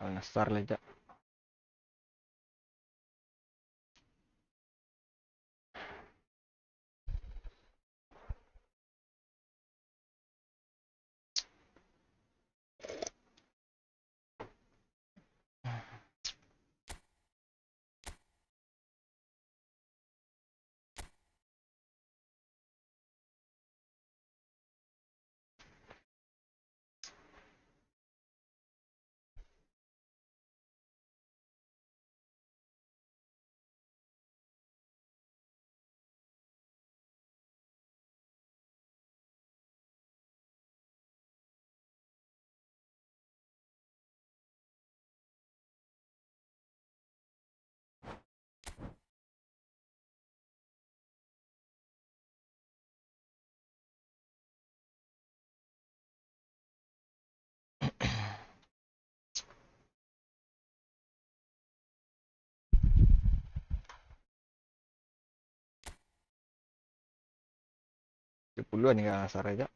Al Nassr aja. Sepuluhan nih Al Nassr aja.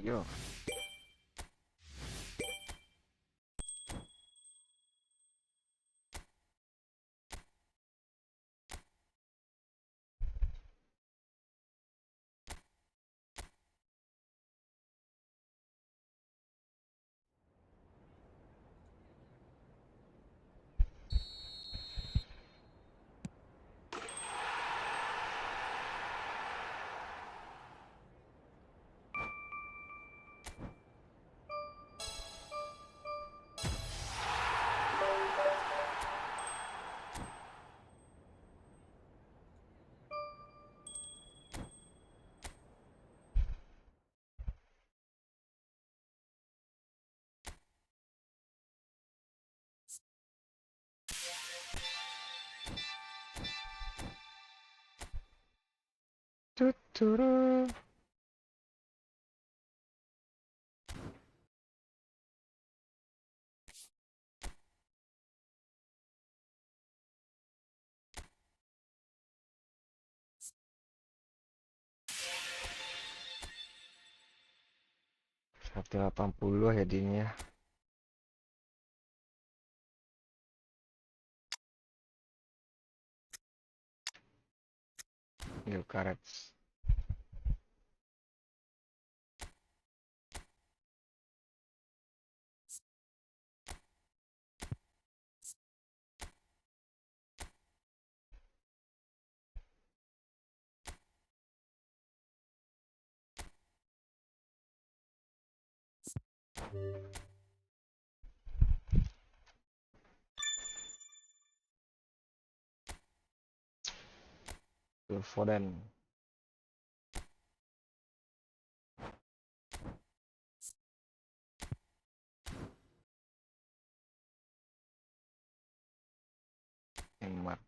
Yo. Tuturu. Satu 80 jadinya. Yuk karet. Foden. Yang muat.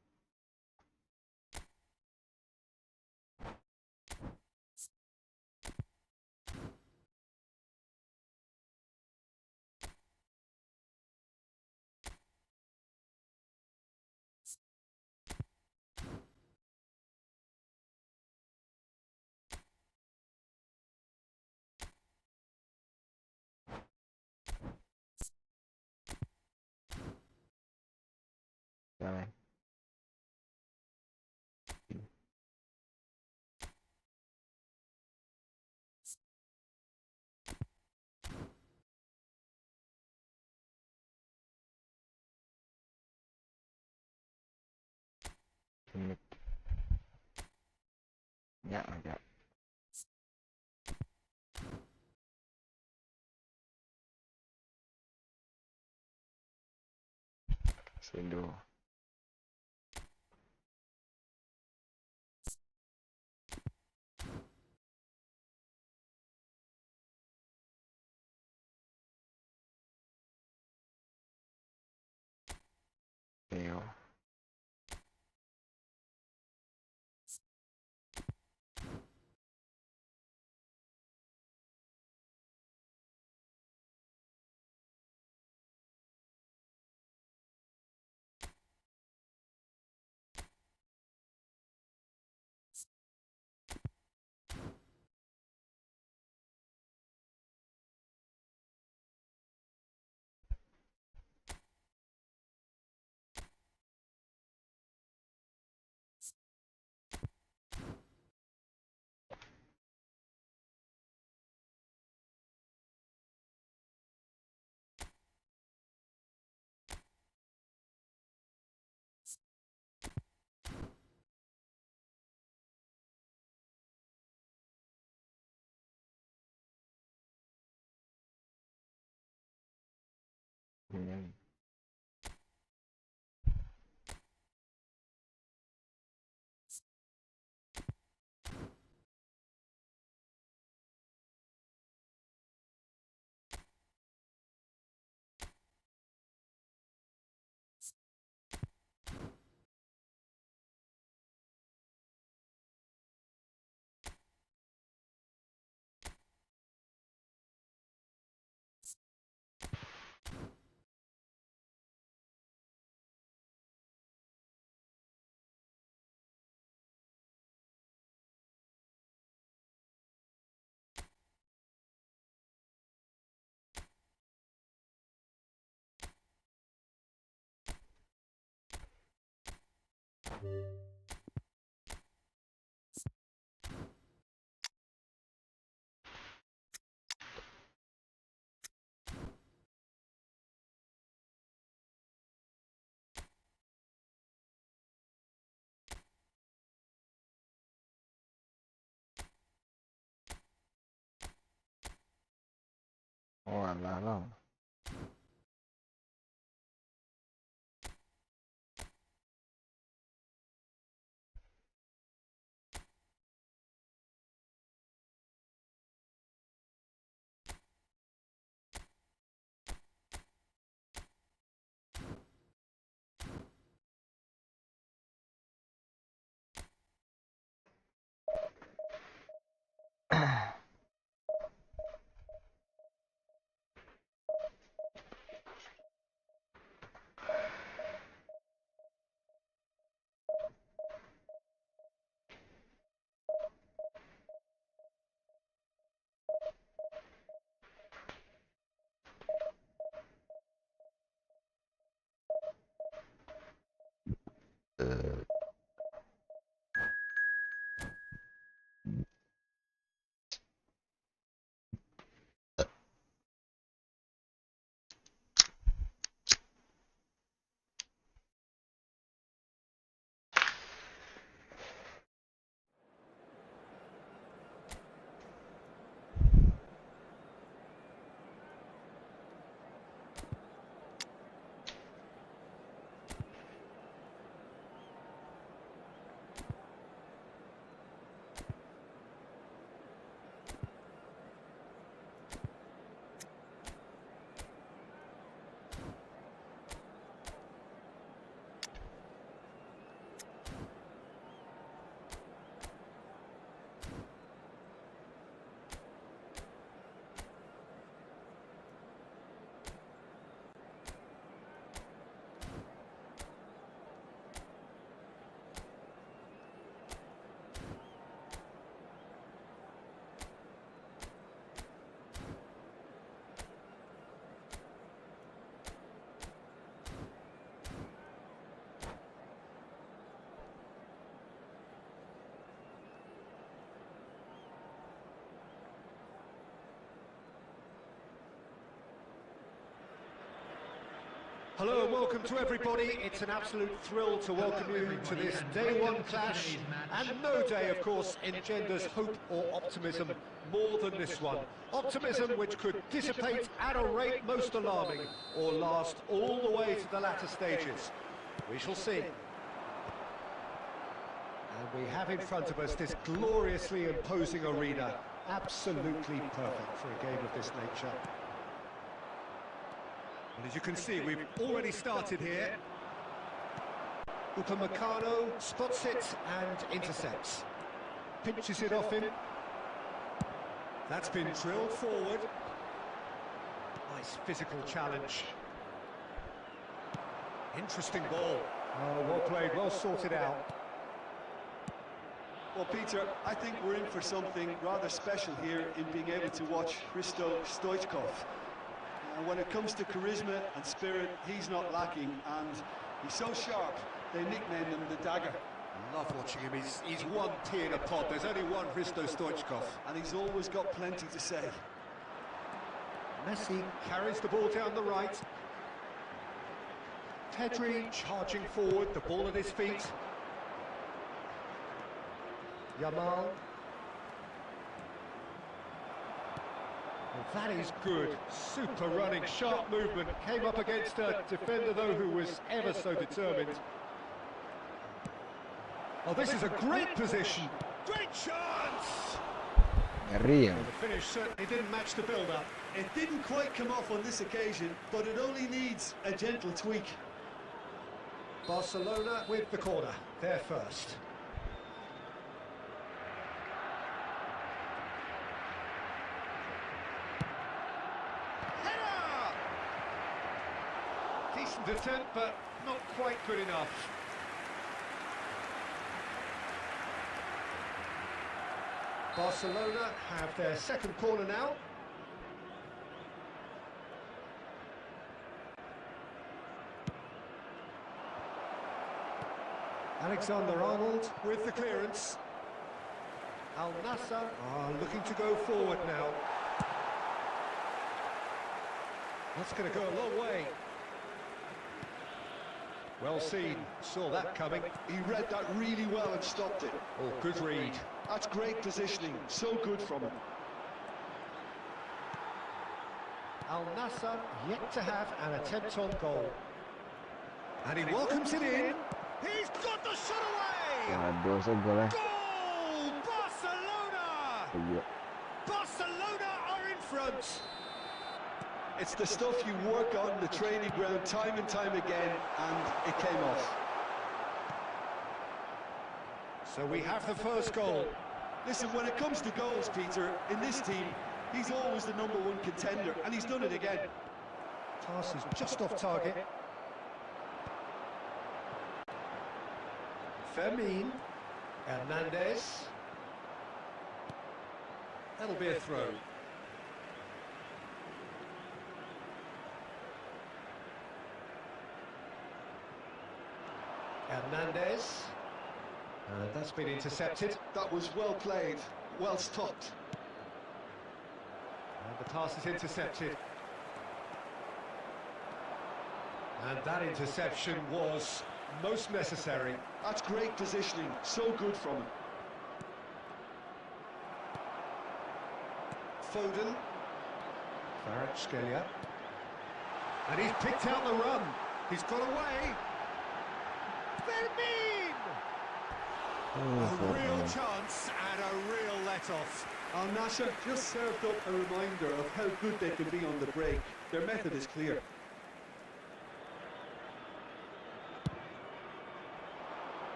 Rồi. Submit. Dạ, dạ. Sendo. Teo. Nhân. Oh, alah lah. Hello and welcome to everybody. It's an absolute thrill to welcome you to this day one clash. And no day, of course, engenders hope or optimism more than this one. Optimism which could dissipate at a rate most alarming or last all the way to the latter stages. We shall see. And we have in front of us this gloriously imposing arena. Absolutely perfect for a game of this nature. And as you can see, we've already started here. Upamecano spots it and intercepts. Pinches it off him. That's been drilled forward. Nice physical challenge. Interesting ball. Oh, well played, well sorted out. Well, Peter, I think we're in for something rather special here in being able to watch Hristo Stoichkov. And when it comes to charisma and spirit, he's not lacking, and he's so sharp, they nicknamed him the Dagger. I love watching him, he's one pea in a pod, there's only one Hristo Stoichkov. And he's always got plenty to say. Messi carries the ball down the right. Pedri charging forward, the ball at his feet. Yamal. Well, that is good. Super running, sharp movement. Came up against a defender, though, who was ever so determined. Oh, this is a great position. Great chance! Río. Well, the finish certainly didn't match the build-up. It didn't quite come off on this occasion, but it only needs a gentle tweak. Barcelona with the corner. They're first. Decent attempt, but not quite good enough. Barcelona have their second corner now. Alexander-Arnold with the clearance. Al Nassr are looking to go forward now. That's going to go a long way. Well seen, saw that coming. He read that really well and stopped it. Oh, good read. That's great positioning, so good from him. Al Nassr yet to have an attempt on goal. And he welcomes it in. He's got the shot away! Waduh, segol Goal! Barcelona! Iya. Barcelona are in front. It's the stuff you work on the training ground time and time again, and it came off. So we have the first goal. Listen, when it comes to goals, Peter, in this team, he's always the #1 contender, and he's done it again. Pass is just off target. Fermin. Hernandez. That'll be a throw. Hernandez. And that's been intercepted. That was well played, well stopped. And the pass is intercepted. And that interception was most necessary. That's great positioning, so good from him. Foden. Kvaratskhelia. And he's picked out the run. He's got away. Fermin! A real chance and a real let-off. Al Nassr just served up a reminder of how good they can be on the break. Their method is clear.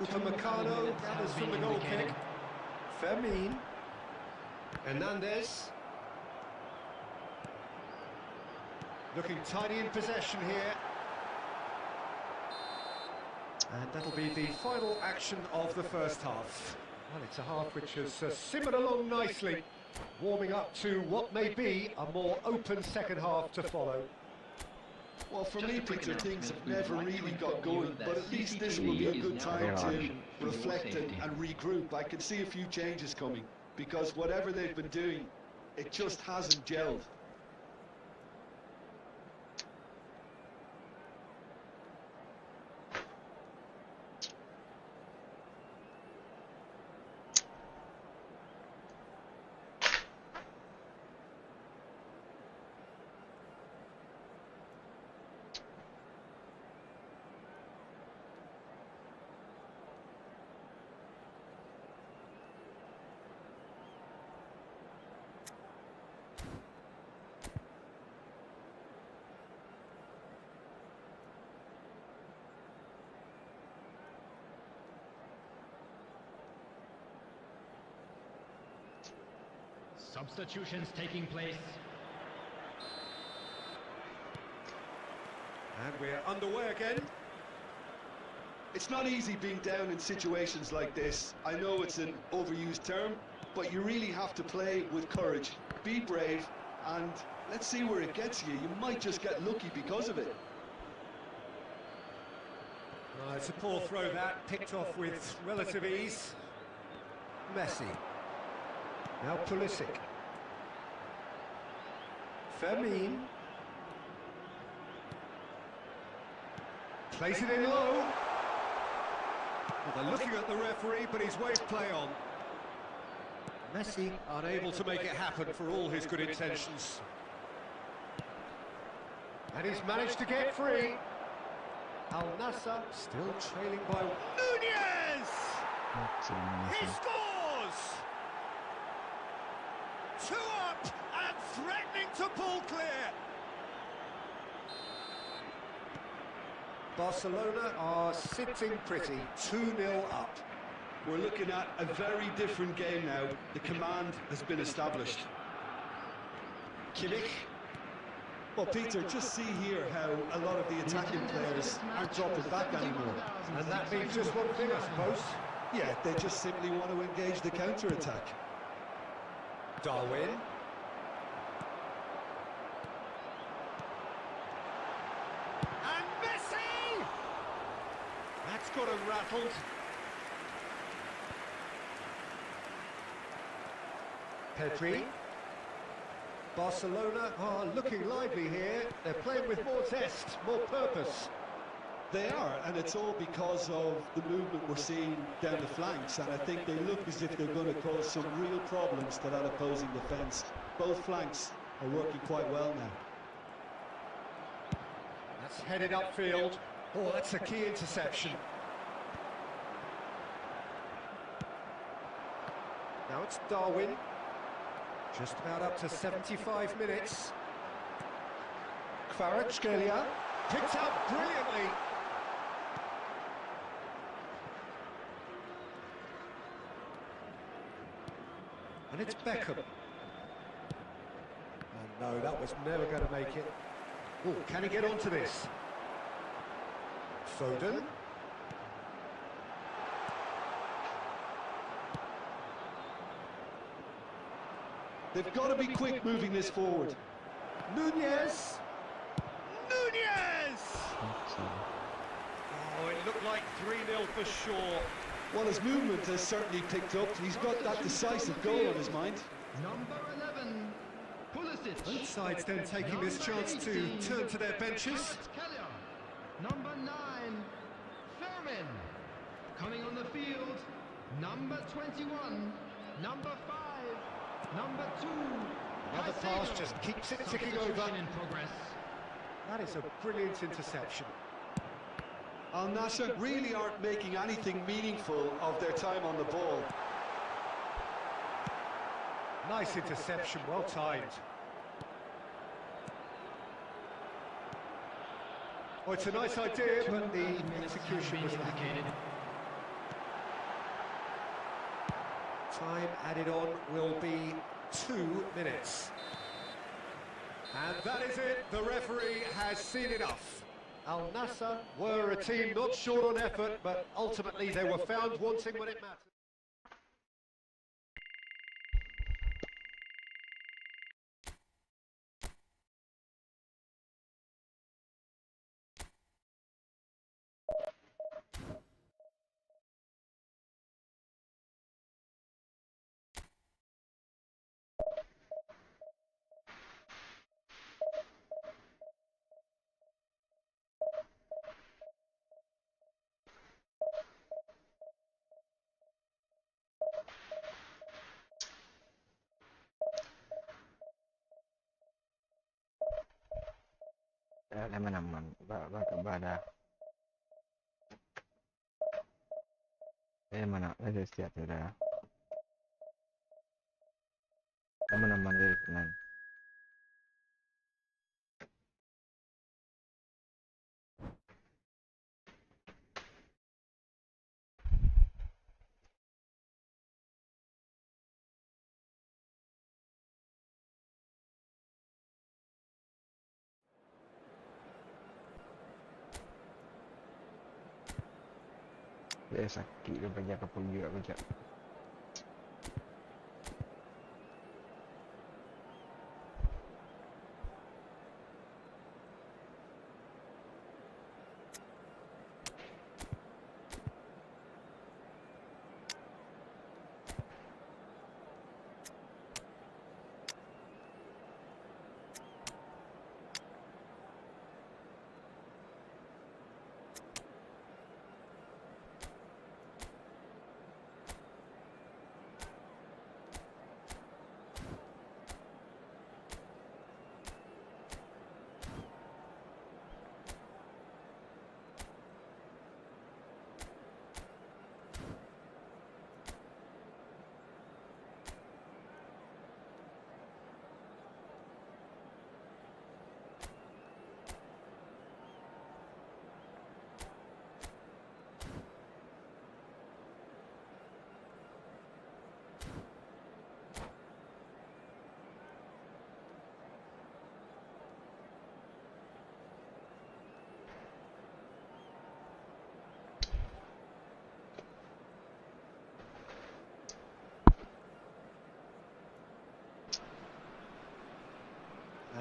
Upamecano gathers from the goal kick. Fermin. Hernandez. Looking tidy in possession here. And that'll be the final action of the first half. Well, it's a half which has simmered along nicely, warming up to what may be a more open second half to follow. Well, for me, Peter, things have never really got going, but at least this will be a good time to reflect and regroup. I can see a few changes coming, because whatever they've been doing, it just hasn't gelled. Substitutions taking place. And we're underway again. It's not easy being down in situations like this. I know it's an overused term, but you really have to play with courage. Be brave, and let's see where it gets you. You might just get lucky because of it. It's a poor throw that, picked off with relative ease. Messi. Now Pulisic. Fermin. Plays it in low. Well, they're looking at the referee, but he's waved play on. Messi unable to make it happen for all his good intentions. And he's managed to get free. Al Nassr still trailing by Nunez! He scores! 2 up and threatening to pull clear. Barcelona are sitting pretty, 2-0 up. We're looking at a very different game now. The command has been established. Kimmich. Well, Peter, just see here how a lot of the attacking players aren't dropping back anymore. And that means just one thing, I suppose. Yeah, they just simply want to engage the counter-attack. Darwin. And Messi! That's got him rattled. Pedri. Barcelona are looking lively here. They're playing with more zest, more purpose. They are, and it's all because of the movement we're seeing down the flanks, and I think they look as if they're going to cause some real problems to that opposing defence. Both flanks are working quite well now. That's headed upfield. Oh, that's a key interception. Now it's Darwin. Just about up to 75 minutes. Kvaratskhelia picked out brilliantly. And it's Beckham. Oh no, that was never going to make it. Oh, can he get onto this? Foden. They've got to be quick moving this forward. Nunez! Nunez! Oh, it looked like 3-0 for sure. Well, his movement has certainly picked up. He's got that decisive goal on his mind. Number 11, Pulisic. Both sides then taking this chance to turn to their benches. Number 9, Fermin. Coming on the field, number 21, number 5, number 2. Another pass just keeps it ticking over. In progress. That is a brilliant interception. Al Nassr really aren't making anything meaningful of their time on the ball. Nice interception, well timed. Oh, it's a nice idea, but the execution was lacking. Time added on will be 2 minutes. And that is it, the referee has seen enough. Al Nassr were a team not short on effort, but ultimately they were found wanting when it mattered. Ada mana-mana, bada. Mana? Ada siap sudah. Mana-mana dari kanan. Dia sakit dia banyak apa juga kejap.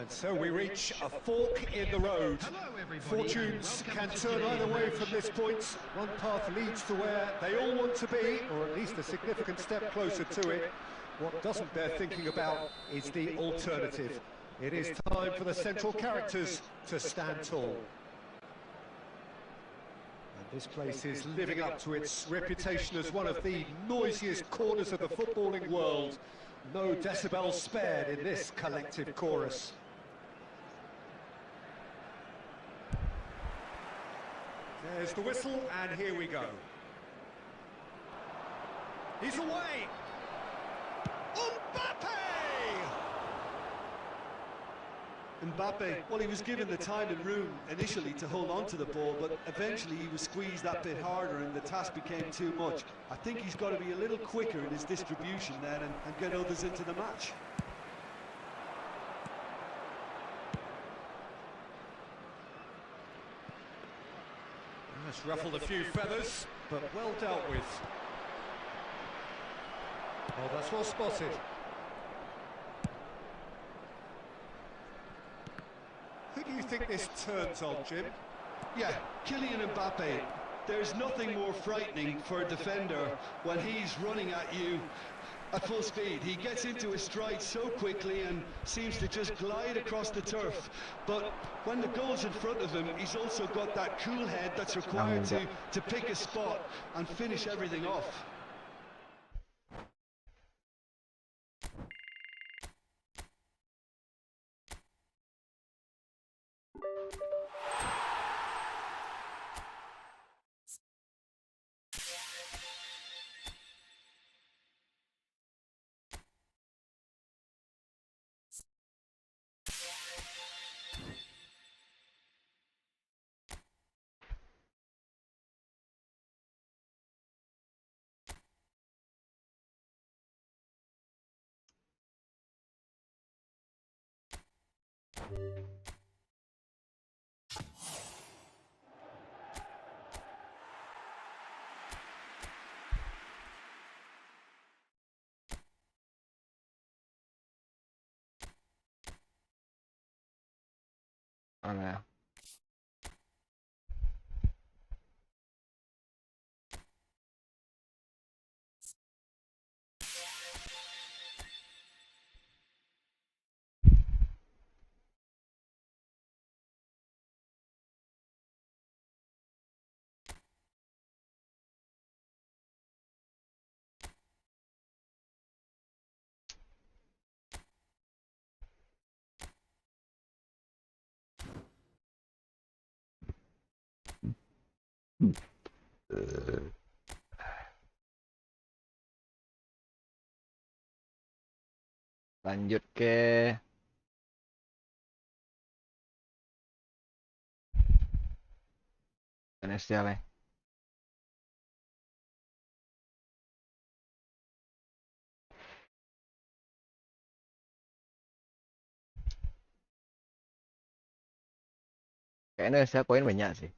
And so we reach a fork in the road. Hello, everybody, Fortunes and can welcome to turn today's either way match. from this point. One path leads to where they all want to be, or at least a significant step closer to it. What doesn't bear thinking about is the alternative. It is time for the central characters to stand tall. And this place is living up to its reputation as one of the noisiest corners of the footballing world. No decibels spared in this collective chorus. There's the whistle, and here we go. He's away! Mbappe, well, he was given the time and room initially to hold on to the ball, but eventually he was squeezed that bit harder and the task became too much. I think he's got to be a little quicker in his distribution then and get others into the match. That's ruffled a few feathers, but well dealt with. Oh, that's well spotted. Who do you think this turns on, Jim? Yeah, Kylian Mbappe. There's nothing more frightening for a defender when he's running at you at full speed. He gets into his stride so quickly and seems to just glide across the turf. But when the goal's in front of him, he's also got that cool head that's required to pick a spot and finish everything off. Mana ya? Lanjut ke Indonesia lah. Kayaknya Indonesia poin banyak sih.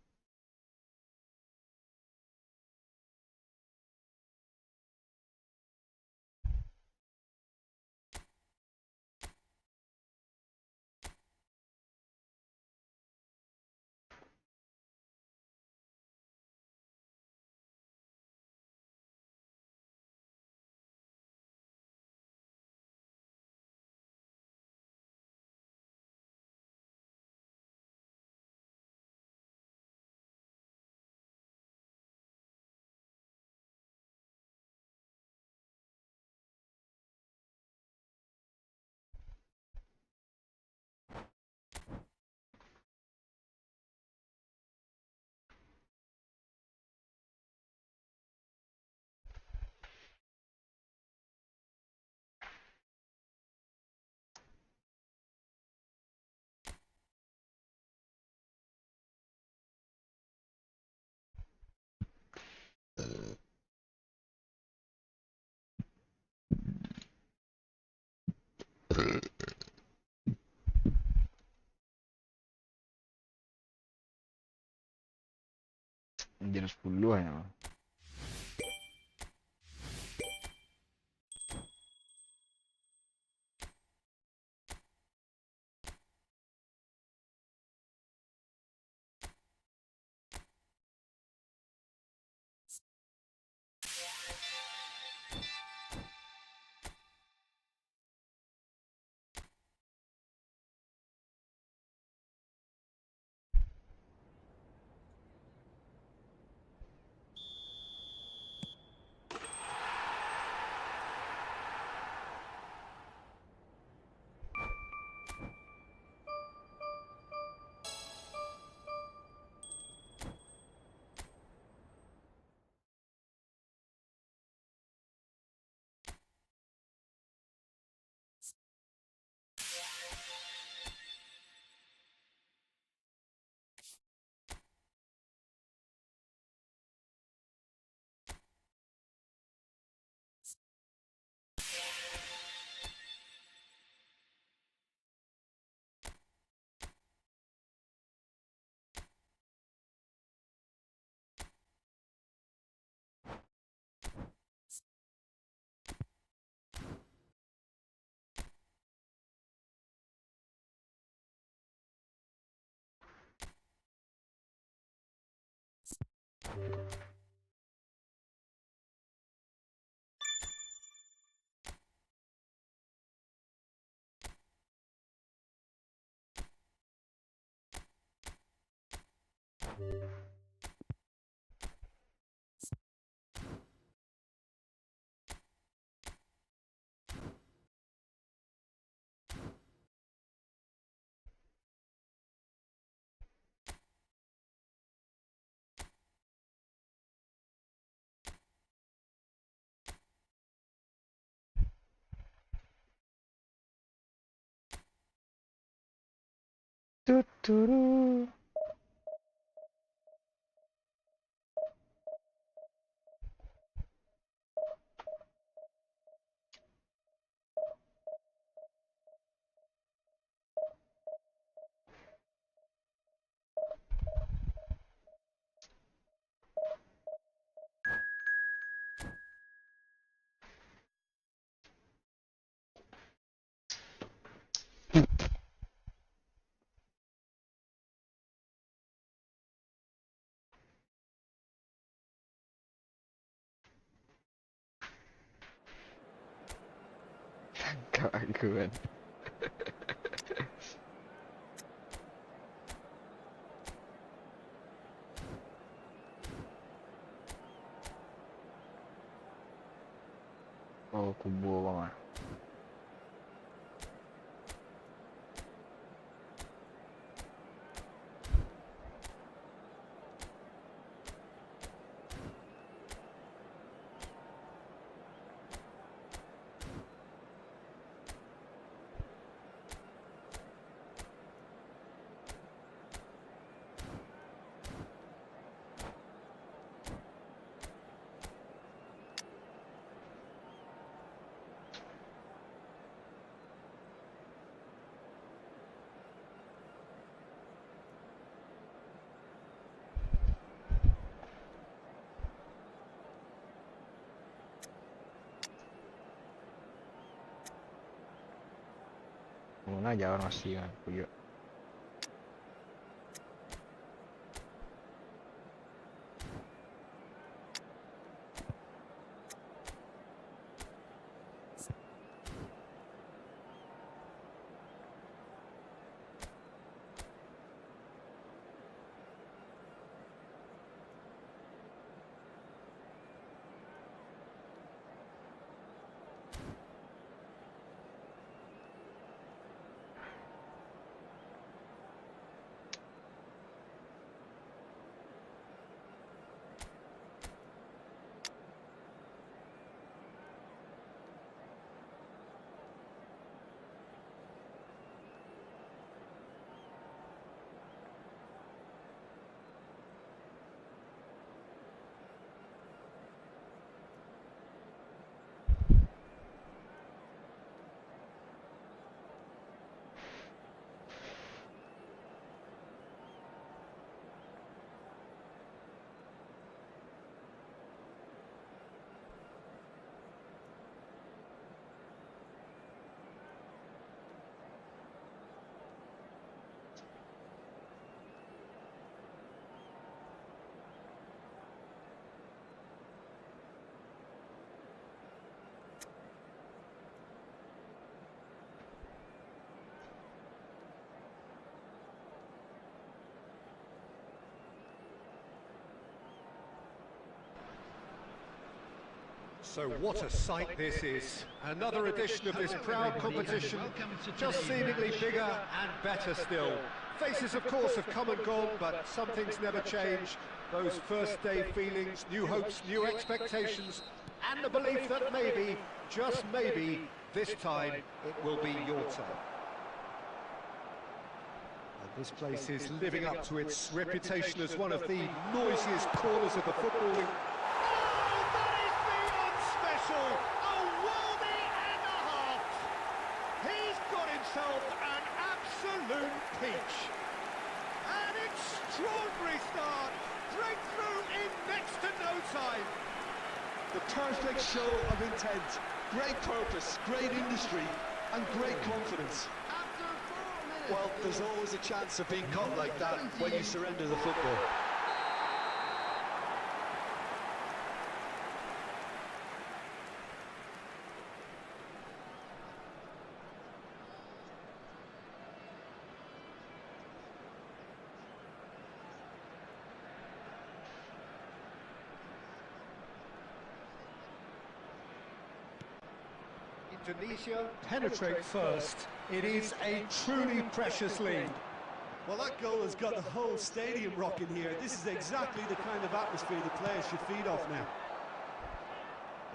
Jam 10 ya. Tuturu. Keaguan. Oh, kubu bang ah. Muna aja orang sih kan, puyo. So what a sight this is. Another edition of this proud competition, just seemingly bigger and better still. Faces, of course, have come and gone, but some things never change. Those first day feelings, new hopes, new expectations, and the belief that maybe, just maybe, this time it will be your turn. And this place is living up to its reputation as one of the noisiest corners of the football league. Special, a worldie and a half. He's got himself an absolute peach. An extraordinary start, breakthrough in next to no time. The perfect show of intent, great purpose, great industry, and great confidence. After 4 minutes. Well, there's always a chance of being caught like that when you surrender the football. Indonesia penetrate first. It is a truly precious lead. Well, that goal has got the whole stadium rocking here. This is exactly the kind of atmosphere the players should feed off now.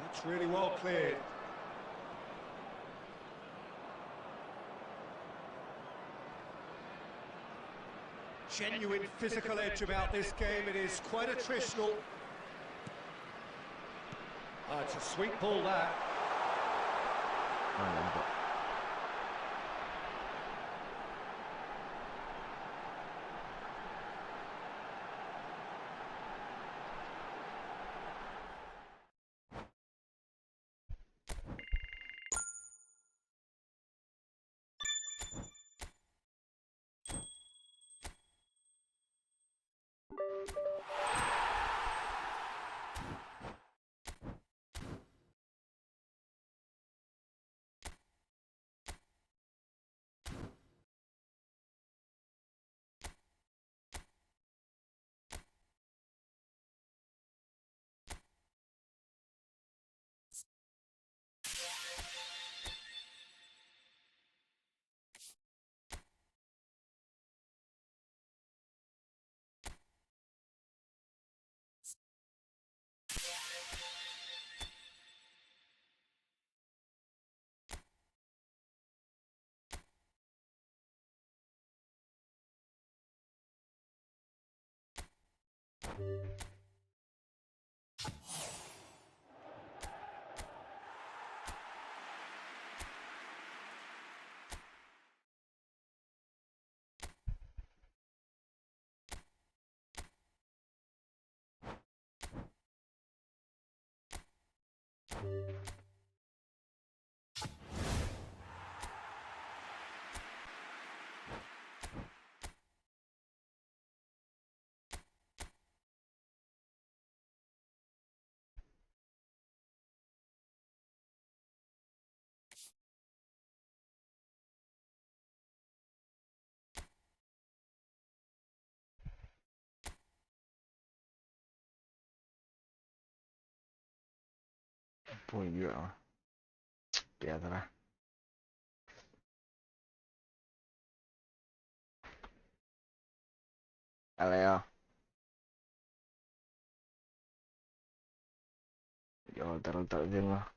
That's really well cleared. Genuine physical edge about this game. It is quite attritional. It's a sweet ball that. Poi io pietra. Alea. Yo taruh di rumah.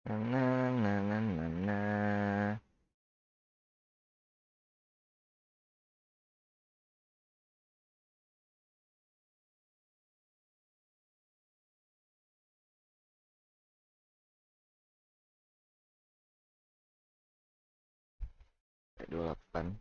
Na na na na na. depan.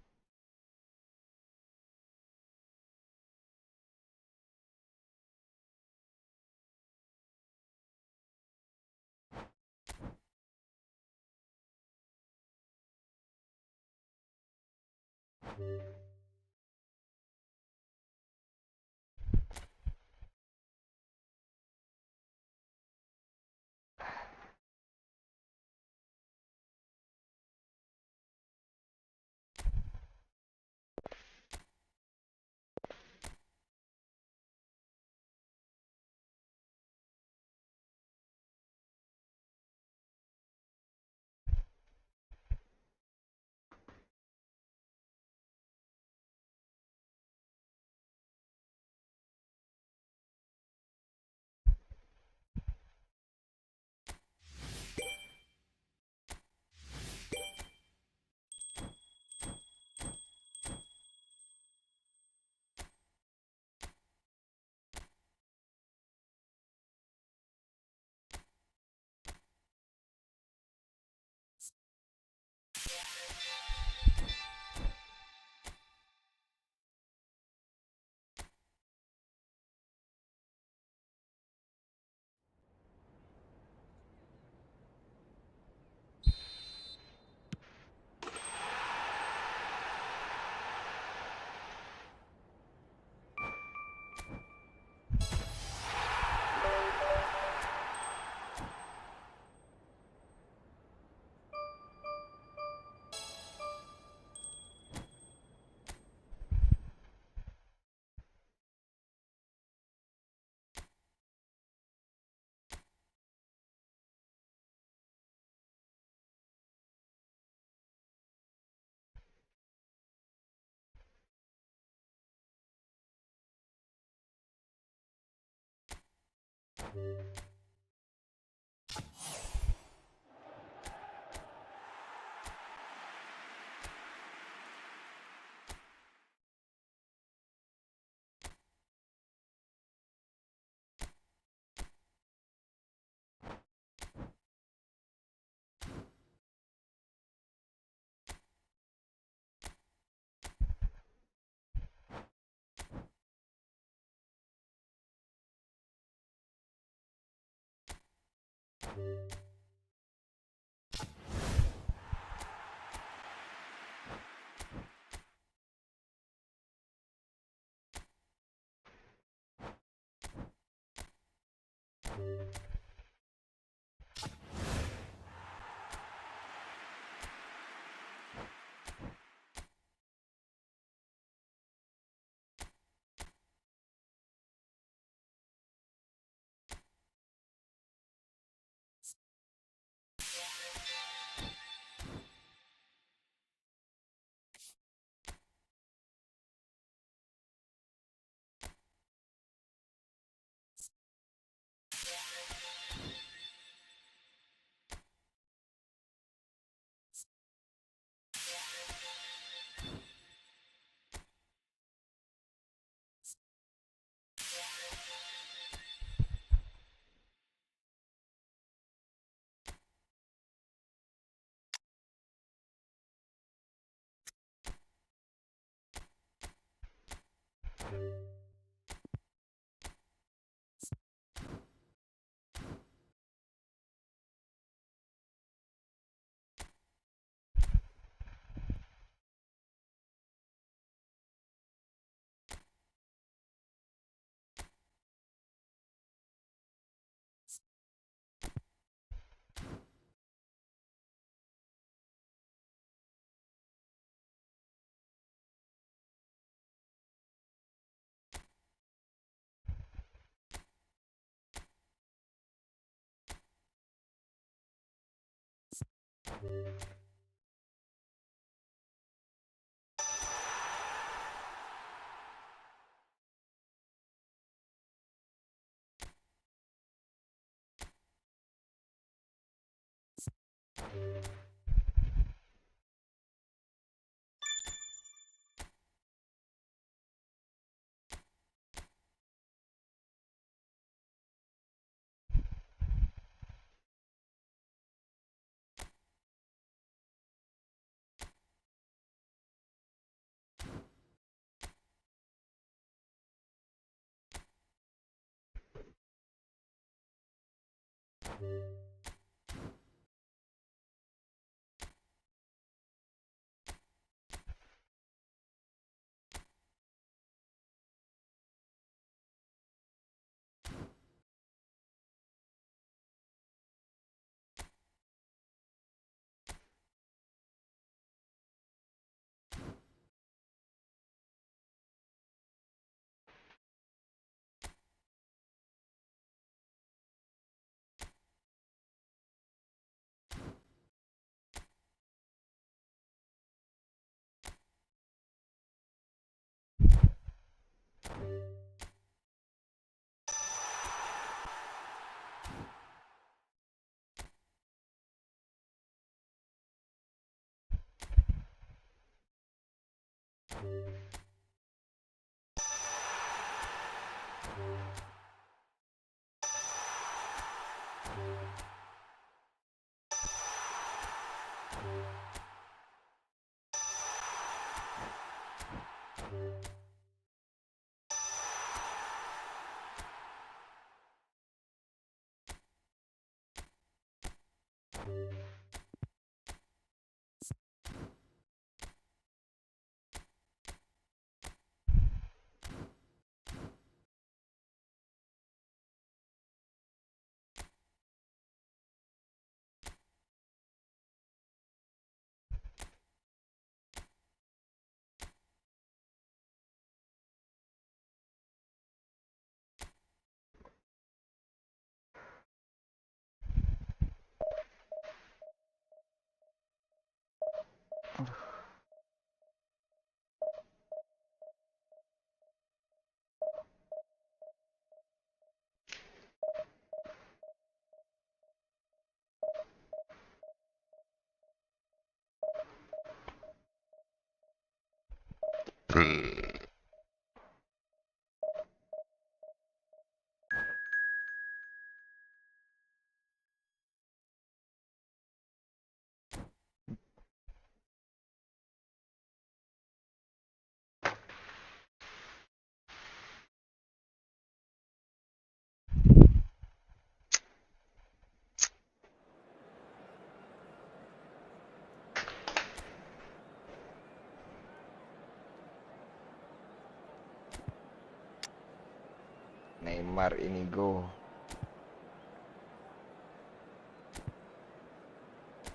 Neymar ini go.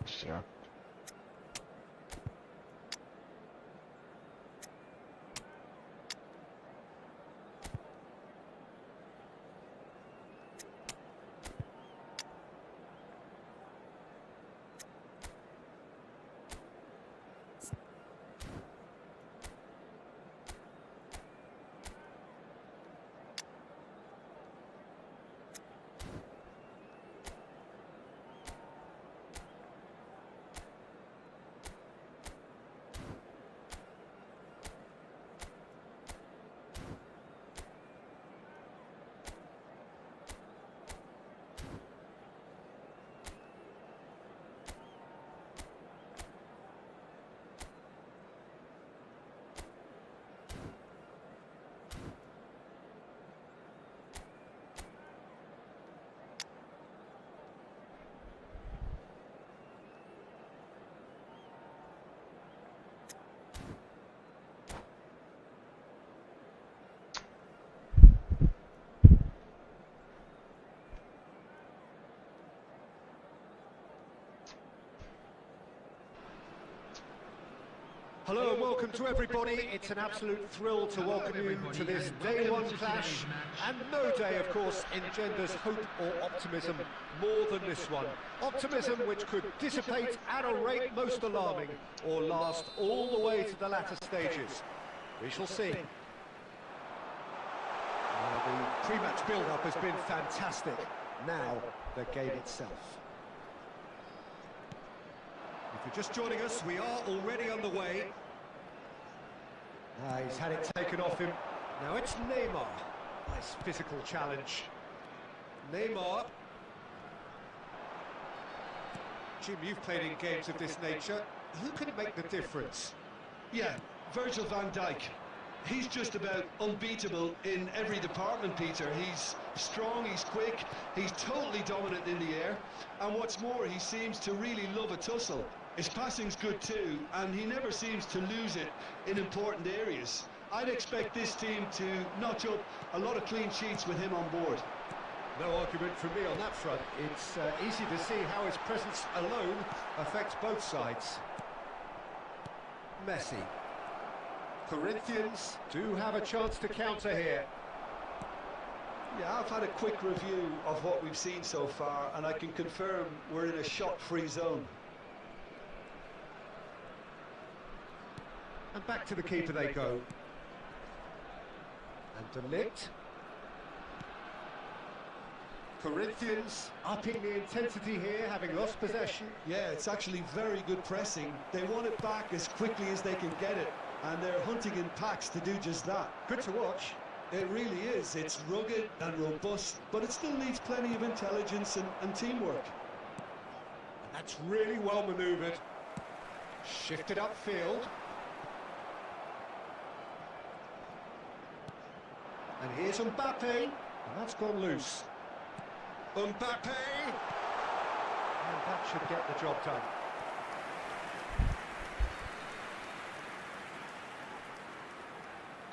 Siap. Hello and welcome to everybody. It's an absolute thrill to welcome you to this day one clash. And no day, of course, engenders hope or optimism more than this one. Optimism which could dissipate at a rate most alarming or last all the way to the latter stages. We shall see. The pre-match build-up has been fantastic. Now, the game itself. If you're just joining us, we are already underway. He's had it taken off him. Now it's Neymar. Nice physical challenge. Neymar. Jim, you've played in games of this nature. Who can make the difference? Yeah, Virgil van Dijk. He's just about unbeatable in every department, Peter. He's strong, he's quick, he's totally dominant in the air, and what's more, he seems to really love a tussle. His passing's good too, and he never seems to lose it in important areas. I'd expect this team to notch up a lot of clean sheets with him on board. No argument from me on that front. It's easy to see how his presence alone affects both sides. Messi. Corinthians do have a chance to counter here. Yeah, I've had a quick review of what we've seen so far, and I can confirm we're in a shot-free zone. And back to the keeper they go. And De Ligt. Corinthians upping the intensity here, having lost possession. Yeah, it's actually very good pressing. They want it back as quickly as they can get it, and they're hunting in packs to do just that. Good to watch. It really is. It's rugged and robust, but it still needs plenty of intelligence and teamwork. That's really well manoeuvred. Shifted upfield. And here's Mbappe, and that's gone loose. Mbappe! And that should get the job done.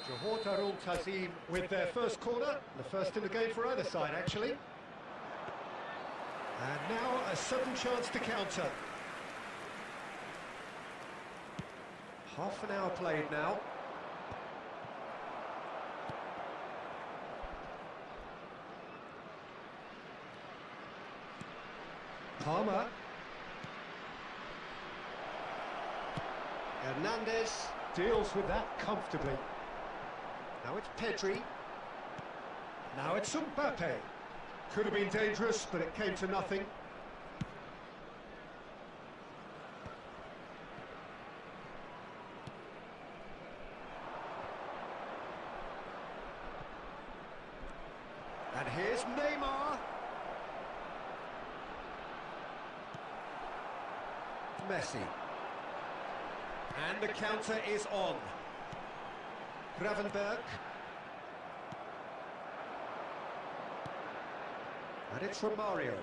Johor Darul Tazim with their first corner, the first in the game for either side actually. And now a sudden chance to counter. Half an hour played now. Palmer. Hernandez deals with that comfortably. Now it's Pedri. Now it's Mbappe. Could have been dangerous, but it came to nothing. And here's Neymar. Messi. And the counter is on. Gravenberg. And it's Romario.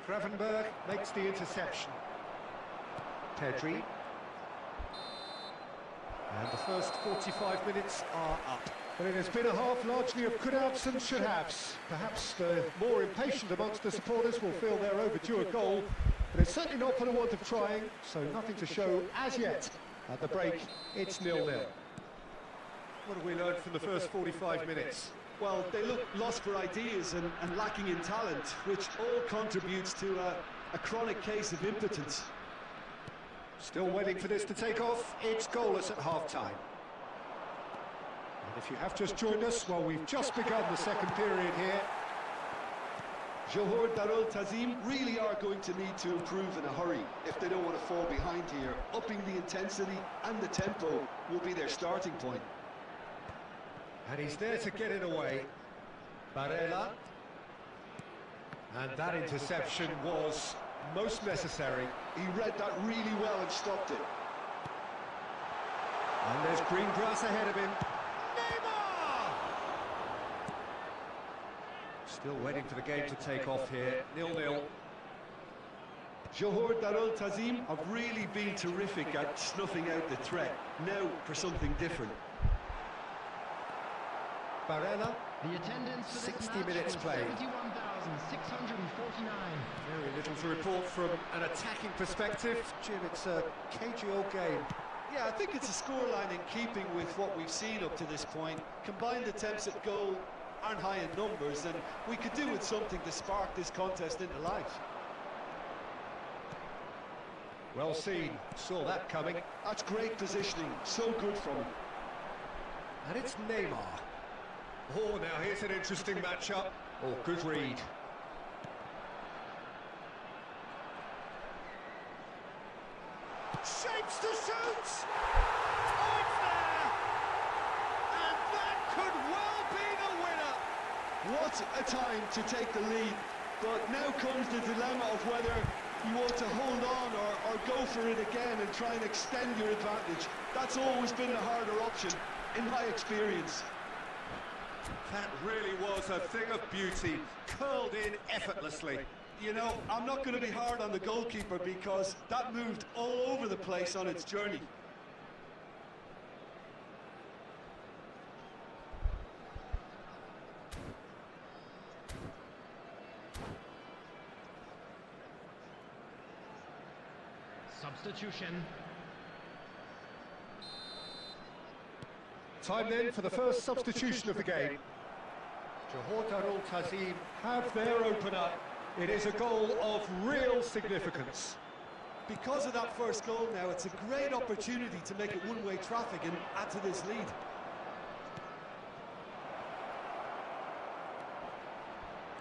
Gravenberg makes the interception. Pedri. And the first 45 minutes are up. But it has been a half largely of could-haves and should-haves. Perhaps the more impatient amongst the supporters will feel they're overdue a goal, but it's certainly not for the want of trying, so nothing to show as yet. At the break, it's 0-0. What have we learned from the first 45 minutes? Well, they look lost for ideas and lacking in talent, which all contributes to a chronic case of impotence. Still waiting for this to take off. It's goalless at half-time. And if you have just joined us, well, we've just begun the second period here. Johor Darul Tazim really are going to need to improve in a hurry if they don't want to fall behind here. Upping the intensity and the tempo will be their starting point. And he's there to get it away. Barella. And that interception was most necessary. He read that really well and stopped it. And there's green grass ahead of him. Neymar! Still waiting for the game to take off here. 0-0. Johor Darul Tazim have really been terrific at snuffing out the threat. Now for something different. Barella. The attendance for this 60 match minutes was played. 71,649. Very little to report from an attacking perspective. Jim, it's a cagey old game. Yeah, I think it's a scoreline in keeping with what we've seen up to this point. Combined attempts at goal aren't high in numbers, and we could do with something to spark this contest into life. Well seen. Saw that coming. That's great positioning. So good from him. And it's Neymar. Oh, now here's an interesting matchup. Oh, good read. Shapes to shoot! Oh, it's there! And that could well be the winner! What a time to take the lead. But now comes the dilemma of whether you want to hold on or go for it again and try and extend your advantage. That's always been the harder option. in my experience. That really was a thing of beauty, curled in effortlessly. You know, I'm not going to be hard on the goalkeeper because that moved all over the place on its journey. Substitution. Time then for the first substitution of the game. Johor Darul Tazim have their opener. It is a goal of real significance. Because of that first goal now, it's a great opportunity to make it one-way traffic and add to this lead.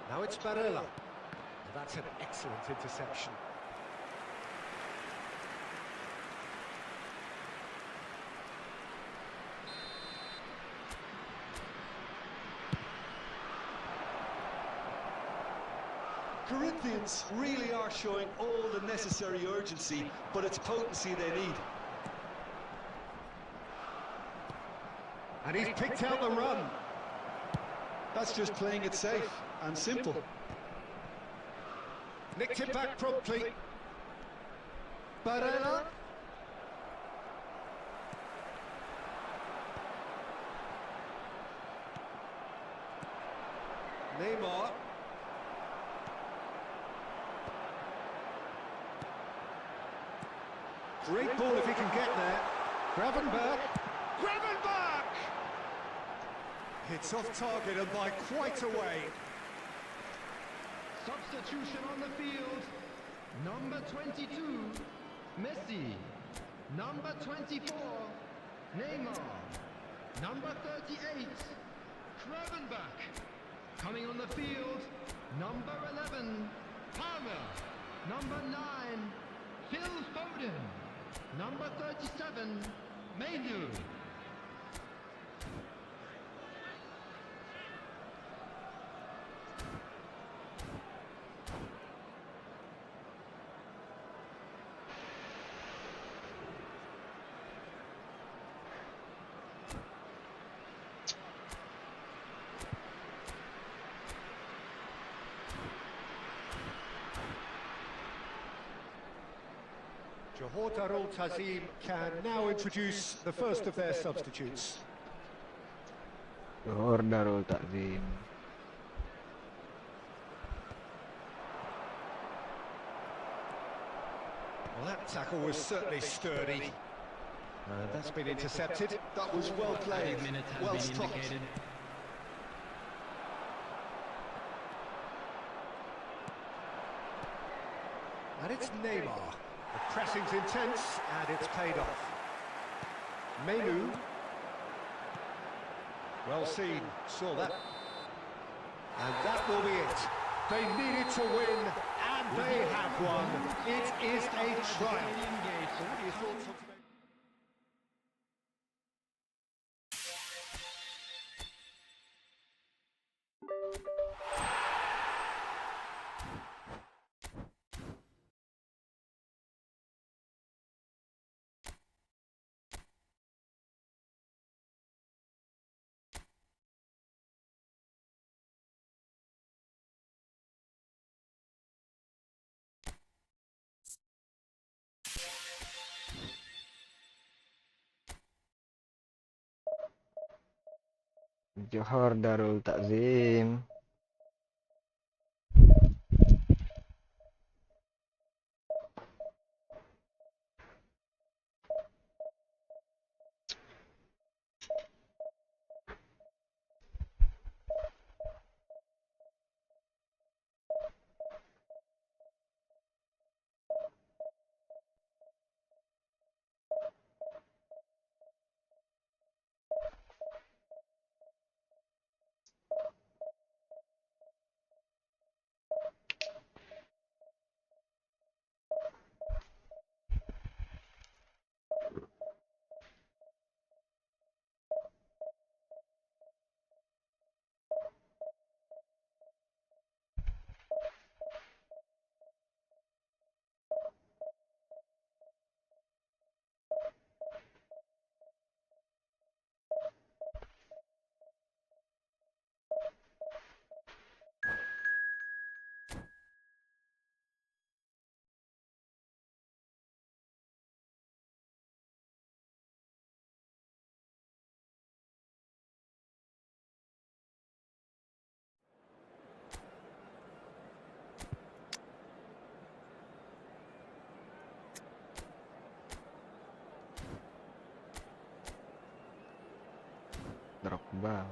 Now it's Barella. That's an excellent interception. Corinthians really are showing all the necessary urgency, but it's potency they need. And he's picked out the run. That's just playing it safe and simple. Nicked it back promptly. Barella. Neymar. Great ball if he can get there. Gravenberg. Gravenberg! It's off target and by quite a way. Substitution on the field. Number 22, Messi. Number 24, Neymar. Number 38, Gravenberg. Coming on the field, number 11, Palmer. Number 9, Phil Foden. Number 37, Mainu. Johor Darul Tazim can now introduce the first of their substitutes. Johor Darul Takzim. Well, that tackle was certainly sturdy. That's been intercepted. That was well played, 8 minutes has well been stopped. indicated. And it's Neymar. The pressing's intense and it's paid off. Mainu. Well seen, saw that. And that will be it. They needed to win and they have won. It is a triumph. So what are your thoughts on today? Johor Darul Takzim. bang.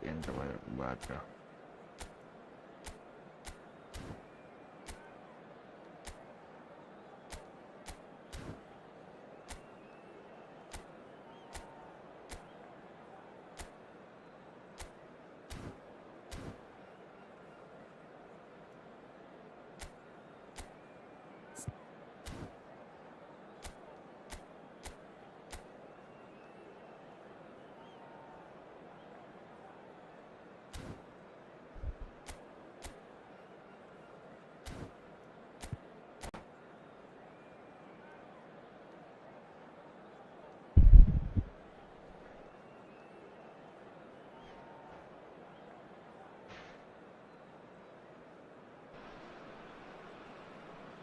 Entra bata.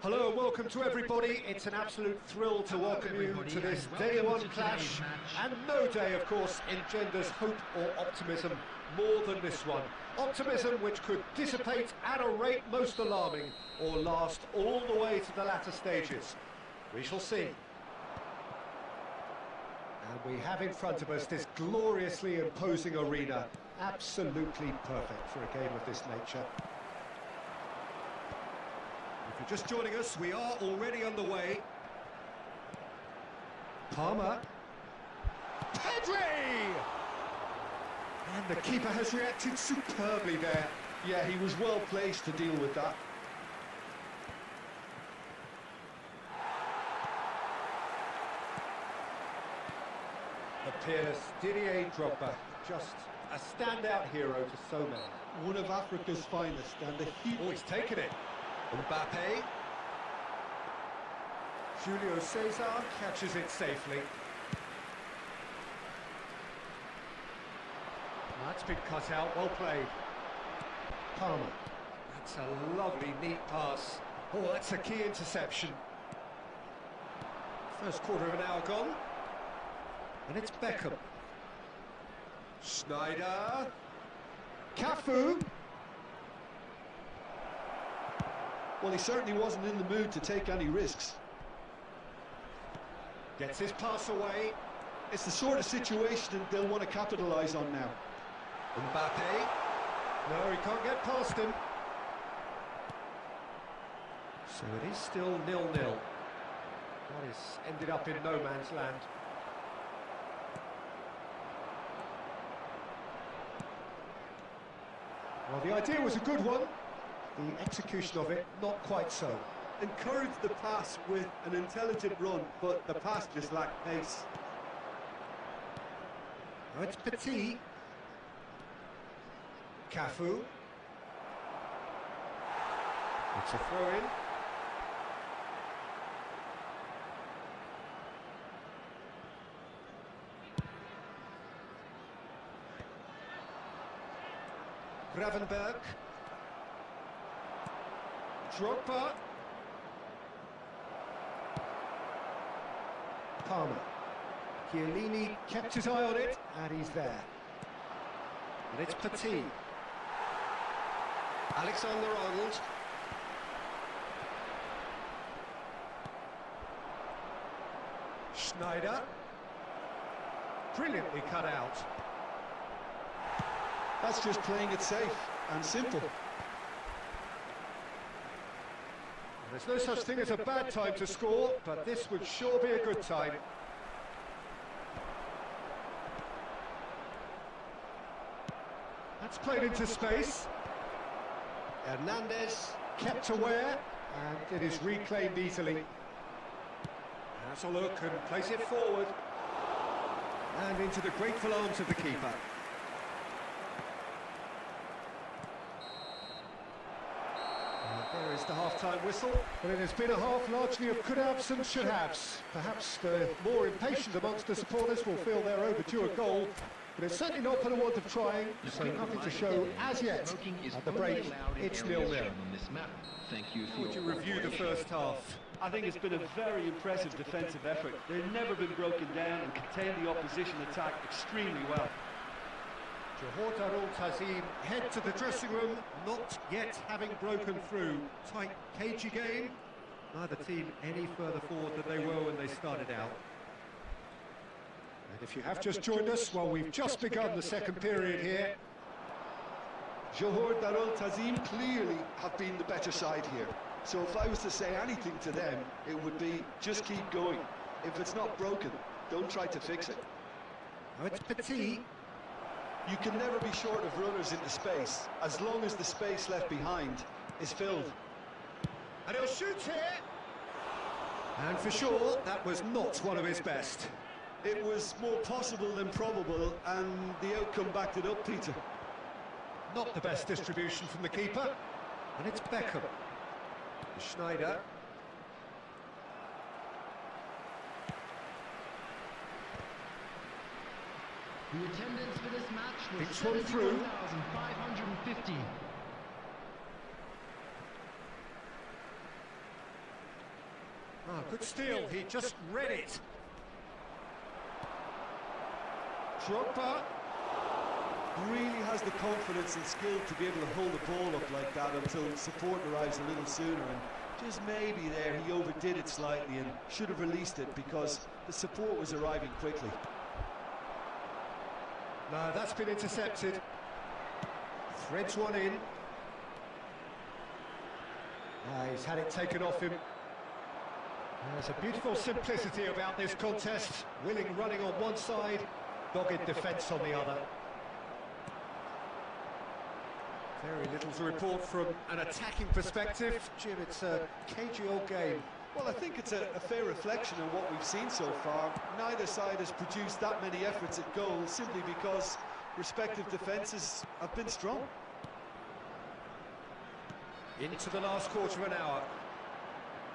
Hello and welcome to everybody. It's an absolute thrill to welcome you to this day one clash, and no day, of course, engenders hope or optimism more than this one. Optimism which could dissipate at a rate most alarming, or last all the way to the latter stages. We shall see. And we have in front of us this gloriously imposing arena, absolutely perfect for a game of this nature. If you're just joining us, we are already underway. Palmer. Pedri! And the keeper has reacted superbly there. Yeah, he was well placed to deal with that. The peerless Didier Drogba, just a standout hero to so many. One of Africa's finest, and the heat... Oh, he's taken it. Mbappe. Julio Cesar catches it safely. That's been cut out, well played. Palmer. That's a lovely, neat pass. Oh, that's a key interception. First quarter of an hour gone. And it's Beckham. Schneider. Cafu. Well, he certainly wasn't in the mood to take any risks. Gets his pass away. It's the sort of situation they'll want to capitalise on now. Mbappe. No, he can't get past him. So it is still 0-0. That is ended up in no man's land. Well, the idea was a good one. The execution of it, not quite so. Encouraged the pass with an intelligent run, but the pass just lacked pace. Oh, it's Petit. Cafu. It's a throw-in. Gravenberg. Drogba. Palmer. Chiellini kept his eye on it, and he's there. And it's Petit. Alexander-Arnold. Schneider. Brilliantly cut out. That's just playing it safe and simple. There's no such thing as a bad time to score, but this would sure be a good time. That's played into space. Hernandez kept aware, and it is reclaimed easily. Has a look and plays it forward. And into the grateful arms of the keeper. There is the half-time whistle. But it has been a half largely of could-haves and should-haves. Perhaps the more impatient amongst the supporters will feel they're overdue a goal, but it's certainly not for the want of trying, so nothing to show as yet. At the break, it's 0-0. Would you review the first half? I think it's been a very impressive defensive effort. They've never been broken down and contained the opposition attack extremely well. Johor Darul Tazim head to the dressing room, not yet having broken through. Tight, cagey game. Neither team any further forward than they were when they started out. And if you have just joined us, well, we've just begun the second period here. Johor Darul Tazim clearly have been the better side here. So if I was to say anything to them, it would be just keep going. If it's not broken, don't try to fix it. Now it's Petit. You can never be short of runners into space, as long as the space left behind is filled. And he'll shoot here. And for sure, that was not one of his best. It was more possible than probable, and the outcome backed it up, Peter. Not the best distribution from the keeper. And it's Beckham. Schneider. The attendance for this match was Thinks one through. 71,550. Ah, good steal. He just read it. Drogba. Really has the confidence and skill to be able to hold the ball up like that until support arrives a little sooner, and just maybe there he overdid it slightly and should have released it because the support was arriving quickly. No, that's been intercepted. Threads one in. He's had it taken off him. There's a beautiful simplicity about this contest. Willing running on one side, dogged defence on the other. Very little to report from an attacking perspective. Jim, it's a cagey old game. Well, I think it's a fair reflection of what we've seen so far. Neither side has produced that many efforts at goal simply because respective defences have been strong. Into the last quarter of an hour.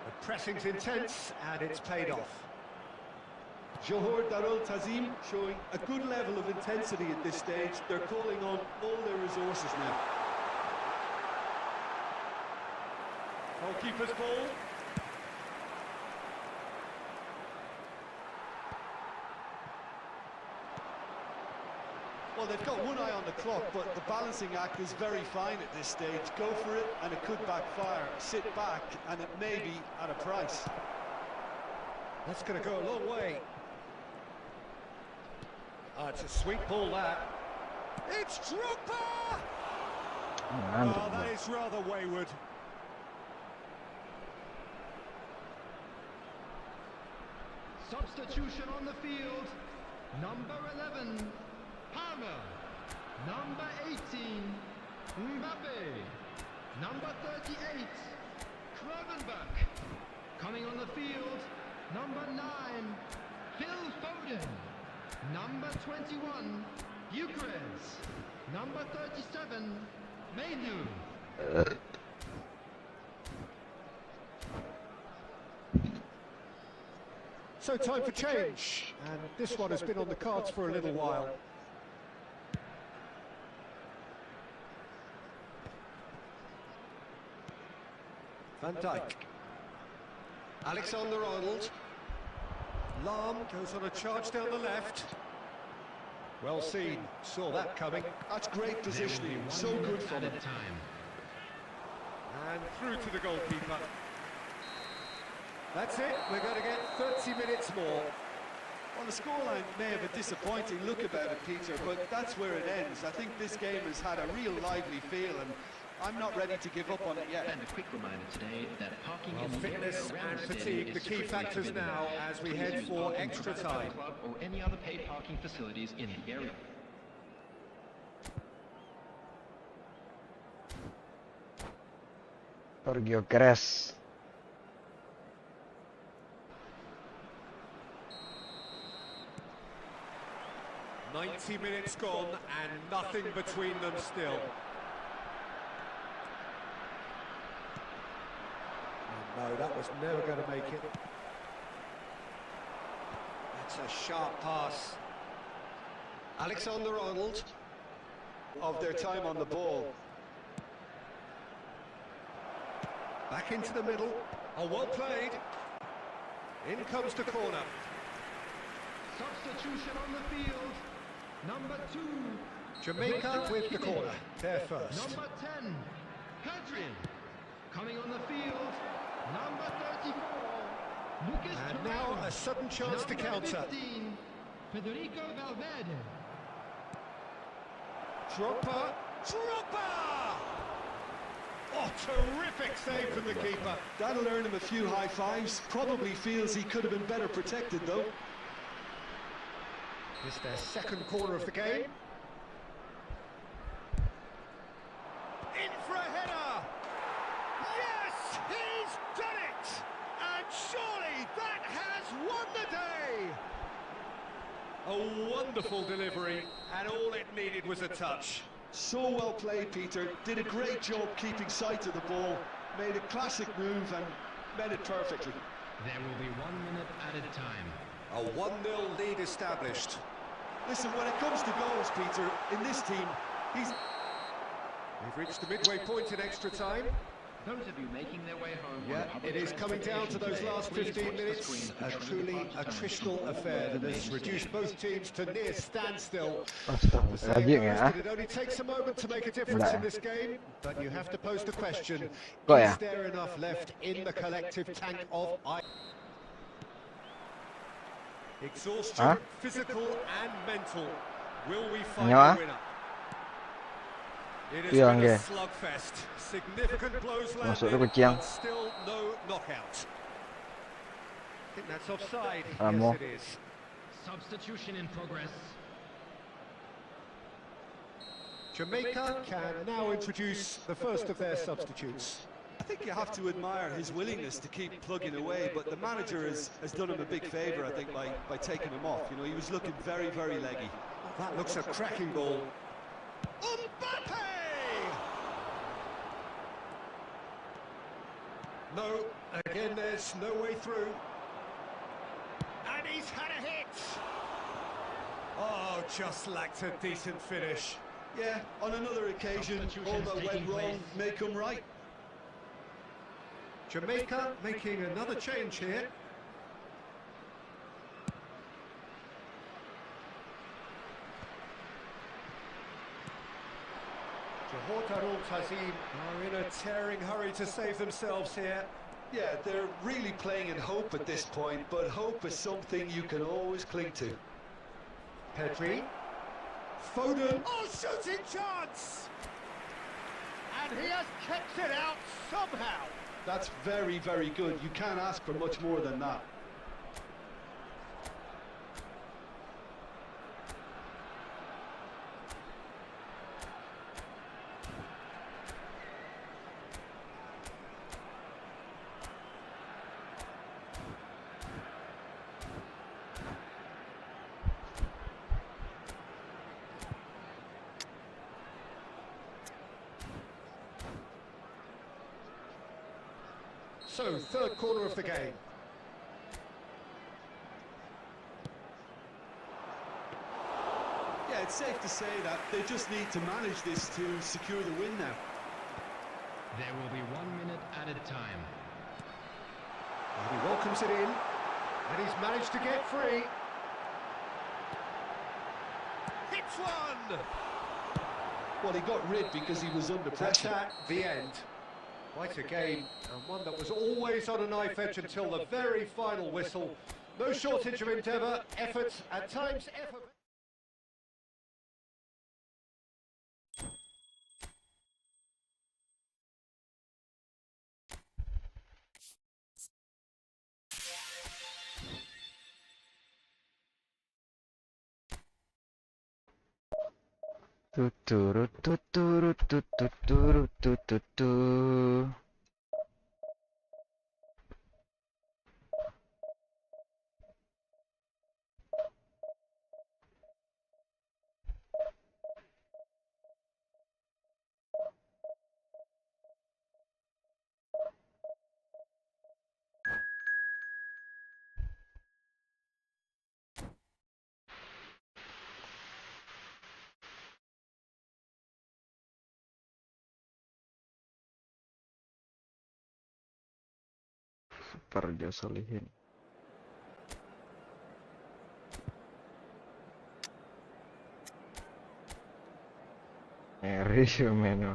The pressing's intense and it's paid off. Johor Darul Tazim showing a good level of intensity at this stage. They're calling on all their resources now. Goalkeeper's ball. Well, they've got one eye on the clock, but the balancing act is very fine at this stage. Go for it, and it could backfire. Sit back, and it may be at a price. That's going to go a long way. It's a sweet ball, that. It's Drogba! Oh, that is rather wayward. Substitution on the field. Number 11, Palmer. Number 18, Mbappe. Number 38, Krovenberg. Coming on the field, number 9, Phil Foden. Number 21, Eucharist. Number 37, Mainu. So time for change, and this one has been on the cards for a little while. Van Dijk. Alexander-Arnold. Lahm goes on a charge down the left. Well seen, saw that coming. That's great positioning, so good from him. And through to the goalkeeper. That's it, we're going to get 30 minutes more. Well, the scoreline may have a disappointing look about it, Peter, but that's where it ends. I think this game has had a real lively feel, and I'm not ready to give up on it yet. And a quick reminder today that parking Well, in the fitness area around and the fatigue, stadium the is key strictly factors forbidden. now as we Please head use for parking extra provided by the time. club or any other paid parking facilities in the area. Sergio Cres. 90 minutes gone and nothing between them still. Oh, no, that was never going to make it. That's a sharp pass. Alexander-Arnold. Of their time on the ball. Back into the middle. Oh, well played. In comes the corner. Substitution on the field. Number 2. Jamaica with the corner. There first. Number 10, Pedri. Coming on the field, number 34, Lucas And Thuram. now a sudden chance to Number counter. 15, Federico Valverde. Drogba. Drogba! Oh, terrific save from the keeper. That'll earn him a few high fives. Probably feels he could have been better protected, though. It's their second corner of the game. In for a header! Yes, he's done it! And surely that has won the day! A wonderful delivery, and all it needed was a touch. So well played, Peter. Did a great job keeping sight of the ball. Made a classic move and met it perfectly. There will be 1 minute added time. A 1-0 lead established. Listen, when it comes to goals, Peter, in this team, he's... We've reached the midway point in extra time. Those of you making their way home. Yeah, it is coming down to those last 15 minutes. A truly attritional affair that has reduced both teams to near standstill. Astagfirullahaladzim ya. It only takes a moment to make a difference in this game, but you have to pose the question, Kok ya? is there enough left in the collective tank of ice? Exhaustion, Huh? physical and mental. Will we find Nyawa? the winner? It has Iya, been a nggih. slugfest. Significant blows Masuk landed, dia kucing. but still no knockout. I think that's offside. Amo. Yes, it is. Substitution in progress. Jamaica can now introduce the first of their substitutes. I think you have to admire his willingness to keep plugging away, but the manager has done him a big favour, I think, by taking him off. You know, he was looking very, very leggy. That looks a cracking ball. Mbappe! No, again there's no way through. And he's had a hit! Oh, just lacked a decent finish. Yeah, on another occasion, all that went wrong may come right. Jamaica making another change here. Johor Darul Tazim are in a tearing hurry to save themselves here. Yeah, they're really playing in hope at this point, but hope is something you can always cling to. Pedri. Foden. Oh, shooting chance! And he has kept it out somehow. That's very, very good. You can't ask for much more than that. So, third corner of the game. Yeah, it's safe to say that they just need to manage this to secure the win now. There will be 1 minute added time. And he welcomes it in. And he's managed to get free. Hits one! Well, he got rid because he was under That's pressure. at the end. Quite a game, and one that was always on a knife edge until the very final whistle. No shortage of endeavour, effort, at times effort. Tuturu tuturu tuturu tututu. Super dia solihin. Ngeri sih menu.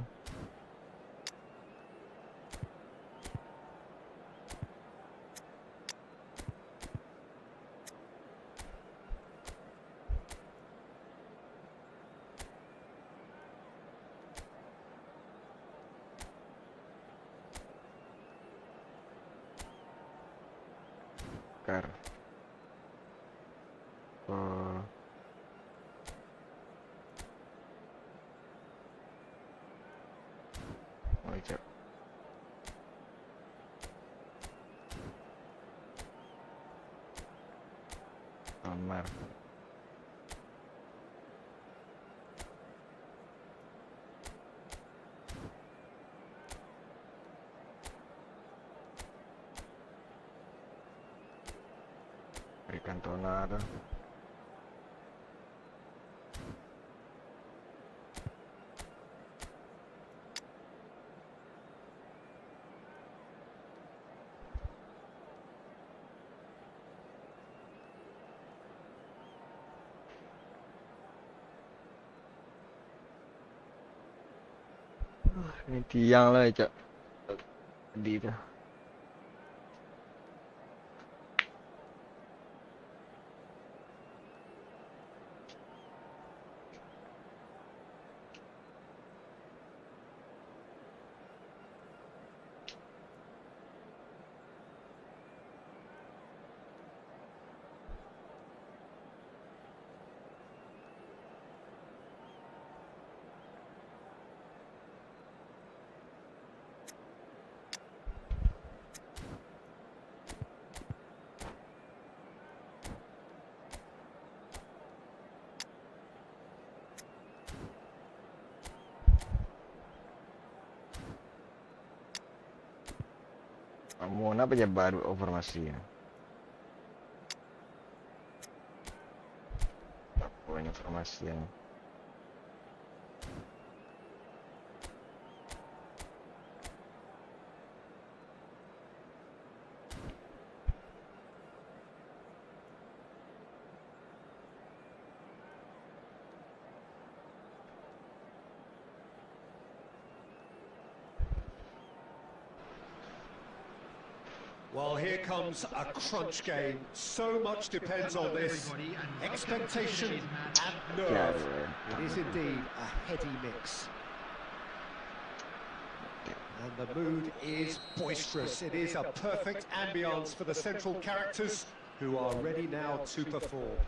Bakar. Oh, Cek. Kamar. Berikan toner. Ini tiang lah, Cak. Di dah. Mau apa aja baru informasi ya? Banyak informasi yang Well, here comes a crunch game. So much depends on this. Expectation and nerve. It is indeed a heady mix. And the mood is boisterous. It is a perfect ambience for the central characters who are ready now to perform.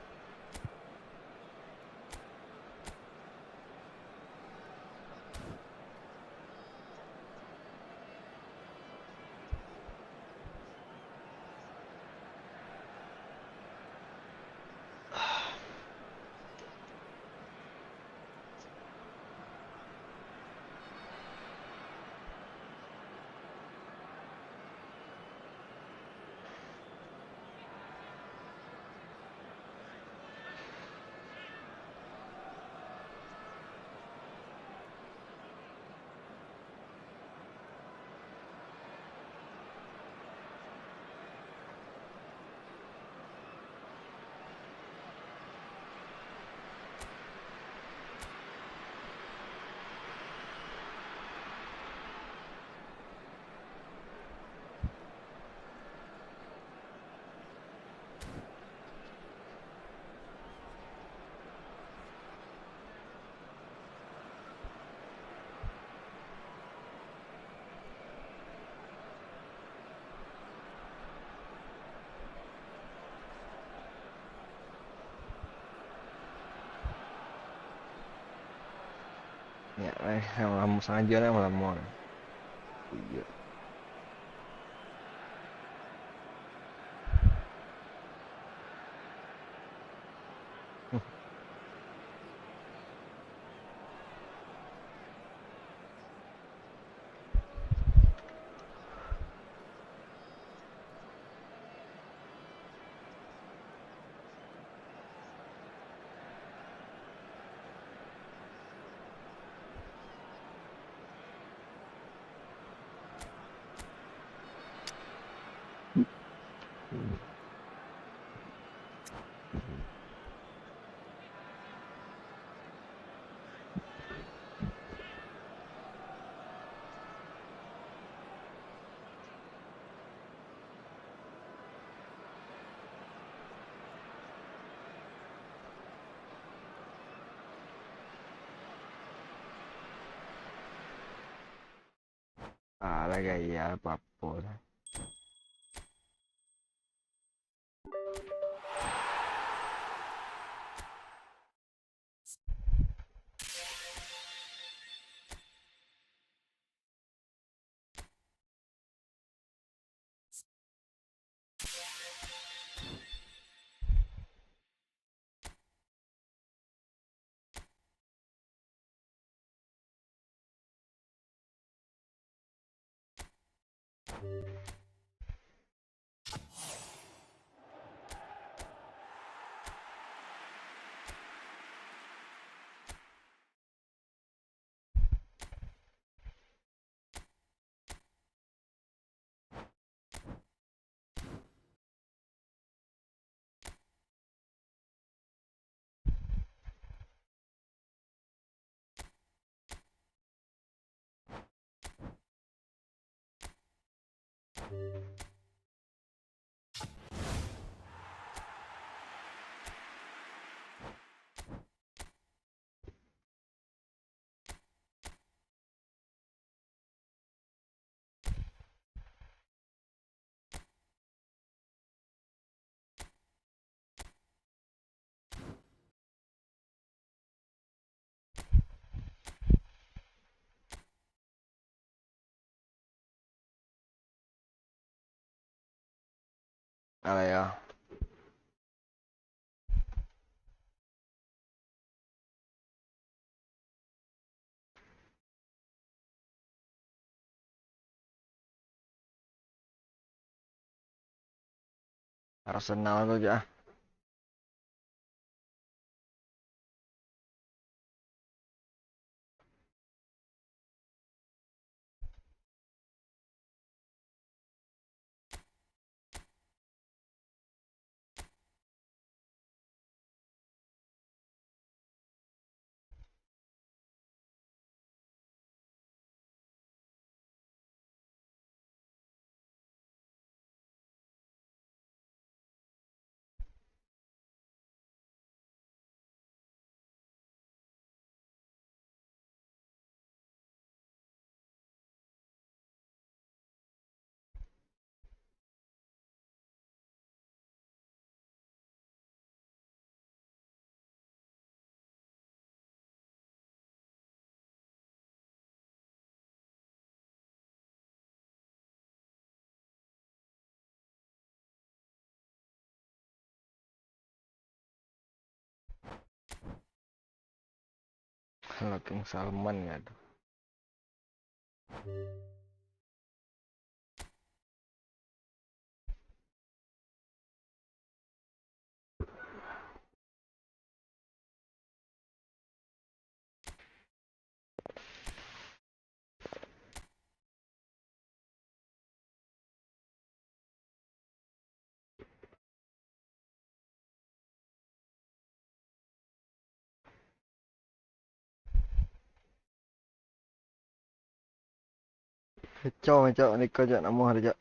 ya, malam sengaja lah malam mau. Iya. Ah, la gaya, papo. Apa ya? Arsenal ko aja. King Salman nggak tuh? Cok, Niko cok namu harja.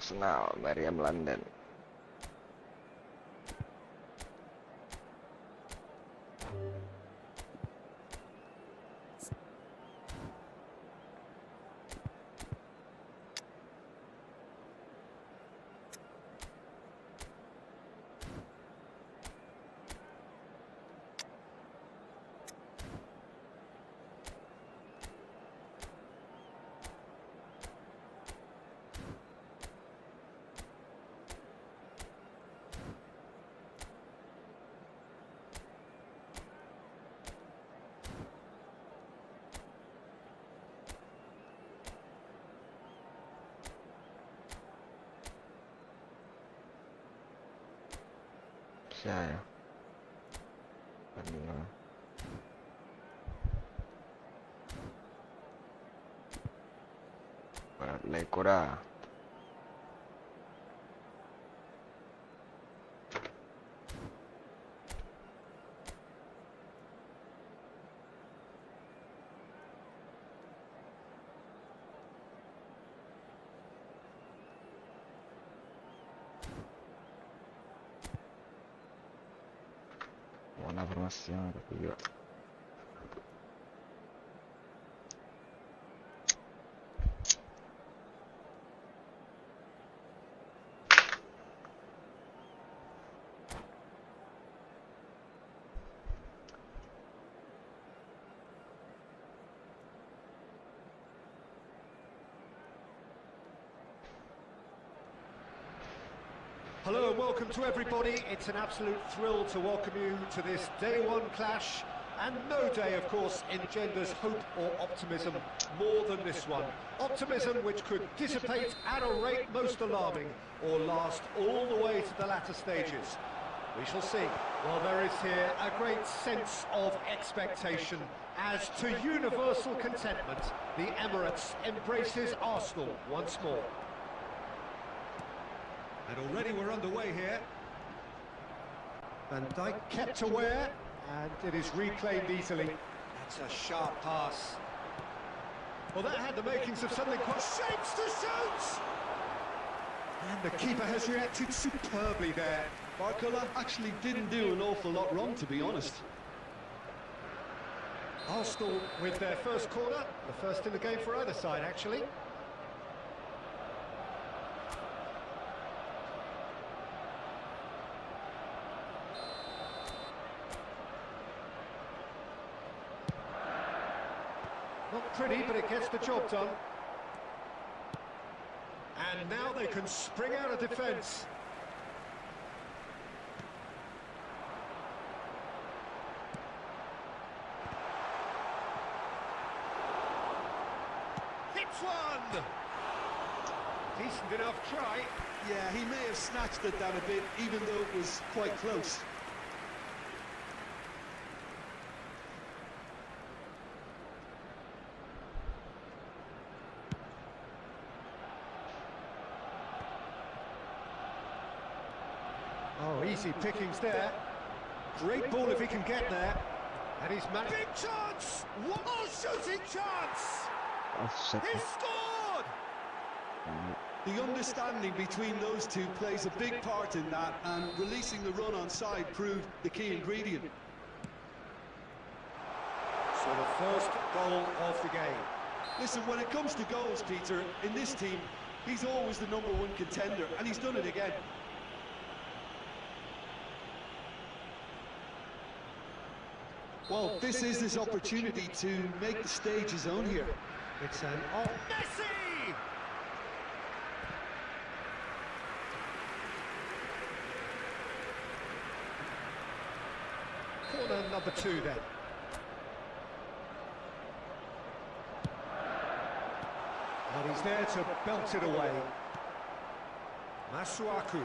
Arsenal, Meriam London. Bisa ya. Benar. Lekora. Buona formazione perché io Hello and welcome to everybody. It's an absolute thrill to welcome you to this day one clash. And no day, of course, engenders hope or optimism more than this one. Optimism which could dissipate at a rate most alarming or last all the way to the latter stages. We shall see. Well, there is here a great sense of expectation as to universal contentment. The Emirates embraces Arsenal once more. And already we're underway here. Van Dijk kept aware, and it is reclaimed easily. That's a sharp pass. Well, that had the makings of something quite... Shapes to shoot! And the keeper has reacted superbly there. Barcola actually didn't do an awful lot wrong, to be honest. Arsenal with their first corner, the first in the game for either side, actually. Not pretty, but it gets the job done. And now they can spring out of defence. Hits one! Decent enough try. Yeah, he may have snatched it down a bit, even though it was quite close. Oh, easy pickings there. Great ball if he can get there. And he's managed. Big chance! What a shooting chance! He scored! The understanding between those two plays a big part in that, and releasing the run on side proved the key ingredient. So the first goal of the game. Listen, when it comes to goals, Peter, in this team, he's always the #1 contender, and he's done it again. Well, this is his opportunity to make the stage his own here. It's an off. Messi! Corner number 2 then. And he's there to belt it away. Masuaku.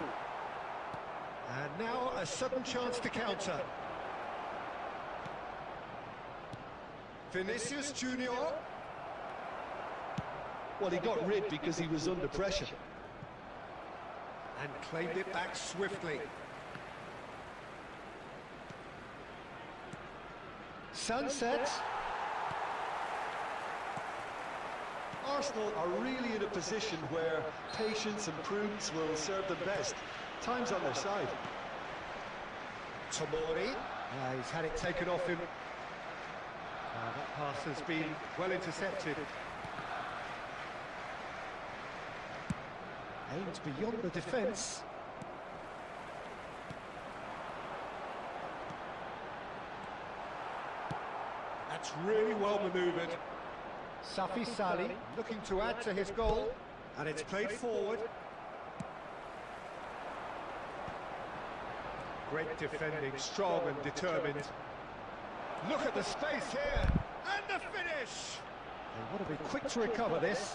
And now a sudden chance to counter. Vinicius Junior. Well, he got rid because he was under pressure. And claimed it back swiftly. Sunset. Arsenal are really in a position where patience and prudence will serve them best. Time's on their side. Tomori. He's had it taken off him. That pass has been well intercepted. Aimed beyond the defence. That's really well manoeuvred. Safi Salih looking to add to his goal, and it's played forward. Great defending, strong and determined. Look at the space here, and the finish! They want to be quick to recover this.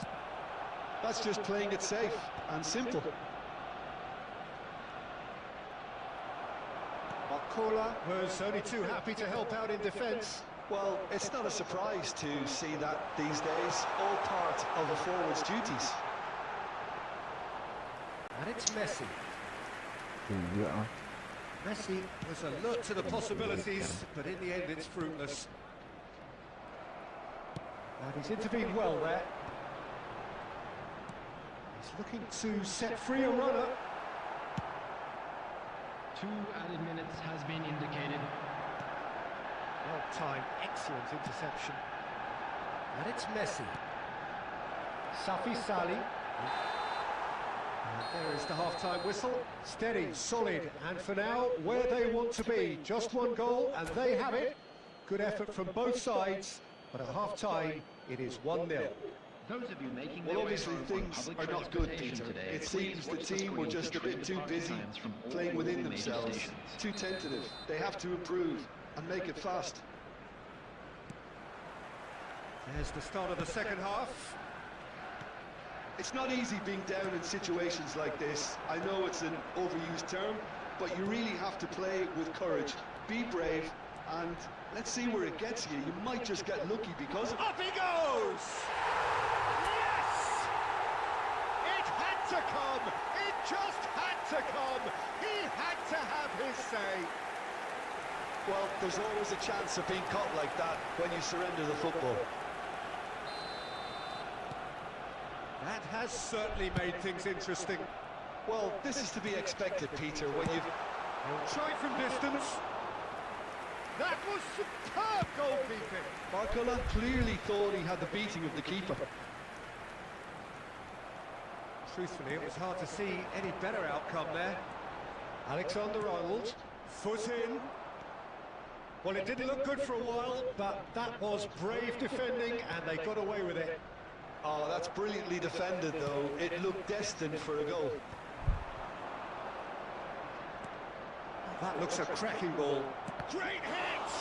That's just playing it safe and simple. Barcola was only too happy to help out in defence. Well, it's not a surprise to see that these days, all part of a forward's duties. And it's Messi. Yeah. Messi was alert to the possibilities, but in the end it's fruitless. And he's intervened well there. He's looking to set free a runner. 2 added minutes has been indicated. Well timed, excellent interception. And it's Messi. Safi Salih. And there is the half-time whistle. Steady, solid, and for now, where they want to be. Just one goal, and they have it. Good effort from both sides, but at half-time, it is 1-0. Those of you making Well, their way obviously home things on public are not good, transportation Peter. today, It please seems the watch team were screen just a featuring bit too parking busy signs from all playing within major themselves, stations. too tentative. They have to improve and make it fast. There's the start of the second half. It's not easy being down in situations like this. I know it's an overused term, but you really have to play with courage. Be brave, and let's see where it gets you. You might just get lucky because... Up he goes! Yes! It had to come! It just had to come! He had to have his say! Well, there's always a chance of being caught like that when you surrender the football. That has certainly made things interesting. Well, this is to be expected, Peter, when you've... He'll try from distance. That was superb goalkeeping! Barcola clearly thought he had the beating of the keeper. Truthfully, it was hard to see any better outcome there. Alexander-Arnold, foot in. Well, it didn't look good for a while, but that was brave defending, and they got away with it. Oh, that's brilliantly defended, though. It looked destined for a goal. That looks a cracking ball. Great hit!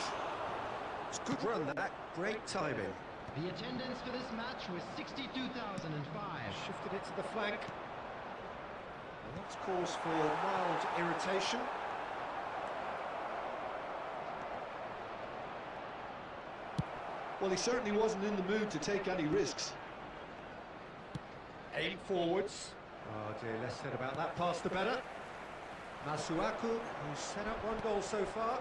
It's a good run, that. Great timing. The attendance for this match was 62,005. Shifted it to the flank. And that's cause for mild irritation. Well, he certainly wasn't in the mood to take any risks. Aim forwards. Oh dear, less said about that pass the better. Masuaku, who's set up one goal so far.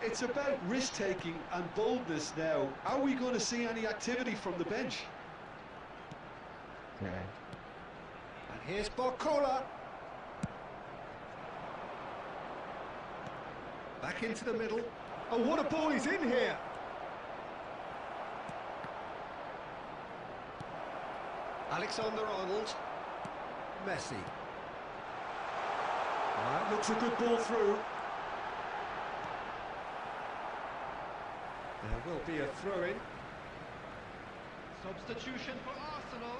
It's about risk-taking and boldness now. Are we going to see any activity from the bench? Yeah. And here's Barcola. Back into the middle. Oh, what a ball he's in here! Alexander-Arnold. Messi. That looks a good ball through. There will be a throw-in. Substitution for Arsenal.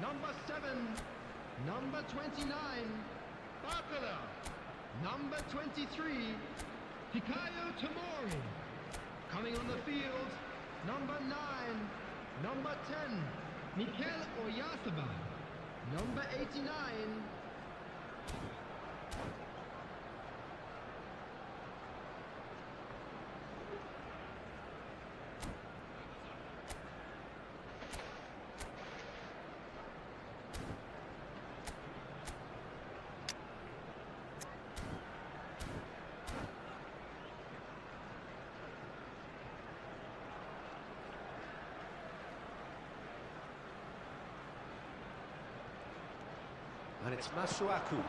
Number 7. Number 29. Barcola. Number 23. Fikayo Tomori. Coming on the field. Number 9. Number 10. Mikel Oyarzabal. Number 89. And it's Masuaku.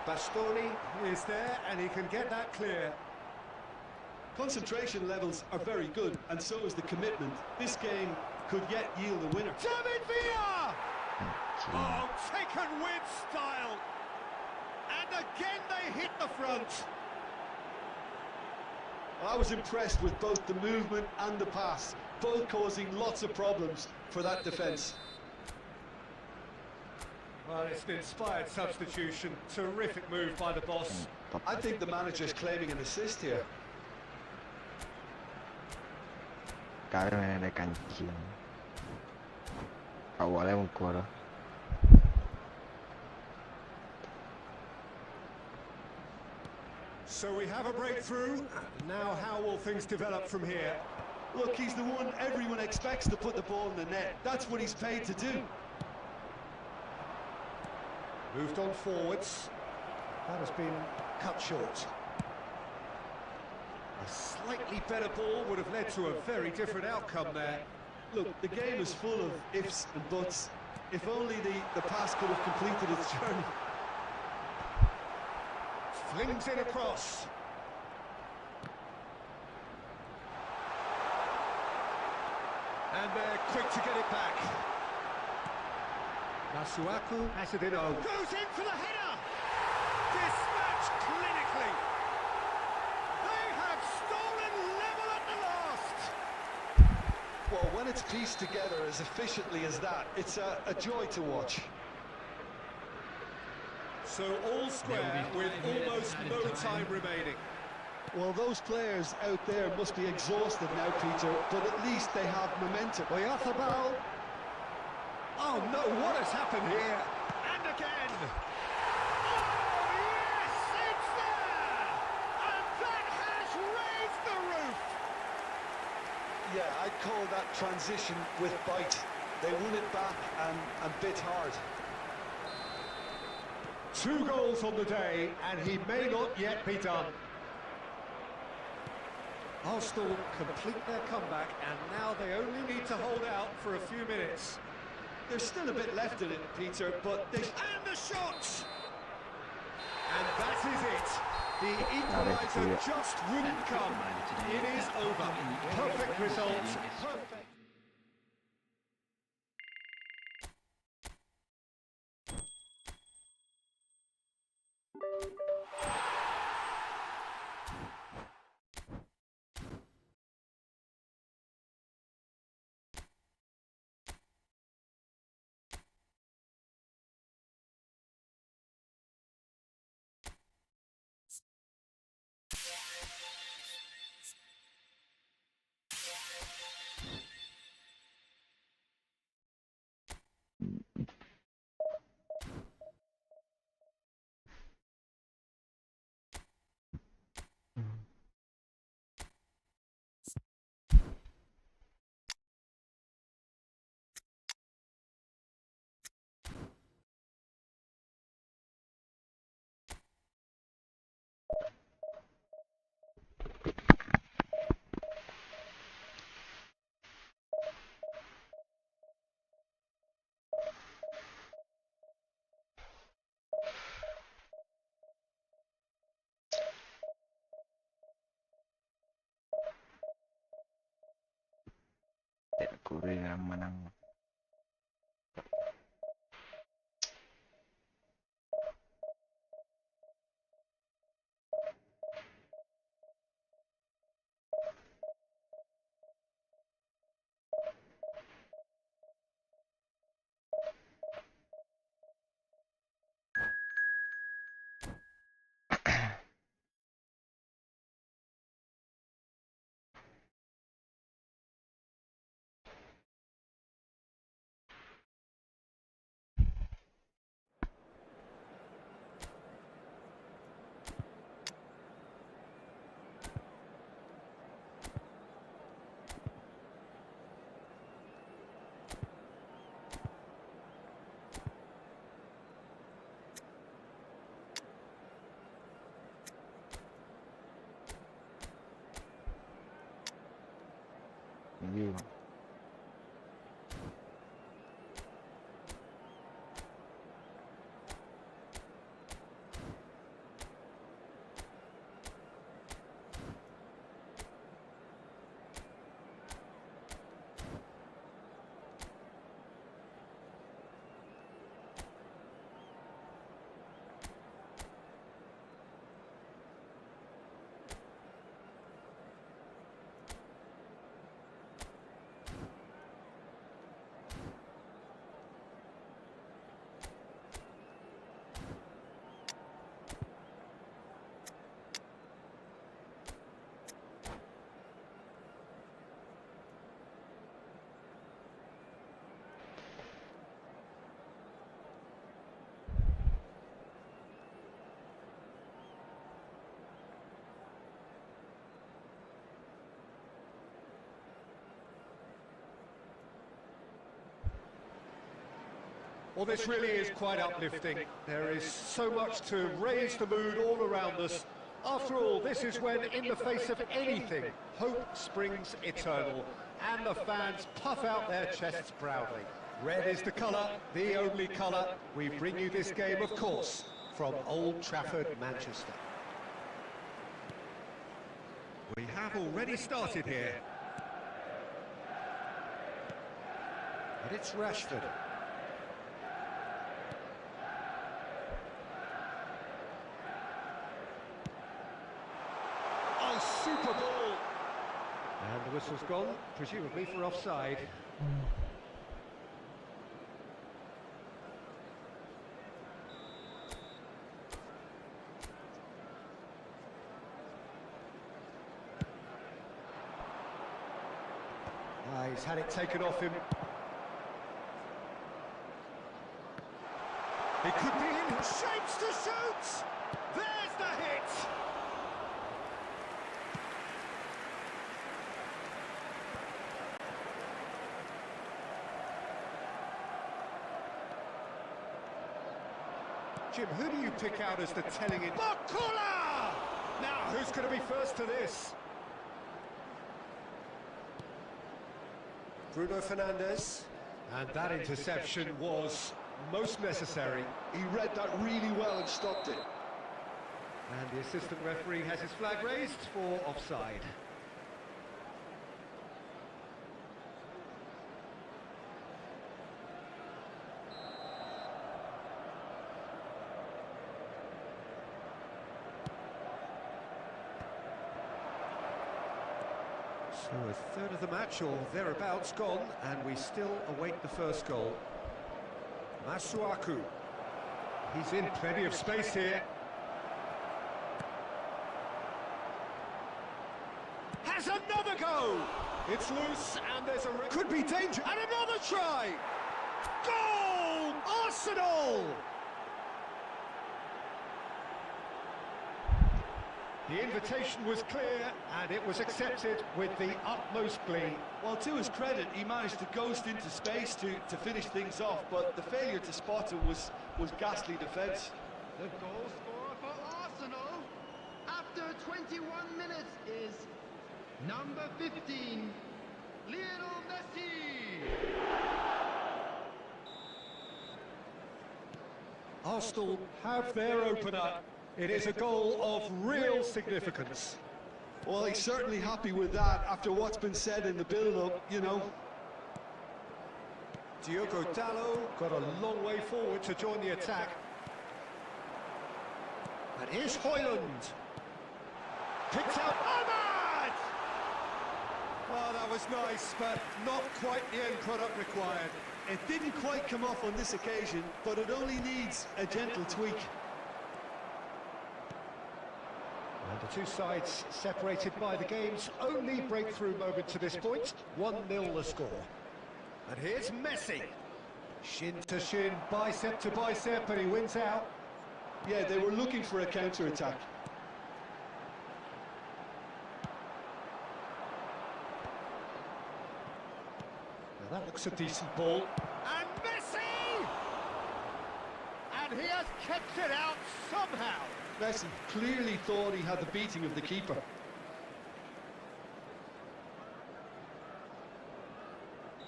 Bastoni is there, and he can get that clear. Concentration levels are very good, and so is the commitment. This game could yet yield a winner. David Villa! Oh, taken with style. And again they hit the front. I was impressed with both the movement and the pass, both causing lots of problems for that defence. Well, it's an inspired substitution. Terrific move by the boss. I think the manager's claiming an assist here. Cabe nelle canchine. Vuole un cuore. So we have a breakthrough. Now how will things develop from here? Look, he's the one everyone expects to put the ball in the net. That's what he's paid to do. Moved on forwards. That has been cut short. A slightly better ball would have led to a very different outcome there. Look, the game is full of ifs and buts. If only the pass could have completed its journey. Flings it across. And they're quick to get it back. Masuaku has it in own. Goes in for the header. Dispatched clinically. They have stolen level at the last. Well, when it's pieced together as efficiently as that, it's a joy to watch. So all square with almost no time remaining. Well, those players out there must be exhausted now, Peter, but at least they have momentum. Oyarzábal. Oh no, what has happened here? And again. Oh, yes, it's there. And that has raised the roof. Yeah, I'd call that transition with bite. They won it back and bit hard. 2 goals on the day, and he may not yet be done. Arsenal complete their comeback, and now they only need to hold out for a few minutes. There's still a bit left in it, Peter, but they... And the shots. And that is it. The equaliser just wouldn't come. It is over. Perfect result. Perfect. Kurang yang menang. You. Well, this really is quite uplifting. There is so much to raise the mood all around us. After all, this is when, in the face of anything, hope springs eternal, and the fans puff out their chests proudly. Red is the colour, the only colour. We bring you this game, of course, from Old Trafford, Manchester. We have already started here. And it's Rashford. Oh, super ball! And the whistle's gone, presumably for offside. He's had it taken off him. It could be in. Shapes to shoot! There's the hit! Jim, who do you pick out as the telling in? Bakula! Now, who's going to be first to this? Bruno Fernandes. And that interception was most necessary. He read that really well and stopped it. And the assistant referee has his flag raised for offside. So a third of the match or thereabouts gone, and we still await the first goal. Masuaku. He's in plenty of space here. Has another go! It's loose, and there's a... Could be danger, and another try! Goal! Arsenal! The invitation was clear, and it was accepted with the utmost glee. Well, to his credit, he managed to ghost into space to finish things off, but the failure to spot him was ghastly defence. The goal scorer for Arsenal after 21 minutes is number 15, Lionel Messi. Arsenal have their opener. It is a goal of real significance. Well, he's certainly happy with that after what's been said in the build-up, you know. Diogo Dalot got a long way forward to join the attack. And here's Højlund. Picks out Ahmad! Well, that was nice, but not quite the end product required. It didn't quite come off on this occasion, but it only needs a gentle tweak. And the two sides separated by the game's only breakthrough moment to this point. 1-0 the score. And here's Messi. Shin to shin, bicep to bicep, and he wins out. Yeah, they were looking for a counter-attack. Now that looks a decent ball. And Messi! And he has kept it out somehow. Messi clearly thought he had the beating of the keeper.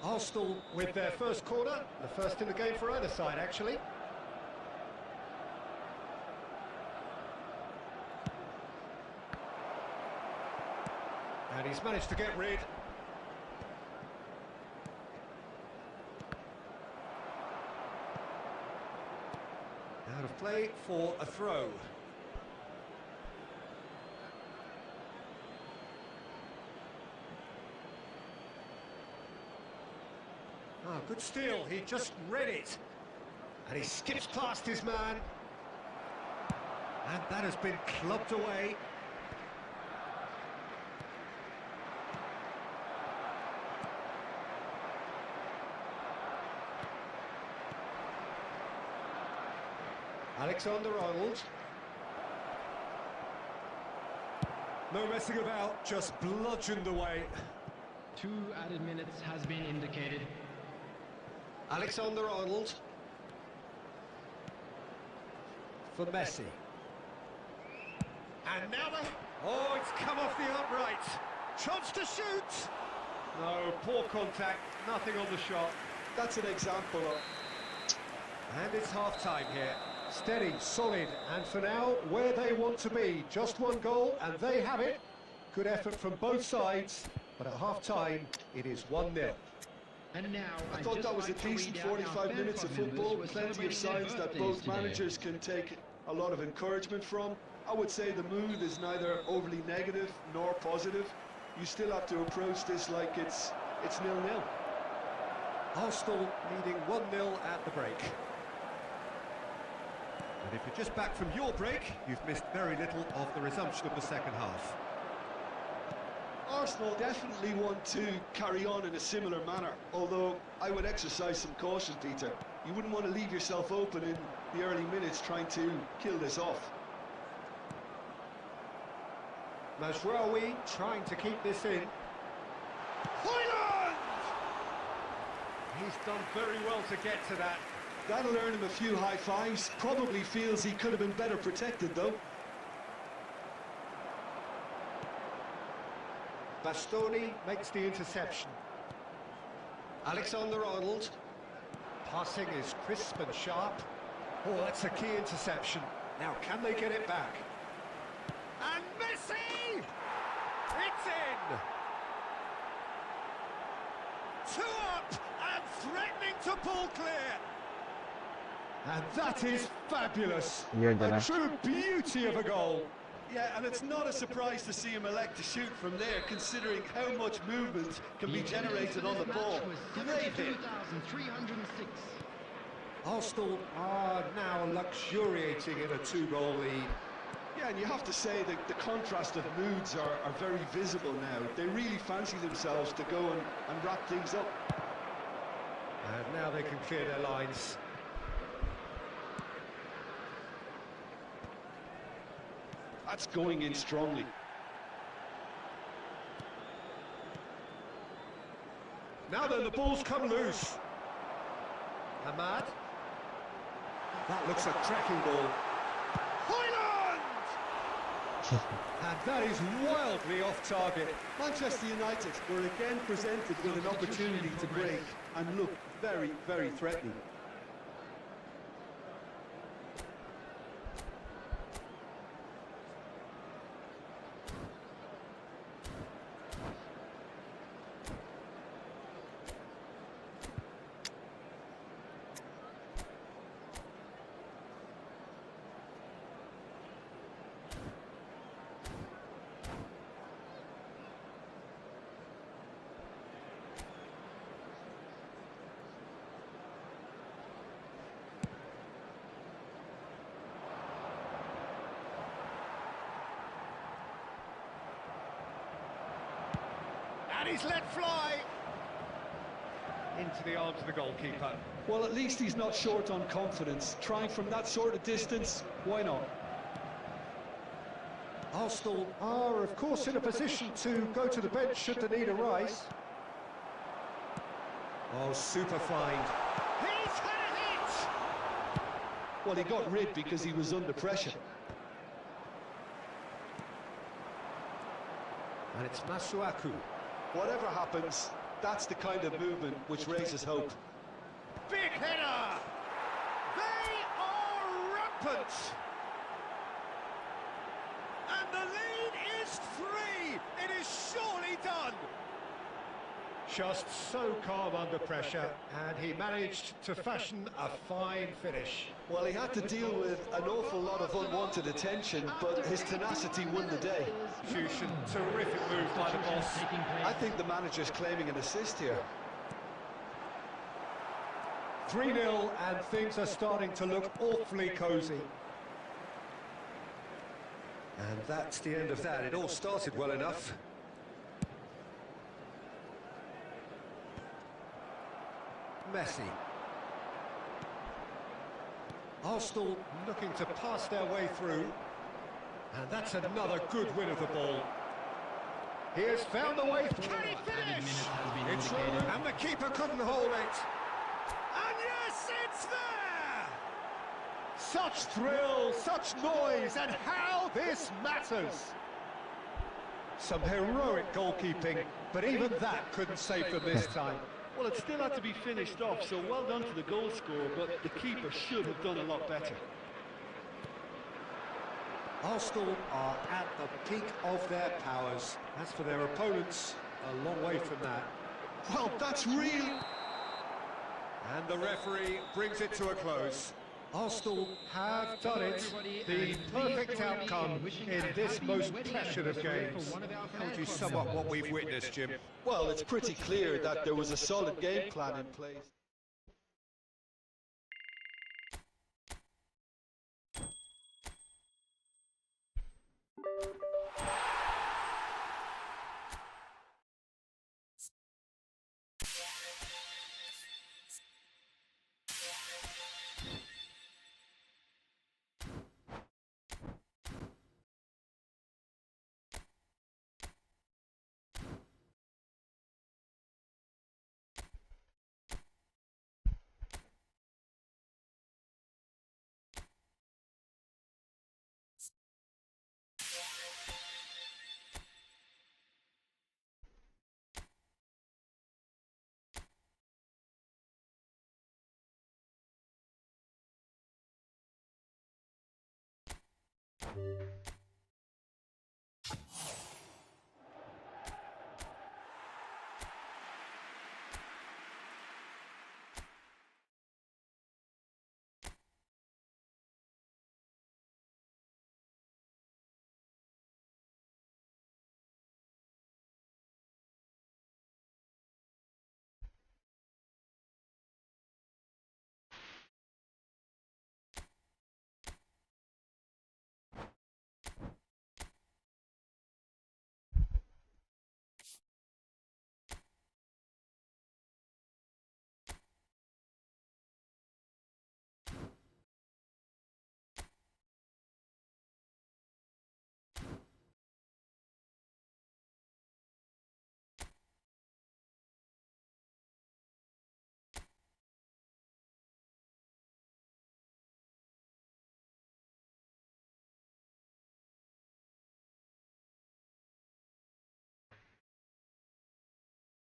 Arsenal with their first corner, the first in the game for either side, actually. And he's managed to get rid. Out of play for a throw. Ah, good steal, he just read it. And he skips past his man. And that has been clubbed away. Alexander-Arnold. No messing about, just bludgeoned away. 2 added minutes has been indicated. Alexander-Arnold. for Messi. And now oh, it's come off the upright. Chance to shoot. No, poor contact, nothing on the shot. That's an example of... And it's half-time here. Steady, solid, and for now, where they want to be. Just one goal, and they have it. Good effort from both sides, but at half-time, it is 1-0. And now, I thought that was a decent 45 minutes of football. Plenty of signs that both managers can take a lot of encouragement from. I would say the mood is neither overly negative nor positive. You still have to approach this like it's 0-0. Arsenal leading 1-0 at the break. And if you're just back from your break, you've missed very little of the resumption of the second half. Arsenal definitely want to carry on in a similar manner, although I would exercise some caution, Peter. You wouldn't want to leave yourself open in the early minutes trying to kill this off. Mazraoui trying to keep this in. Hoyland! He's done very well to get to that. That'll earn him a few high fives. Probably feels he could have been better protected, though. Bastoni makes the interception. Alexander-Arnold. Passing is crisp and sharp. Oh, that's a key interception. Now, can they get it back? And Messi! It's in! 2 up and threatening to pull clear. And that is fabulous. You're A gonna. true beauty of a goal. Yeah, and it's not a surprise to see him elect to shoot from there, considering how much movement can be generated on the ball. Great hit. 72,306. Arsenal are now luxuriating in a 2-goal lead. Yeah, and you have to say that the contrast of moods are very visible now. They really fancy themselves to go and wrap things up. And now they can clear their lines. That's going in strongly. Now then, the ball's come loose. Ahmad. That looks a cracking ball. Hoyland! And that is wildly off target. Manchester United were again presented with an opportunity to break and look very, very threatening. And he's let fly. Into the arms of the goalkeeper. Well, at least he's not short on confidence. Trying from that sort of distance, why not? Arsenal are, of course, in a position to go to the bench should the need arise. Oh, super find. He's had a hit. Well, he got rid because he was under pressure. And it's Masuaku. Whatever happens, that's the kind of movement which raises hope. Big header. They are rampant. And the lead is 3. It is surely done. Just so calm under pressure, and he managed to fashion a fine finish. Well, he had to deal with an awful lot of unwanted attention, but his tenacity won the day. Fusion, terrific move by the boss. I think the manager's claiming an assist here. 3-0, and things are starting to look awfully cosy. And that's the end of that. It all started well enough. Messi. Arsenal looking to pass their way through. And that's another good win of the ball. He has found the way through. Can he finish? It's through, and the keeper couldn't hold it. And yes, it's there. Such thrill, such noise, and how this matters! Some heroic goalkeeping, but even that couldn't save them this time. Well, it still had to be finished off, so well done to the goal scorer, but the keeper should have done a lot better. Arsenal are at the peak of their powers. As for their opponents, a long way from that. Well, that's real. And the referee brings it to a close. Arsenal have done it. The perfect outcome in this most passionate of games. How would you sum up what we've witnessed, Jim? Well, it's pretty clear that there was a solid game plan in place.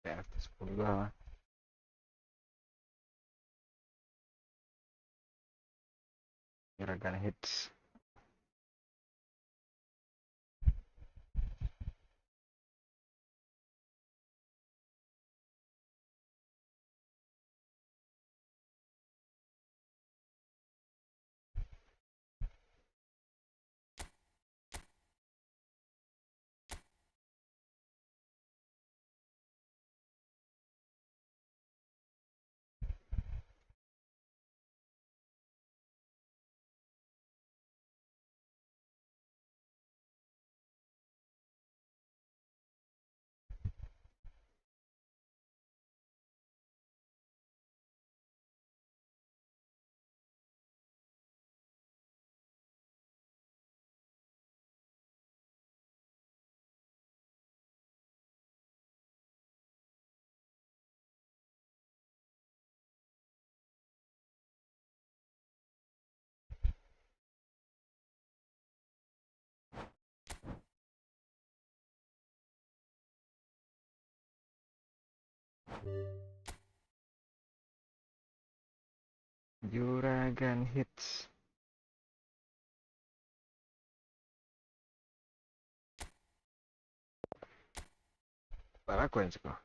Atas 10 bawah. Gerakan hits. Juragan hits. Para aku yang suka.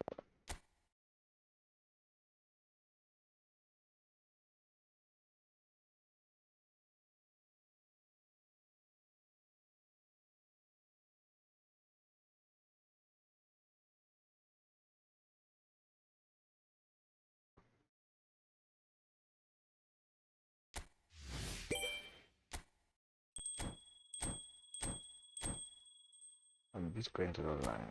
I'm just going to the line.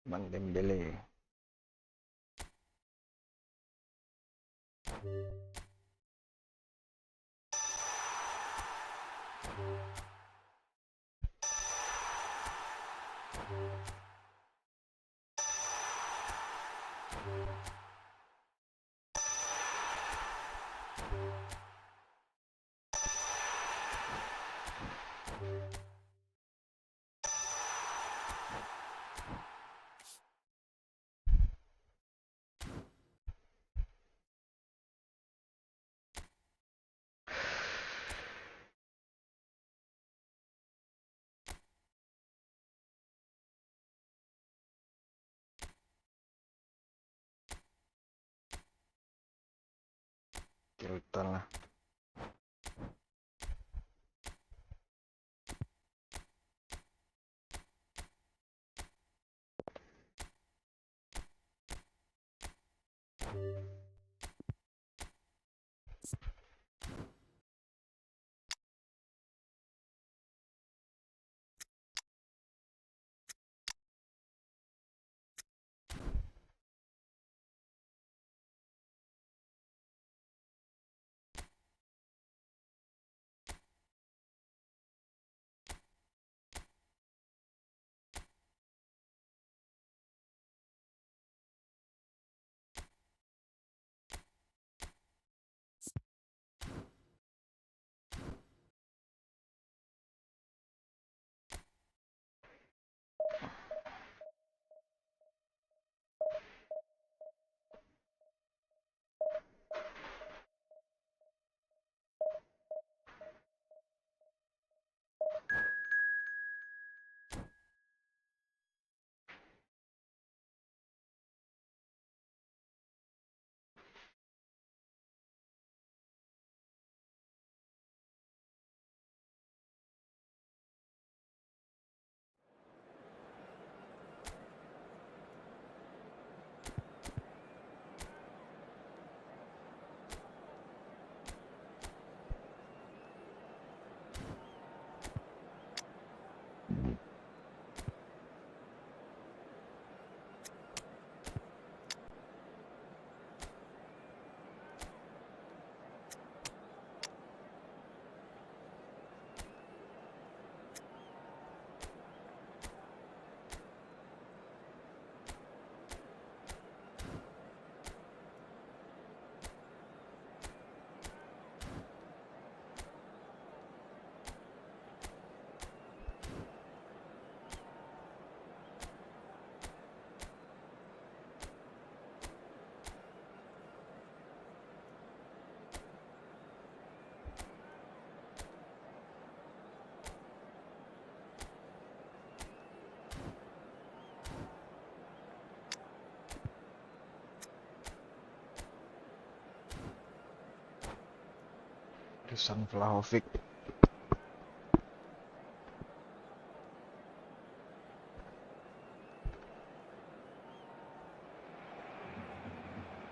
Bang Dembele. Kiltan lah. The sunflower fig.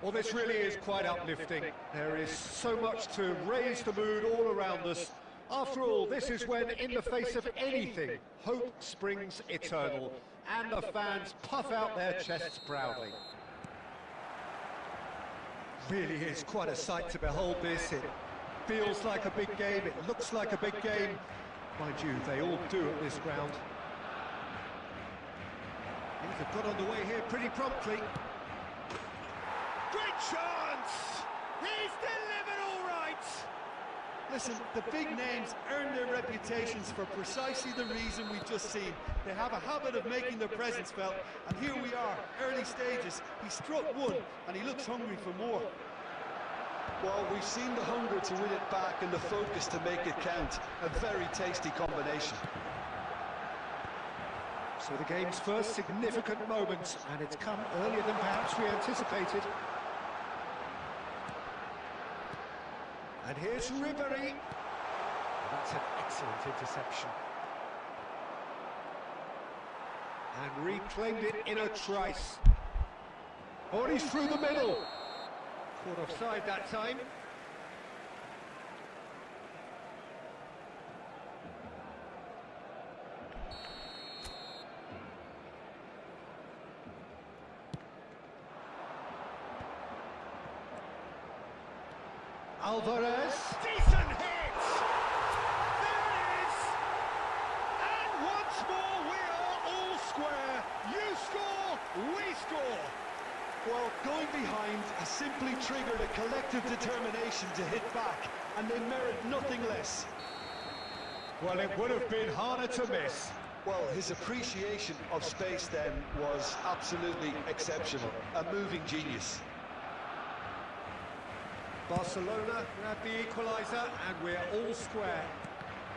Well, this really is quite uplifting. There is so much to raise the mood all around us. After all, this is when, in the face of anything, hope springs eternal, and the fans puff out their chests proudly. Really is quite a sight to behold this. It feels like a big game, it looks like a big game. Mind you, they all do at this ground. Things have got underway here pretty promptly. Great chance! He's delivered all right! Listen, the big names earn their reputations for precisely the reason we've just seen. They have a habit of making their presence felt, and here we are, early stages. He struck one, and he looks hungry for more. Well, we've seen the hunger to win it back and the focus to make it count. A very tasty combination. So the game's first significant moment, and it's come earlier than perhaps we anticipated. And here's Ribery. That's an excellent interception. And reclaimed it in a trice. Oh, and he's through the middle. Caught offside that time. Alvarez. Decent hit! There it is! And once more we are all square. You score, we score. Well, going behind has simply triggered a collective determination to hit back, and they merit nothing less. Well, it would have been harder to miss. Well, his appreciation of space then was absolutely exceptional. A moving genius. Barcelona grab the equaliser, and we're all square.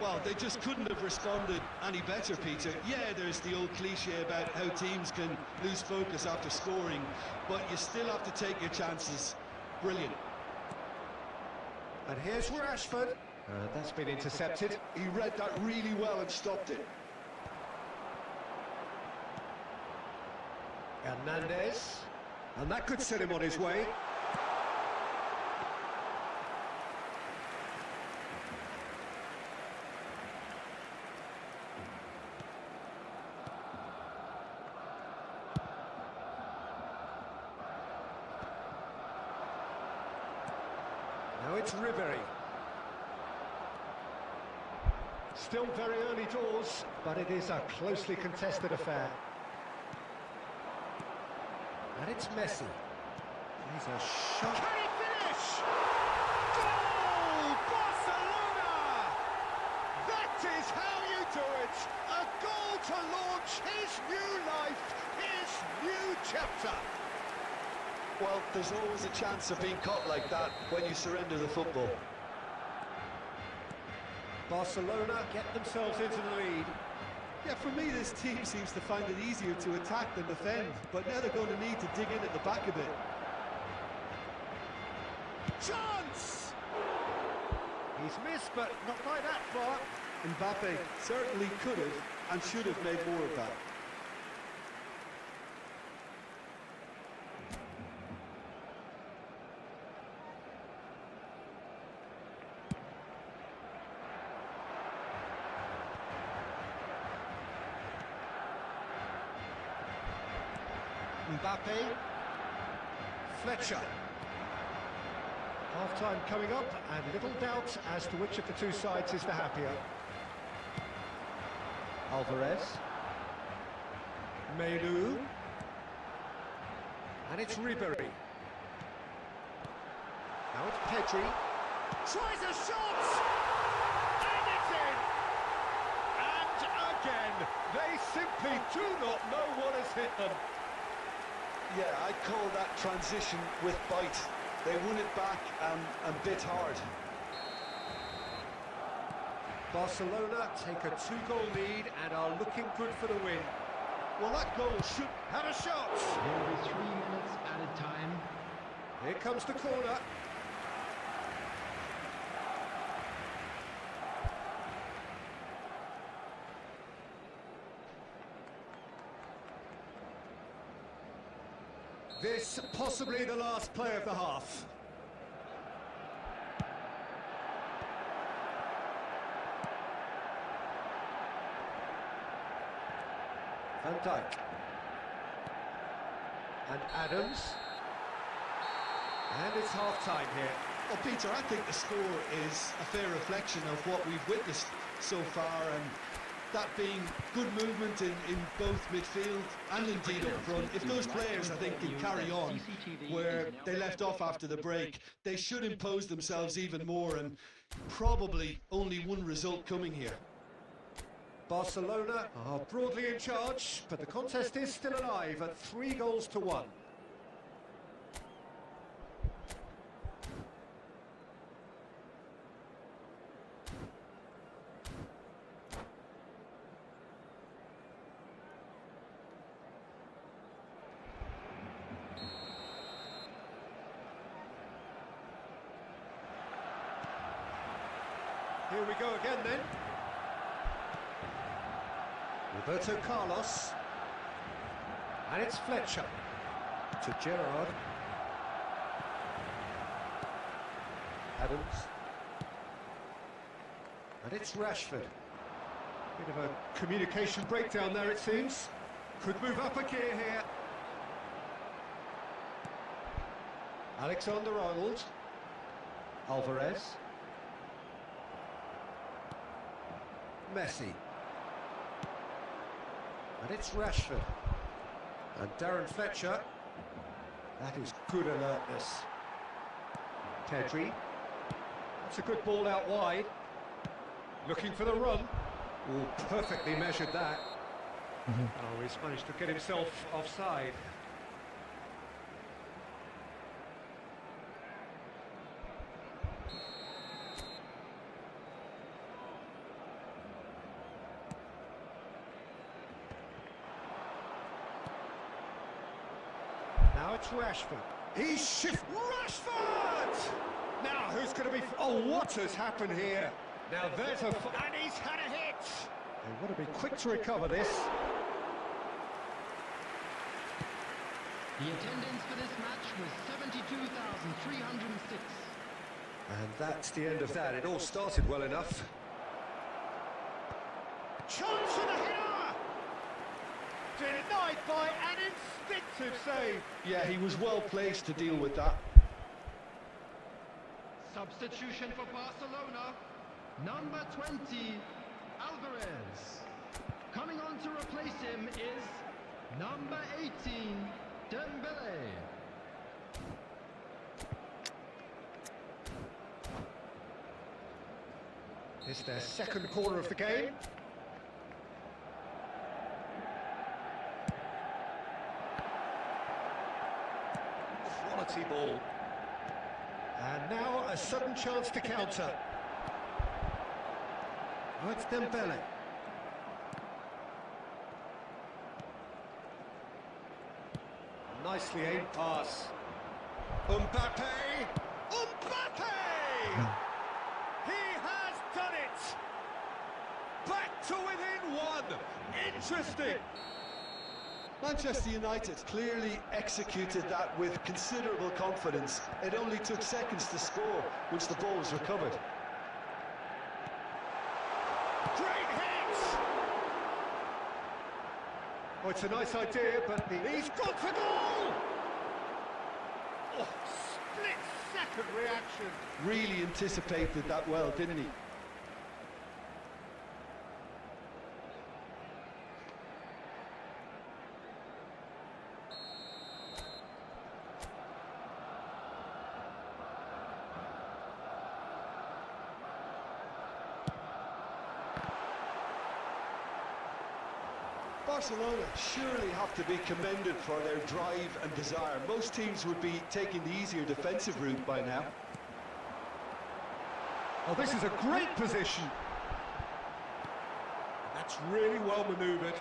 Well, they just couldn't have responded any better, Peter. Yeah, there's the old cliche about how teams can lose focus after scoring, but you still have to take your chances. Brilliant. And here's Rashford. That's been intercepted. He read that really well and stopped it. Hernandez. And that could set him on his way. Now it's Ribery. Still very early doors, but it is a closely contested affair. And it's Messi. He's a shot. Can he finish? Goal! Barcelona! That is how you do it! A goal to launch his new life, his new chapter. Well, there's always a chance of being caught like that when you surrender the football. Barcelona get themselves into the lead. Yeah, for me, this team seems to find it easier to attack than defend, but now they're going to need to dig in at the back a bit. Chance! He's missed, but not by that far. Mbappe certainly could have and should have made more of that. Mbappe. Fletcher. Half-time coming up, and little doubt as to which of the two sides is the happier. Alvarez. Melu. And it's Ribery. Now it's Pedri. Tries a shot! And it's in! And again, they simply do not know what has hit them. Yeah, I call that transition with bite. They won it back and bit hard. Barcelona take a 2-goal lead and are looking good for the win. Well, that goal should have a shot. There will be 3 minutes added time. Here comes the corner. This possibly the last play of the half. Van Dijk. And Adams. And it's half-time here. Well, Peter, I think the score is a fair reflection of what we've witnessed so far, and that being good movement in both midfield and indeed up front. If those players, I think, can carry on where they left off after the break, they should impose themselves even more, and probably only one result coming here. Barcelona are broadly in charge, but the contest is still alive at 3-1. Here we go again then. Roberto Carlos. And it's Fletcher. To Gerrard. Adams. And it's Rashford. Bit of a communication breakdown there, it seems. Could move up a gear here. Alexander-Arnold. Alvarez. Messi. And it's Rashford. And Darren Fletcher. That is good alertness. Pedri. That's a good ball out wide. Looking for the run. Oh, perfectly measured that. Oh, he's managed to get himself offside. Now it's Rashford. He's Rashford! Now who's going to be... Oh, what has happened here? Now there's a... And he's had a hit! They want to be quick to recover this. The attendance for this match was 72,306. And that's the end of that. It all started well enough. Chance for the header! Denied by an instinctive save. Yeah, he was well placed to deal with that. Substitution for Barcelona, number 20, Alvarez. Coming on to replace him is number 18, Dembele. It's their second corner of the game. Quality ball. And now a sudden chance to counter. Oh, it's Dembele. Nicely aimed pass. Mbappe! Mbappe! He has done it! Back to within one! Interesting! Manchester United clearly executed that with considerable confidence. It only took seconds to score once the ball was recovered. Great hit! Oh, it's a nice idea, but He's gone for goal! Oh, split-second reaction. Really anticipated that well, didn't he? Barcelona surely have to be commended for their drive and desire. Most teams would be taking the easier defensive route by now. oh, this is a great position. That's really well manoeuvred.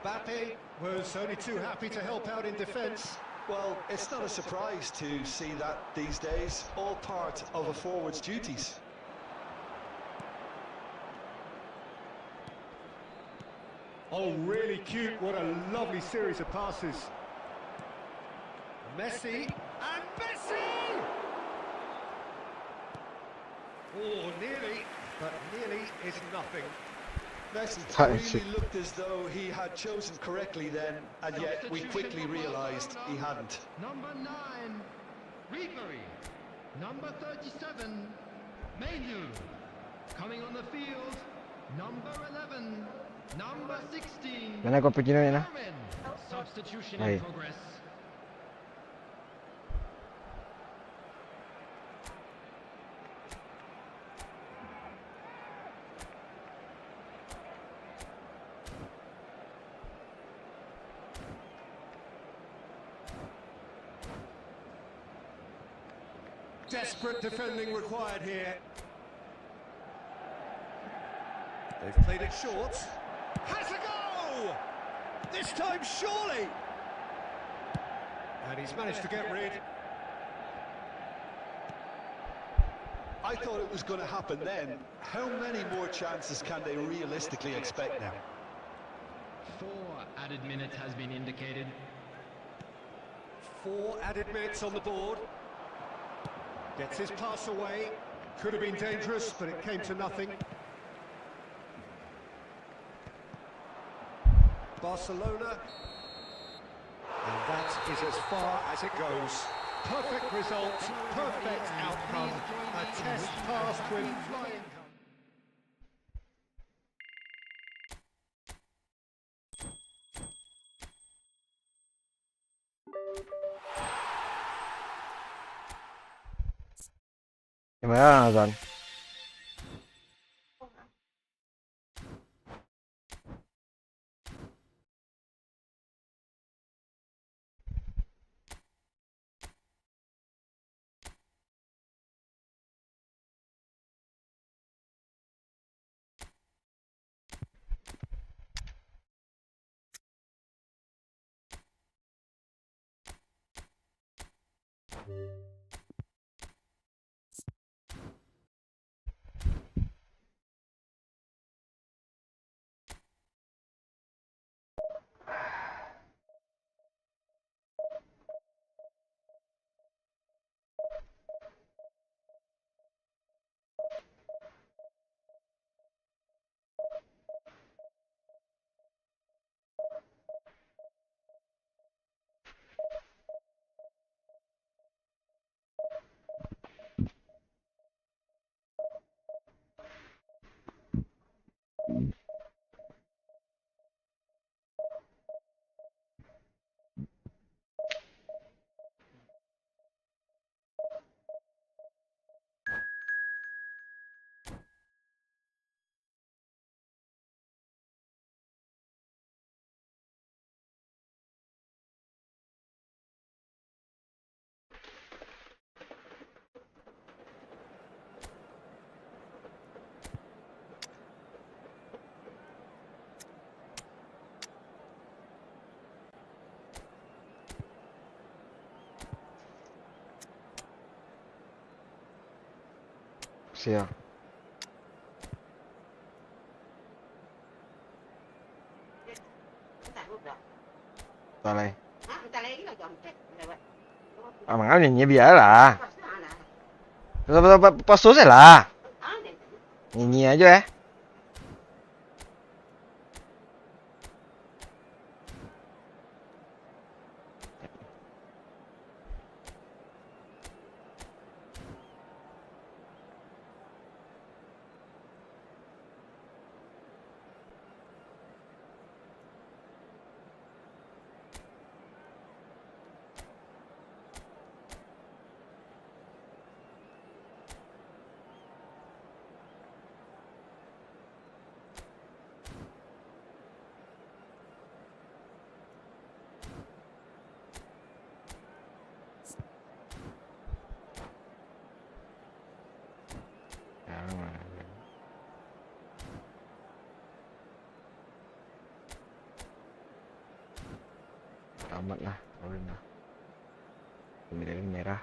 Mbappe was only too happy to help out in defence. Well, it's not a surprise to see that these days, all part of a forward's duties. Oh, really cute. What a lovely series of passes. Messi, and Messi! Oh, nearly, but nearly is nothing. Messi Thanks. really looked as though he had chosen correctly then, and yet we quickly realised he hadn't. Number 9, Ribery. Number 37, Menu. Coming on the field, number 11, number 16, Mana cappuccino ni na? Darwin. Substitution Ay. in progress. Desperate defending required here. They've played it short. Has a go! This time, surely! And he's managed to get rid. I thought it was going to happen then. How many more chances can they realistically expect now? 4 added minutes has been indicated. 4 added minutes on the board. Gets his pass away. Could have been dangerous, but it came to nothing. Barcelona. And that is as far as it goes. Perfect result, perfect outcome. A test passed with flying colours. Gimana Nathan? Siap. Tao này. À mà áo nhìn biasa lah. Pas selesai lah. Nyanyi aja ya. Amat lah, kawin lah. Pemilihan merah.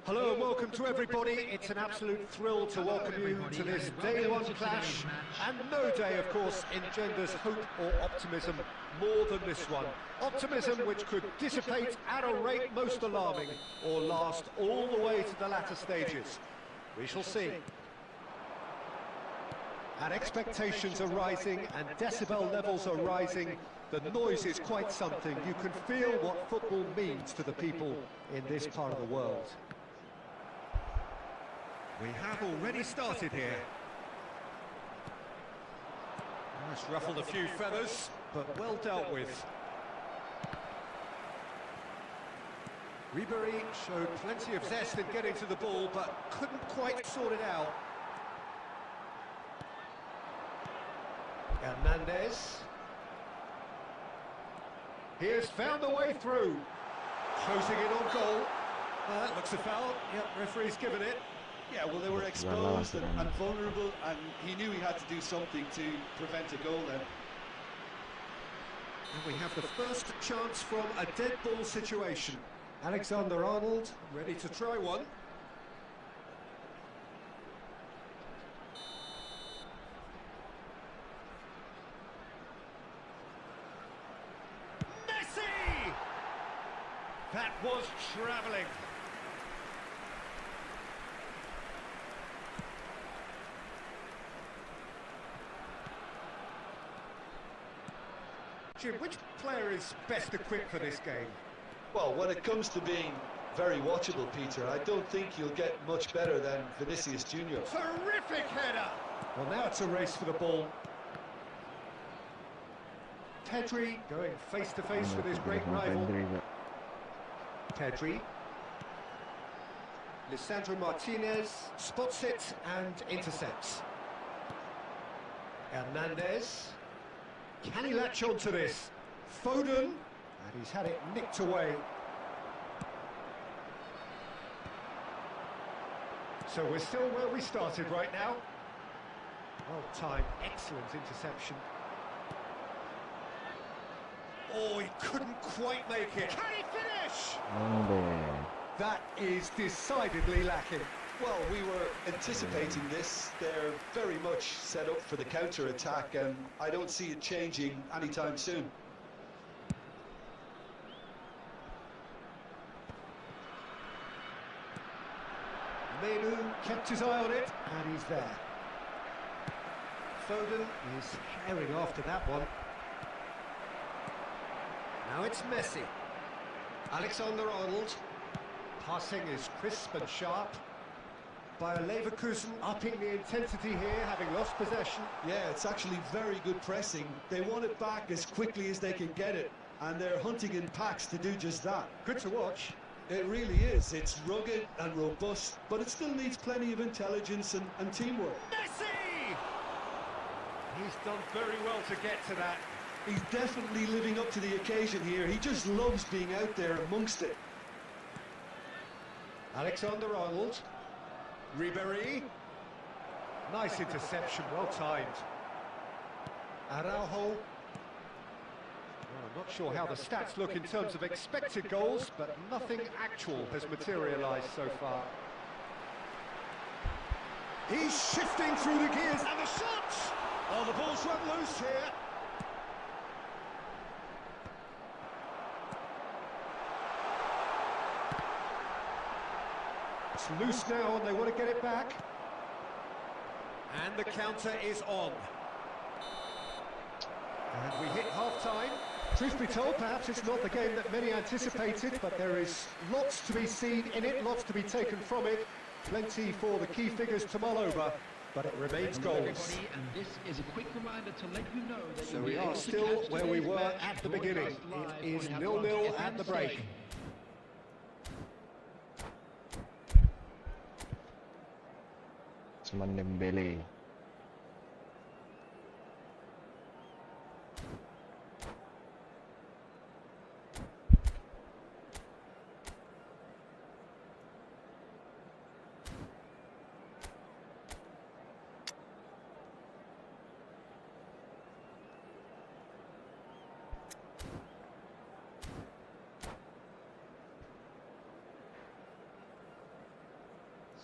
Hello and welcome to everybody. It's an absolute thrill to welcome you to this day one clash, and no day, of course, engenders hope or optimism more than this one. Optimism which could dissipate at a rate most alarming, or last all the way to the latter stages. We shall see. And expectations are rising, and decibel levels are rising. The noise is quite something. You can feel what football means to the people in this part of the world. We have already started here. It's ruffled a few feathers, but well dealt with. Ribery showed plenty of zest in getting to the ball, but couldn't quite sort it out. Hernandez. He has found a way through. Closing in on goal. That looks a foul. Yep, referee's given it. Yeah, well, they were exposed and vulnerable, and he knew he had to do something to prevent a goal then. And we have the first chance from a dead ball situation. Alexander-Arnold ready to try one. Messi! That was travelling. Jim, which player is best equipped for this game? Well, when it comes to being very watchable, Peter, I don't think you'll get much better than Vinicius Junior. Terrific header! Well, now it's a race for the ball. Pedri going face-to-face with his great rival. Pedri. Lisandro Martinez spots it and intercepts. Hernandez. Can he latch on to this? Foden, and he's had it nicked away. So we're still where we started right now. Well timed, excellent interception. Oh, he couldn't quite make it. Can he finish? That is decidedly lacking. Well, we were anticipating this. They're very much set up for the counter-attack, and I don't see it changing anytime soon. Menu kept his eye on it, and he's there. Foden is herring after that one. Now it's Messi. Alexander-Arnold. Passing is crisp and sharp. Bayer Leverkusen upping the intensity here, having lost possession. Yeah, it's actually very good pressing. They want it back as quickly as they can get it, and they're hunting in packs to do just that. Good to watch. It really is. It's rugged and robust, but it still needs plenty of intelligence and teamwork. Messi! He's done very well to get to that. He's definitely living up to the occasion here. He just loves being out there amongst it. Alexander-Arnold. Ribery. Nice interception, well timed. Araujo. Well, I'm not sure how the stats look in terms of expected goals, but nothing actual has materialised so far. He's shifting through the gears. And the shot! Oh, the ball's run loose here. It's loose now and they want to get it back. And the counter is on. And we hit half-time. Truth be told, perhaps it's not the game that many anticipated, but there is lots to be seen in it, lots to be taken from it. Plenty for the key figures to mull over, but it remains goals. And this is a quick reminder to let you know that So we are still where we were at the beginning. It is 0-0 at the break. Ousmane Dembele.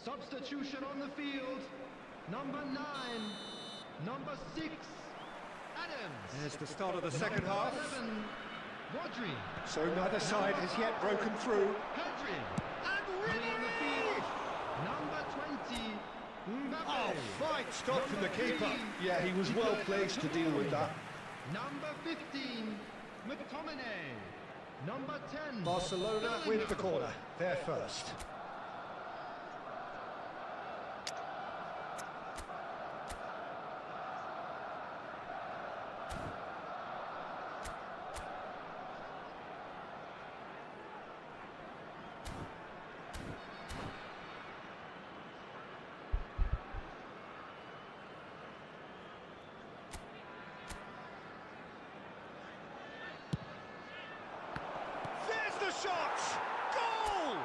Substitution on the field. Number 9. Number 6. Adams. There's the start of the second Number half. 11. Rodri. So neither side has yet broken through. Pedri. And Coming on the field. Ribery! Number 20. Mbappe. Oh, fine stop from the keeper. Yeah, he was well placed to deal with that. Number 15. McTominay. Number 10. Barcelona win the corner. They're first. There's the shot! Goal!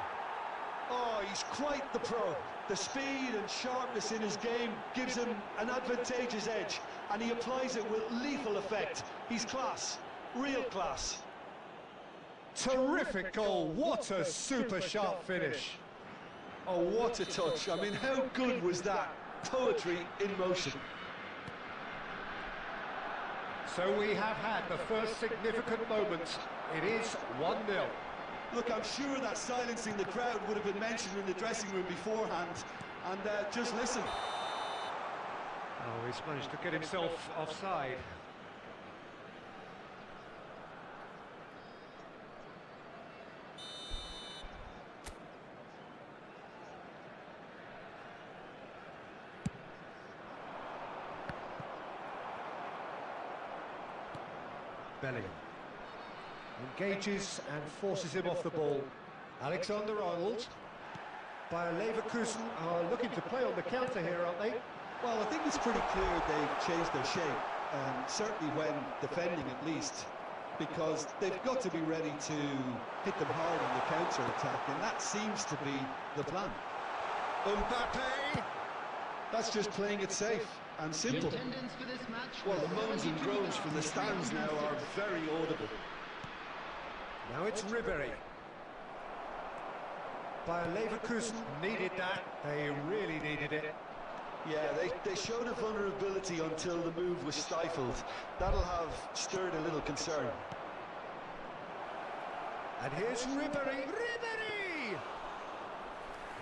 Oh, he's quite the pro. The speed and sharpness in his game gives him an advantageous edge, and he applies it with lethal effect. He's class, real class. Terrific goal. What a super sharp finish. Oh, what a touch. I mean, how good was that? Poetry in motion. So we have had the first significant moment. It is 1-0. Look, I'm sure that silencing the crowd would have been mentioned in the dressing room beforehand. And just listen. Oh, he's managed to get himself offside. Bellingham engages and forces him off the ball. Alexander-Arnold. Bayer Leverkusen are looking to play on the counter here, aren't they? Well, I think it's pretty clear they've changed their shape, certainly when defending at least, because they've got to be ready to hit them hard on the counter-attack, and that seems to be the plan. Mbappe! That's just playing it safe and The simple. attendance for this match. Well, was the moans and 72,000. groans from the stands now are very audible. Now it's Ribery. Bayer Leverkusen needed that. They really needed it. Yeah, they showed a vulnerability until the move was stifled. That'll have stirred a little concern. And here's Ribery. Ribery!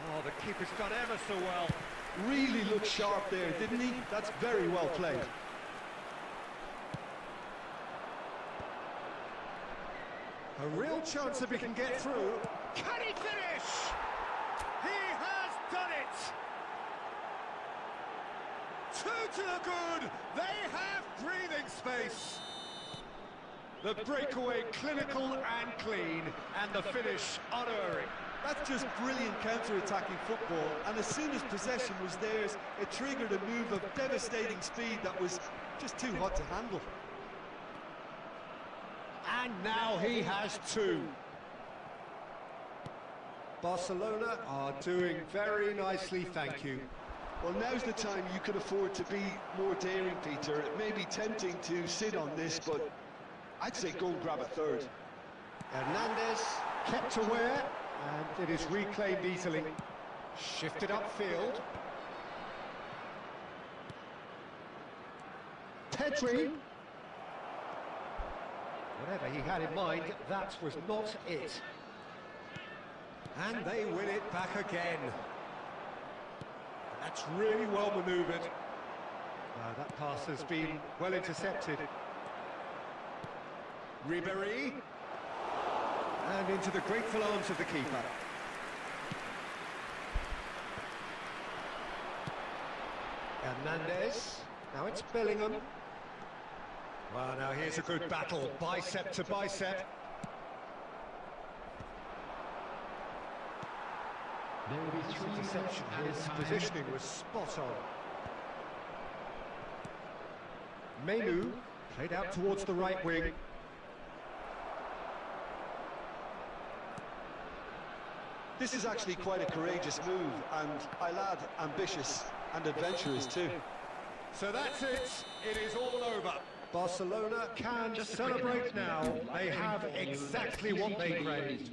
Oh, the keeper's done ever so well. Really looked sharp there, didn't he? That's very well played. A real chance if he can get through. Can he finish? He has done it! Two to the good! They have breathing space! The breakaway clinical and clean, and the finish unerring. That's just brilliant counter-attacking football, and as soon as possession was theirs, it triggered a move of devastating speed that was just too hot to handle. And now he has two. Barcelona are doing very nicely, thank you. Well, now's the time you could afford to be more daring, Peter. It may be tempting to sit on this, but I'd say go and grab a third. Hernandez kept aware, and it is reclaimed easily. Shifted upfield. Pedri. Whatever he had in mind, that was not it. And they win it back again. That's really well manoeuvred. That pass has been well intercepted. Ribery. And into the grateful arms of the keeper. Hernandez. Now it's Bellingham. Well, now here's a good battle, bicep to bicep. There will be 3 minutes Interception, added his time. positioning was spot on. Menu played out towards the right wing. This is actually quite a courageous move, and I'll add ambitious and adventurous too. So that's it. It is all over. Barcelona can Just a quick celebrate now. announcement. They have exactly what they craved.